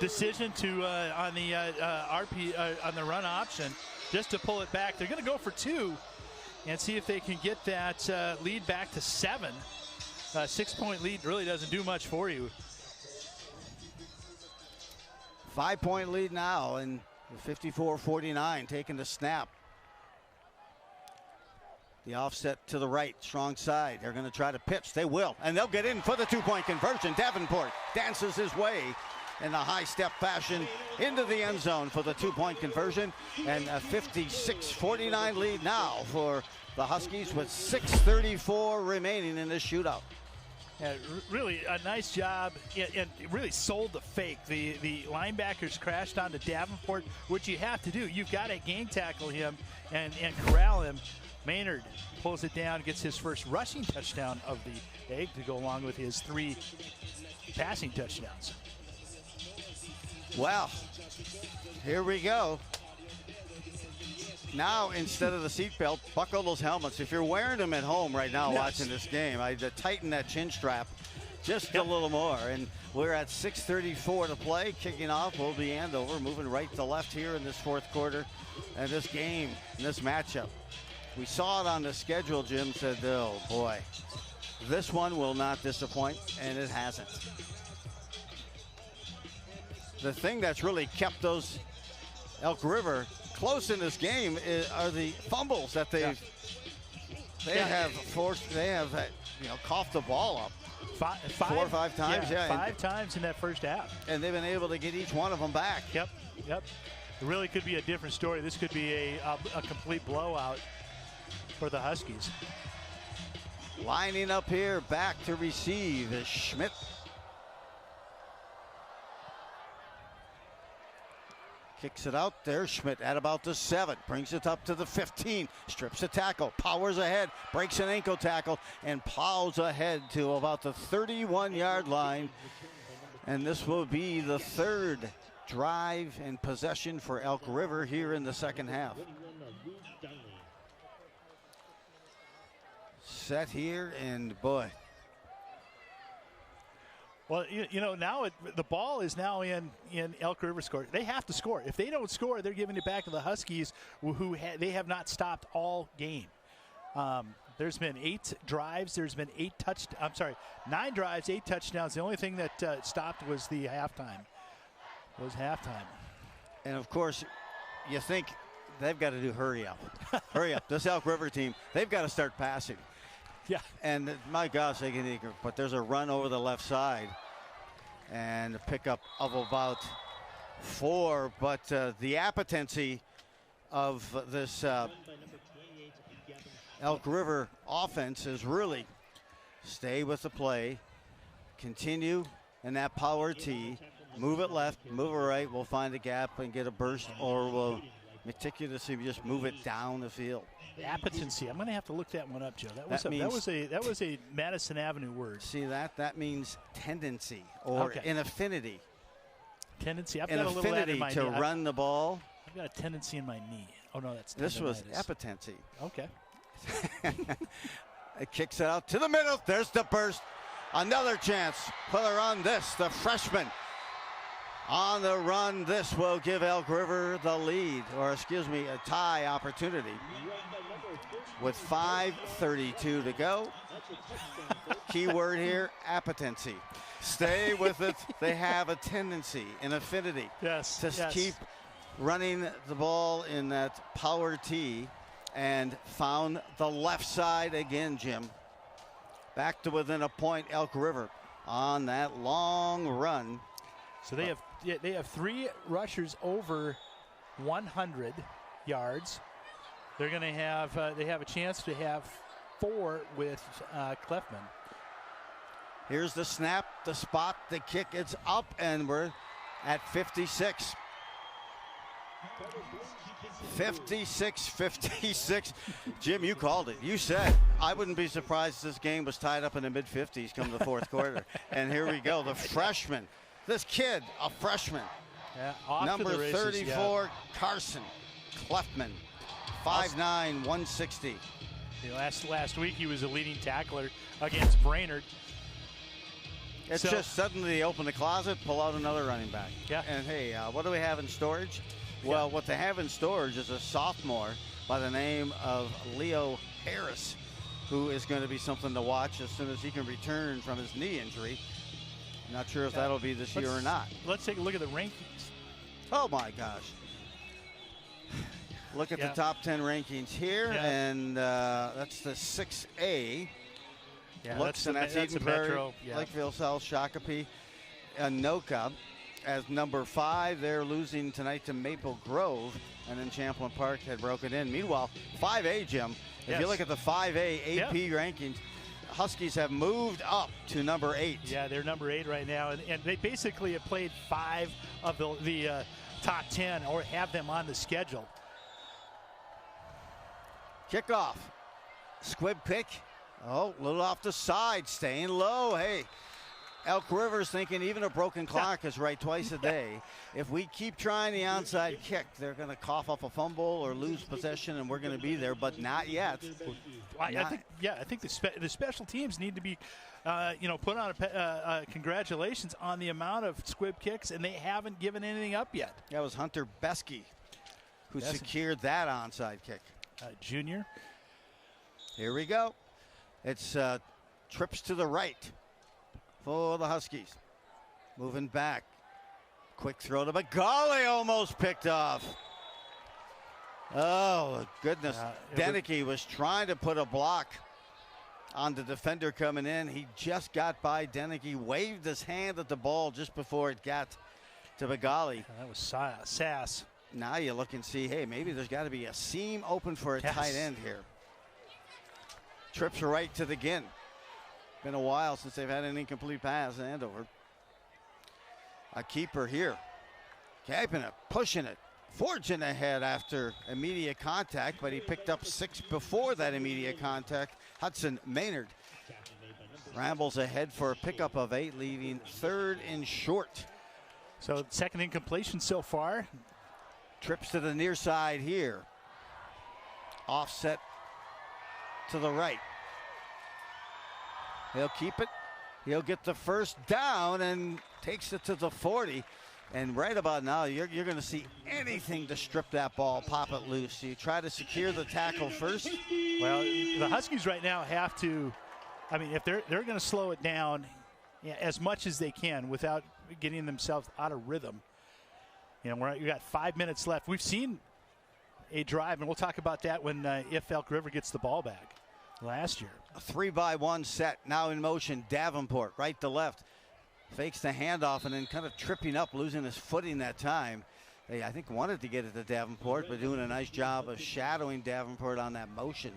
decision to on the on the run option, just to pull it back. They're going to go for 2 and see if they can get that lead back to 7. 6-point lead really doesn't do much for you. 5-point lead now, and 54-49 taking the snap. The offset to the right, strong side. They're going to try to pitch. They will, and they'll get in for the 2-point conversion. Davenport dances his way in a high-step fashion into the end zone for the 2-point conversion, and a 56-49 lead now for the Huskies with 6:34 remaining in this shootout. Yeah, really a nice job, and really sold the fake. The linebackers crashed onto Davenport, which you have to do. You've got to gang tackle him and corral him. Maynard pulls it down, gets his first rushing touchdown of the day to go along with his 3 passing touchdowns. Well, here we go. Now, instead of the seatbelt, buckle those helmets. If you're wearing them at home right now watching this game, I'd tighten that chin strap just a little more. And we're at 6:34 to play. Kicking off will be Andover, moving right to left here in this fourth quarter. And this game, in this matchup, we saw it on the schedule. Jim said, oh boy, this one will not disappoint, and it hasn't. The thing that's really kept those Elk River close in this game are the fumbles that they have forced. They have coughed the ball up 4 or 5 times. Yeah, 5 times in that first half, and they've been able to get each one of them back. Yep. It really could be a different story. This could be a complete blowout for the Huskies. Lining up here, back to receive is Schmidt. Kicks it out there. Schmidt at about the 7. Brings it up to the 15. Strips a tackle. Powers ahead. Breaks an ankle tackle. And plows ahead to about the 31-yard line. And this will be the 3rd drive and possession for Elk River here in the second half. Set here, and boy. Well, now the ball is now in Elk River's court. They have to score. If they don't score, they're giving it back to the Huskies, who they have not stopped all game. There's been 8 drives. There's been 9 drives, 8 touchdowns. The only thing that stopped was the halftime. And of course, you think they've got to do hurry up. Hurry up. This Elk River team, they've got to start passing. Yeah. And my gosh, they can, but there's a run over the left side and a pickup of about 4. But the appetency of this Elk River offense is really stay with the play, continue in that power T, move it left, move it right. We'll find a gap and get a burst, or we'll meticulously just move it down the field. Appetency. I'm going to have to look that one up, Joe. That was a Madison Avenue word. See that? That means tendency or an affinity. Tendency. I've an got a little affinity to run the ball. I've got a tendency in my knee. Oh no, that's this was appetency. Okay. It kicks it out to the middle. There's the burst. Another chance for the run. This, the freshman. On the run, this will give Elk River the lead, or excuse me, a tie opportunity. With 5:32 to go. Key word here, appetency. Stay with it. They have a tendency, an affinity to keep running the ball in that power T, and found the left side again, Jim. Back to within a point, Elk River on that long run. So they have 3 rushers over 100 yards. They're going to have they have a chance to have 4 with Clefman. Here's the snap, the spot, the kick. It's up, and we're at 56. 56-56. Jim, you called it. You said, I wouldn't be surprised if this game was tied up in the mid-50s come the fourth quarter. And here we go. The freshman. This kid, a freshman. Number 34, Carson Clefman. 5'9", 160. Last week he was a leading tackler against Brainerd. It's just suddenly they open the closet, pull out another running back. Yeah. And hey, what do we have in storage? Well, what they have in storage is a sophomore by the name of Leo Harris, who is going to be something to watch as soon as he can return from his knee injury. Not sure if that'll be this year or not. Let's take a look at the rankings. Oh my gosh. Look at the top 10 rankings here, and that's the 6A. Yeah, Looks, that's Eden a Prairie, Metro. Yeah. Lakeville South, Shakopee, Anoka as number 5. They're losing tonight to Maple Grove, and then Champlain Park had broken in. Meanwhile, 5A, Jim, if you look at the 5A AP rankings, Huskies have moved up to number 8. Yeah, they're number 8 right now, and they basically have played 5 of the top 10 or have them on the schedule. Kickoff. Squib pick. Oh, a little off the side, staying low. Hey, Elk River's thinking even a broken clock is right twice a day. If we keep trying the onside kick, they're going to cough up a fumble or lose possession, and we're going to be there, but not yet. I think the special teams need to be, put on congratulations on the amount of squib kicks, and they haven't given anything up yet. That was Hunter Beskey who secured that onside kick. Junior. Here we go. It's trips to the right for the Huskies. Moving back. Quick throw to Magali, almost picked off. Oh, goodness. Deneke was trying to put a block on the defender coming in. He just got by Deneke, waved his hand at the ball just before it got to Magali. That was Sass. Now you look and see, hey, maybe there's got to be a seam open for a tight end here. Trips right to the Ginn. Been a while since they've had an incomplete pass in Andover. A keeper here. Keeping it, pushing it, forging ahead after immediate contact, but he picked up 6 before that immediate contact. Hudson Maynard rambles ahead for a pickup of 8, leaving 3rd and short. So second incompletion so far. Trips to the near side here. Offset to the right. He'll keep it. He'll get the first down and takes it to the 40. And right about now, you're going to see anything to strip that ball, pop it loose. You try to secure the tackle first. Well, the Huskies right now have to, if they're going to slow it down as much as they can without getting themselves out of rhythm. You got 5 minutes left. We've seen a drive, and we'll talk about that when if Elk River gets the ball back last year. A 3-by-1 set now in motion. Davenport right to left. Fakes the handoff and then kind of tripping up, losing his footing that time. They, I think, wanted to get it to Davenport, but doing a nice job of shadowing Davenport on that motion.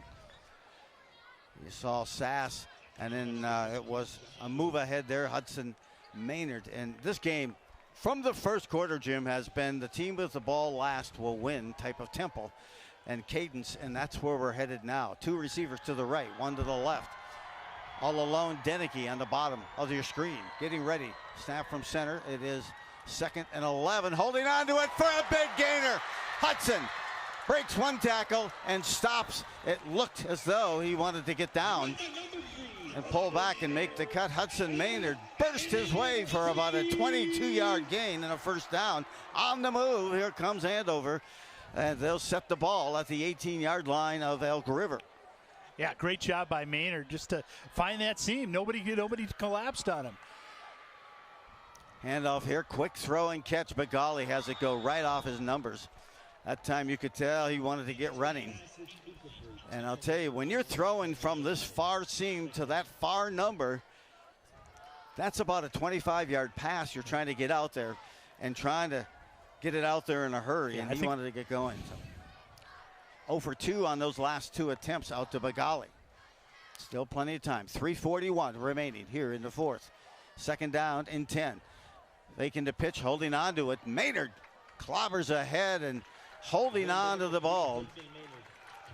You saw Sass, and then it was a move ahead there, Hudson Maynard. And this game, from the first quarter, Jim, has been the team with the ball last will win type of tempo and cadence, and that's where we're headed now. 2 receivers to the right, 1 to the left. All alone, Deneke on the bottom of your screen, getting ready. Snap from center. It is 2nd and 11, holding on to it for a big gainer. Hudson breaks 1 tackle and stops. It looked as though he wanted to get down and pull back and make the cut. Hudson Maynard burst his way for about a 22-yard gain and a first down. On the move, here comes Andover, and they'll set the ball at the 18-yard line of Elk River. Yeah, great job by Maynard just to find that seam. Nobody collapsed on him. Handoff here, quick throw and catch. Magali has it go right off his numbers. That time you could tell he wanted to get running. And I'll tell you, when you're throwing from this far seam to that far number, that's about a 25-yard pass you're trying to get out there and trying to get it out there in a hurry, and he wanted to get going. So 0 for 2 on those last 2 attempts out to Magali. Still plenty of time. 3:41 remaining here in the 4th. 2nd down and 10. Faking the pitch, holding on to it. Maynard clobbers ahead and holding on to the ball.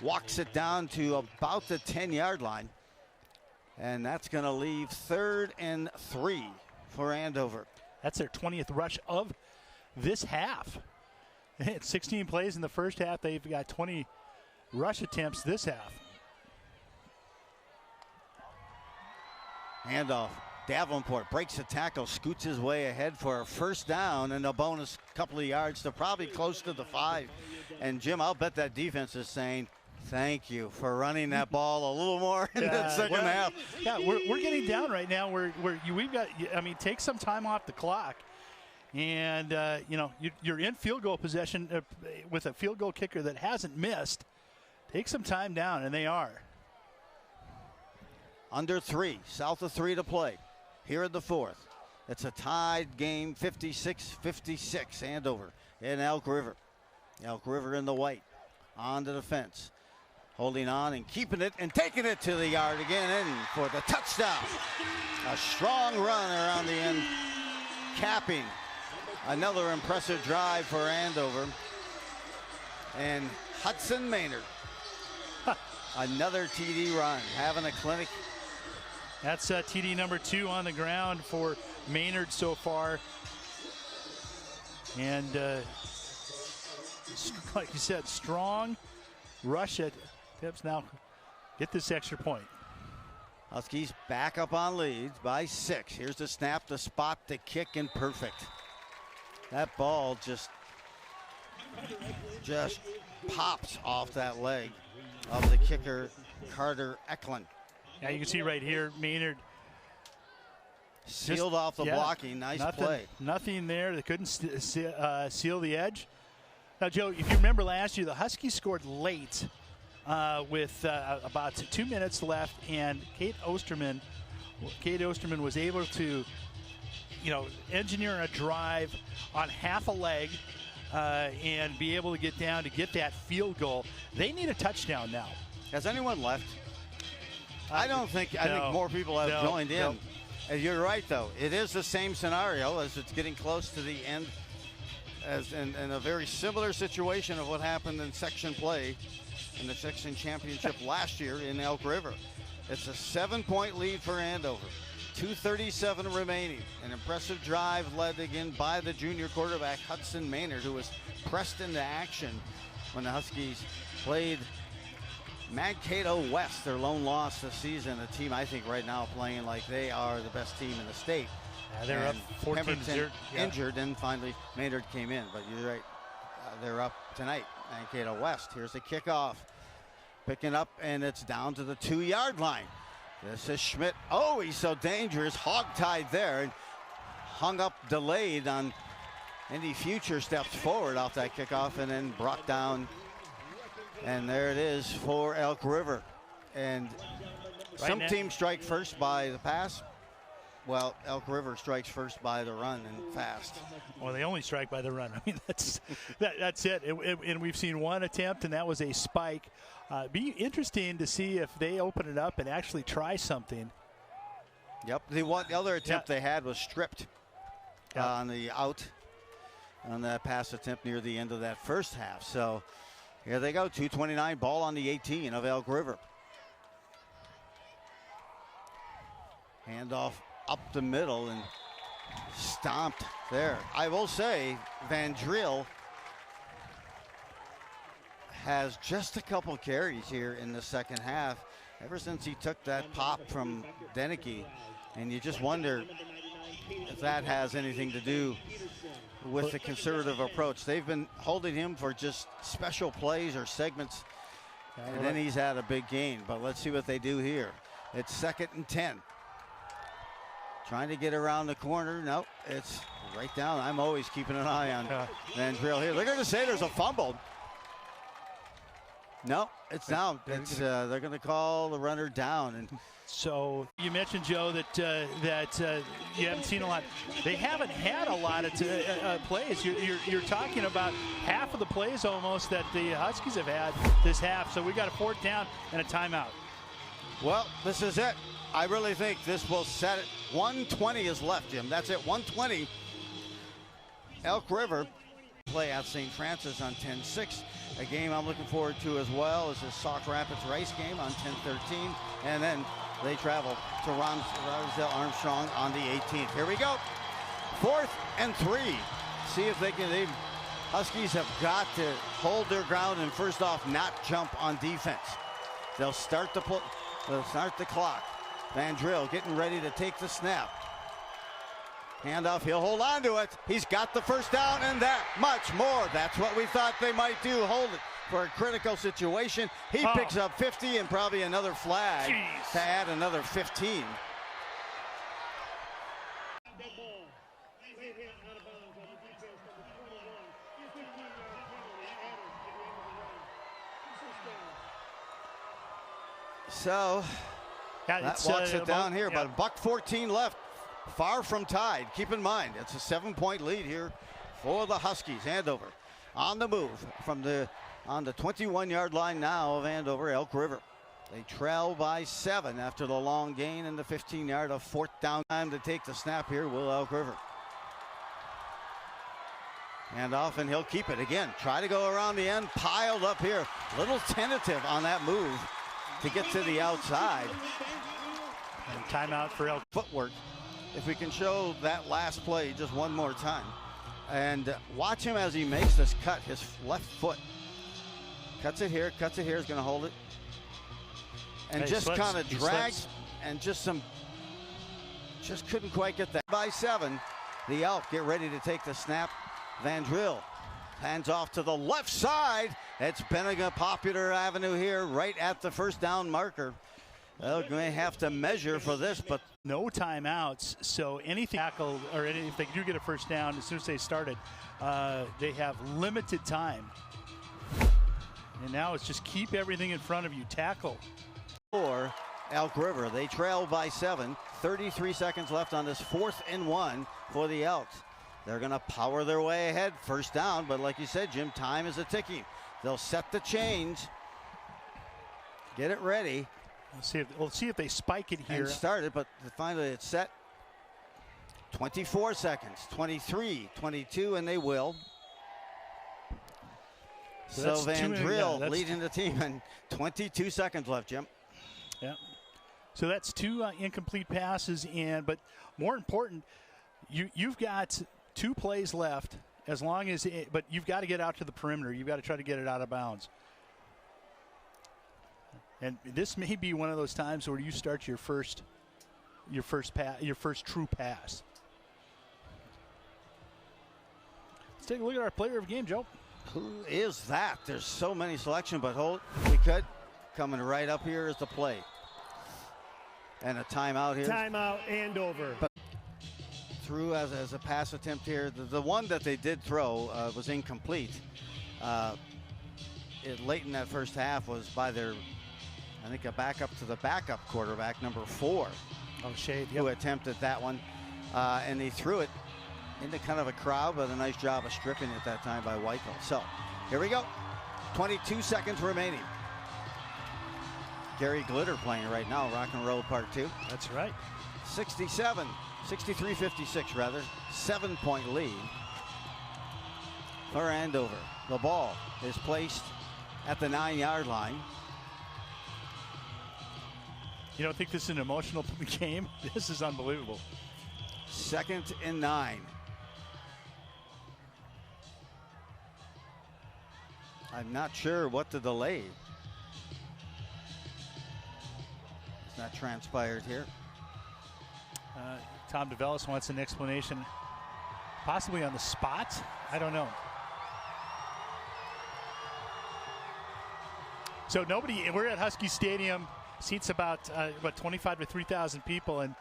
Walks it down to about the 10-yard line. And that's going to leave 3rd and 3 for Andover. That's their 20th rush of this half. 16 plays in the first half. They've got 20 rush attempts this half. Handoff. Davenport breaks the tackle, scoots his way ahead for a first down and a bonus couple of yards to probably close to the 5. And Jim, I'll bet that defense is saying, thank you for running that ball a little more in the second half. Yeah, we're getting down right now. We've got, I mean, take some time off the clock. And, you're in field goal possession with a field goal kicker that hasn't missed. Take some time down, and they are. Under 3, south of 3 to play. Here in the 4th. It's a tied game, 56-56, Andover in Elk River. Elk River in the white. On to the fence. Holding on and keeping it and taking it to the yard again in for the touchdown. A strong run around the end, capping another impressive drive for Andover. And Hudson Maynard, another TD run, having a clinic. That's TD number 2 on the ground for Maynard so far. And like you said, strong rush at Tips now. Get this extra point. Huskies back up on leads by 6. Here's the snap, the spot, the kick, and perfect. That ball just pops off that leg of the kicker, Carter Eklund. Yeah, you can see right here, Maynard sealed off the blocking. Nice play. Nothing there. They couldn't seal the edge. Now, Joe, if you remember last year, the Huskies scored late with about 2 minutes left, and Kate Osterman was able to, engineer a drive on half a leg and be able to get down to get that field goal. They need a touchdown now. Has anyone left? I think more people have joined in. No. And you're right, though. It is the same scenario as it's getting close to the end, as in a very similar situation of what happened in section play in the section championship last year in Elk River. It's a 7-point lead for Andover. 2:37 remaining. An impressive drive led again by the junior quarterback Hudson Maynard, who was pressed into action when the Huskies played Mankato West, their lone loss this season. A team I think right now playing like they are the best team in the state. Yeah, they're up 14-0. Injured, and finally Maynard came in. But you're right, they're up tonight. Mankato West. Here's the kickoff. Picking up, and it's down to the 2-yard line. This is Schmidt. Oh, he's so dangerous. Hog-tied there and hung up, delayed on any future steps forward off that kickoff, and then brought down. And there it is for Elk River. And some teams strike first by the pass. Well, Elk River strikes first by the run and fast. Well, they only strike by the run. I mean, that's it. And we've seen one attempt, and that was a spike. Be interesting to see if they open it up and actually try something. Yep. The other attempt they had was stripped on the out on that pass attempt near the end of that first half. So here they go. 2:29 ball on the 18 of Elk River. Handoff up the middle and stomped there. I will say Van Driel has just a couple carries here in the second half ever since he took that pop from Deneke, and you just wonder if that has anything to do with the conservative approach. They've been holding him for just special plays or segments, and then he's had a big gain. But let's see what they do here. It's 2nd and 10. Trying to get around the corner. Nope, it's right down. I'm always keeping an eye on Van Driel here. They're going to say there's a fumble. No, it's down. It's they're going to call the runner down. And so you mentioned, Joe, that you haven't seen a lot. They haven't had a lot of plays. You're talking about half of the plays almost that the Huskies have had this half. So we got a 4th down and a timeout. Well, this is it. I really think this will set it. 1:20 is left, Jim. That's it. 1:20. Elk River play at St. Francis on 10-6. A game I'm looking forward to as well is the Sauk Rapids Rice game on 10-13. And then they travel to Rosdale Armstrong on the 18th. Here we go. 4th and 3. See if they can. Huskies have got to hold their ground and first off not jump on defense. They'll start the clock. Van Drill getting ready to take the snap. Handoff, he'll hold on to it. He's got the first down and that much more. That's what we thought they might do, hold it for a critical situation. He picks up 50 and probably another flag to add another 15. So yeah, that walks it down here, but $1:14 left. Far from tied. Keep in mind, it's a 7-point lead here for the Huskies. Andover on the move on the 21-yard line now of Andover, Elk River. They trail by 7 after the long gain and the 15-yard of fourth down. Time to take the snap here, will Elk River. Handoff, and he'll keep it again. Try to go around the end, piled up here. Little tentative on that move to get to the outside. And timeout for Elk. Footwork. If we can show that last play just one more time. And watch him as he makes this cut, his left foot. Cuts it here, is going to hold it. And hey, just kind of drags and just couldn't quite get that. By 7, the Elk get ready to take the snap. Van Drill hands off to the left side. It's been a popular avenue here right at the first down marker. They're going to have to measure for this, but no timeouts. So anything tackle or if they do get a first down as soon as they started, they have limited time. And now it's just keep everything in front of you. Tackle. For Elk River, they trail by 7. 33 seconds left on this 4th and 1 for the Elks. They're going to power their way ahead. First down, but like you said, Jim, time is a ticking. They'll set the change. Get it ready. We'll see if they spike it here. And start it, but finally it's set. 24 seconds, 23, 22, and they will. So Van Drill leading the team, and 22 seconds left, Jim. Yeah. So that's 2 incomplete passes, but more important, you've got 2 plays left. But you've got to get out to the perimeter. You've got to try to get it out of bounds. And this may be one of those times where you start your first true pass. Let's take a look at our player of the game, Joe. Who is that? There's so many selection, but hold it. We could. Coming right up here is the play. And a timeout here. Timeout, Andover. But through as a pass attempt here. The one that they did throw was incomplete. Late in that first half was by their, I think, a backup to the backup quarterback, number 4. Oh, Shade. Who attempted that one. And he threw it into kind of a crowd, but a nice job of stripping it that time by Weichel. So here we go. 22 seconds remaining. Gary Glitter playing right now, Rock and Roll Part 2. That's right. 63-56 rather. 7-point lead for Andover. The ball is placed at the 9-yard line. You don't think this is an emotional game? This is unbelievable. 2nd and 9. I'm not sure what the delay. It's not transpired here. Tom DeVellis wants an explanation, possibly on the spot. I don't know. So we're at Husky Stadium. Seats about 25 to 3,000 people, and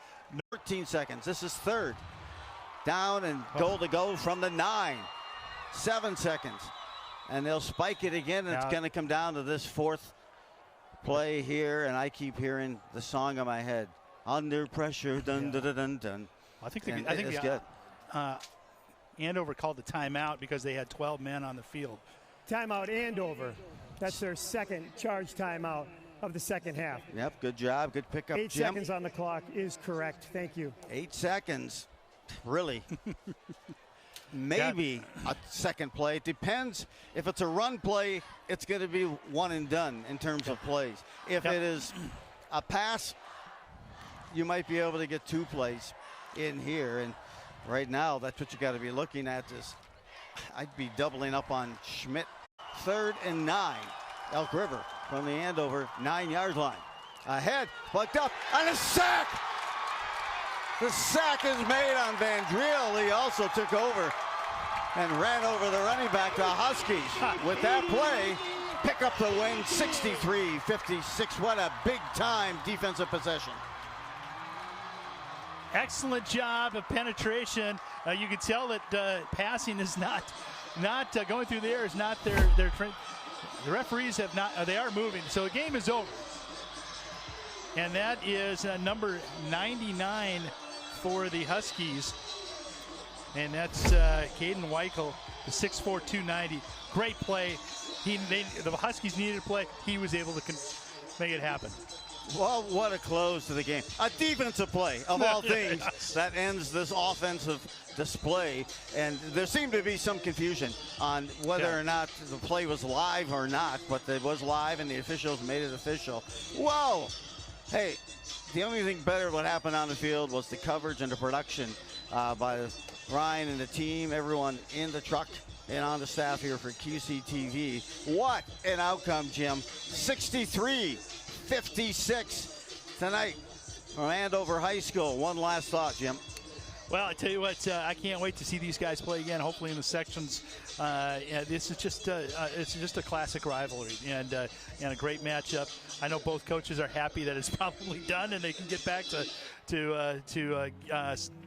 13 seconds. This is 3rd. Down and goal to go from the 9. 7 seconds. And they'll spike it again, and it's going to come down to this 4th play here, and I keep hearing the song in my head. Under pressure, dun dun dun dun dun. I think it's good. Andover called the timeout because they had 12 men on the field. Timeout, Andover. That's their second charge timeout of the second half. Yep, good job, good pickup, 8 Jim. seconds on the clock is correct. Thank you. 8 seconds, really. Maybe a second play. It depends. If it's a run play, it's going to be one and done in terms of plays. If it is a pass, you might be able to get 2 plays in here. And right now, that's what you got to be looking at. I'd be doubling up on Schmidt. 3rd and 9. Elk River from the Andover 9-yard line. Ahead, plucked up, and a sack! The sack is made on Van Driel. He also took over and ran over the running back. The Huskies, with that play, pick up the win, 63-56. What a big-time defensive possession. Excellent job of penetration. You can tell that passing is not going through the air is not their the referees have not. They are moving, so the game is over. And that is number 99 for the Huskies. And that's Caden Weichel, the 6'4", 290. Great play. The Huskies needed a play. He was able to make it happen. Well, what a close to the game. A defensive play, of all things, that ends this offensive display. And there seemed to be some confusion on whether or not the play was live or not, but it was live, and the officials made it official. Whoa! Hey, the only thing better what happened on the field was the coverage and the production by Ryan and the team, everyone in the truck and on the staff here for QCTV. What an outcome, Jim. 63-56 tonight from Andover High School. One last thought, Jim. Well, I tell you what, I can't wait to see these guys play again, hopefully in the sections. This is just it's just a classic rivalry and a great matchup. I know both coaches are happy that it's probably done and they can get back to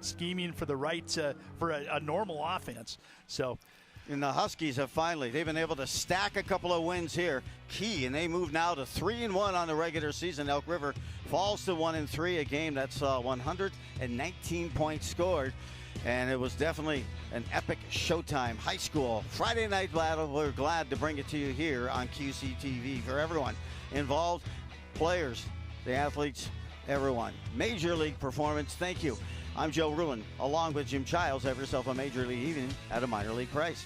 scheming for the right for a normal offense. So. And the Huskies have they've been able to stack a couple of wins here. Key, and they move now to 3-1 on the regular season. Elk River falls to 1-3, a game that's 119 points scored. And it was definitely an epic Showtime high school Friday night battle. We're glad to bring it to you here on QCTV for everyone involved, players, the athletes, everyone. Major League performance, thank you. I'm Joe Ruin, along with Jim Childs. Have yourself a Major League evening at a minor league price.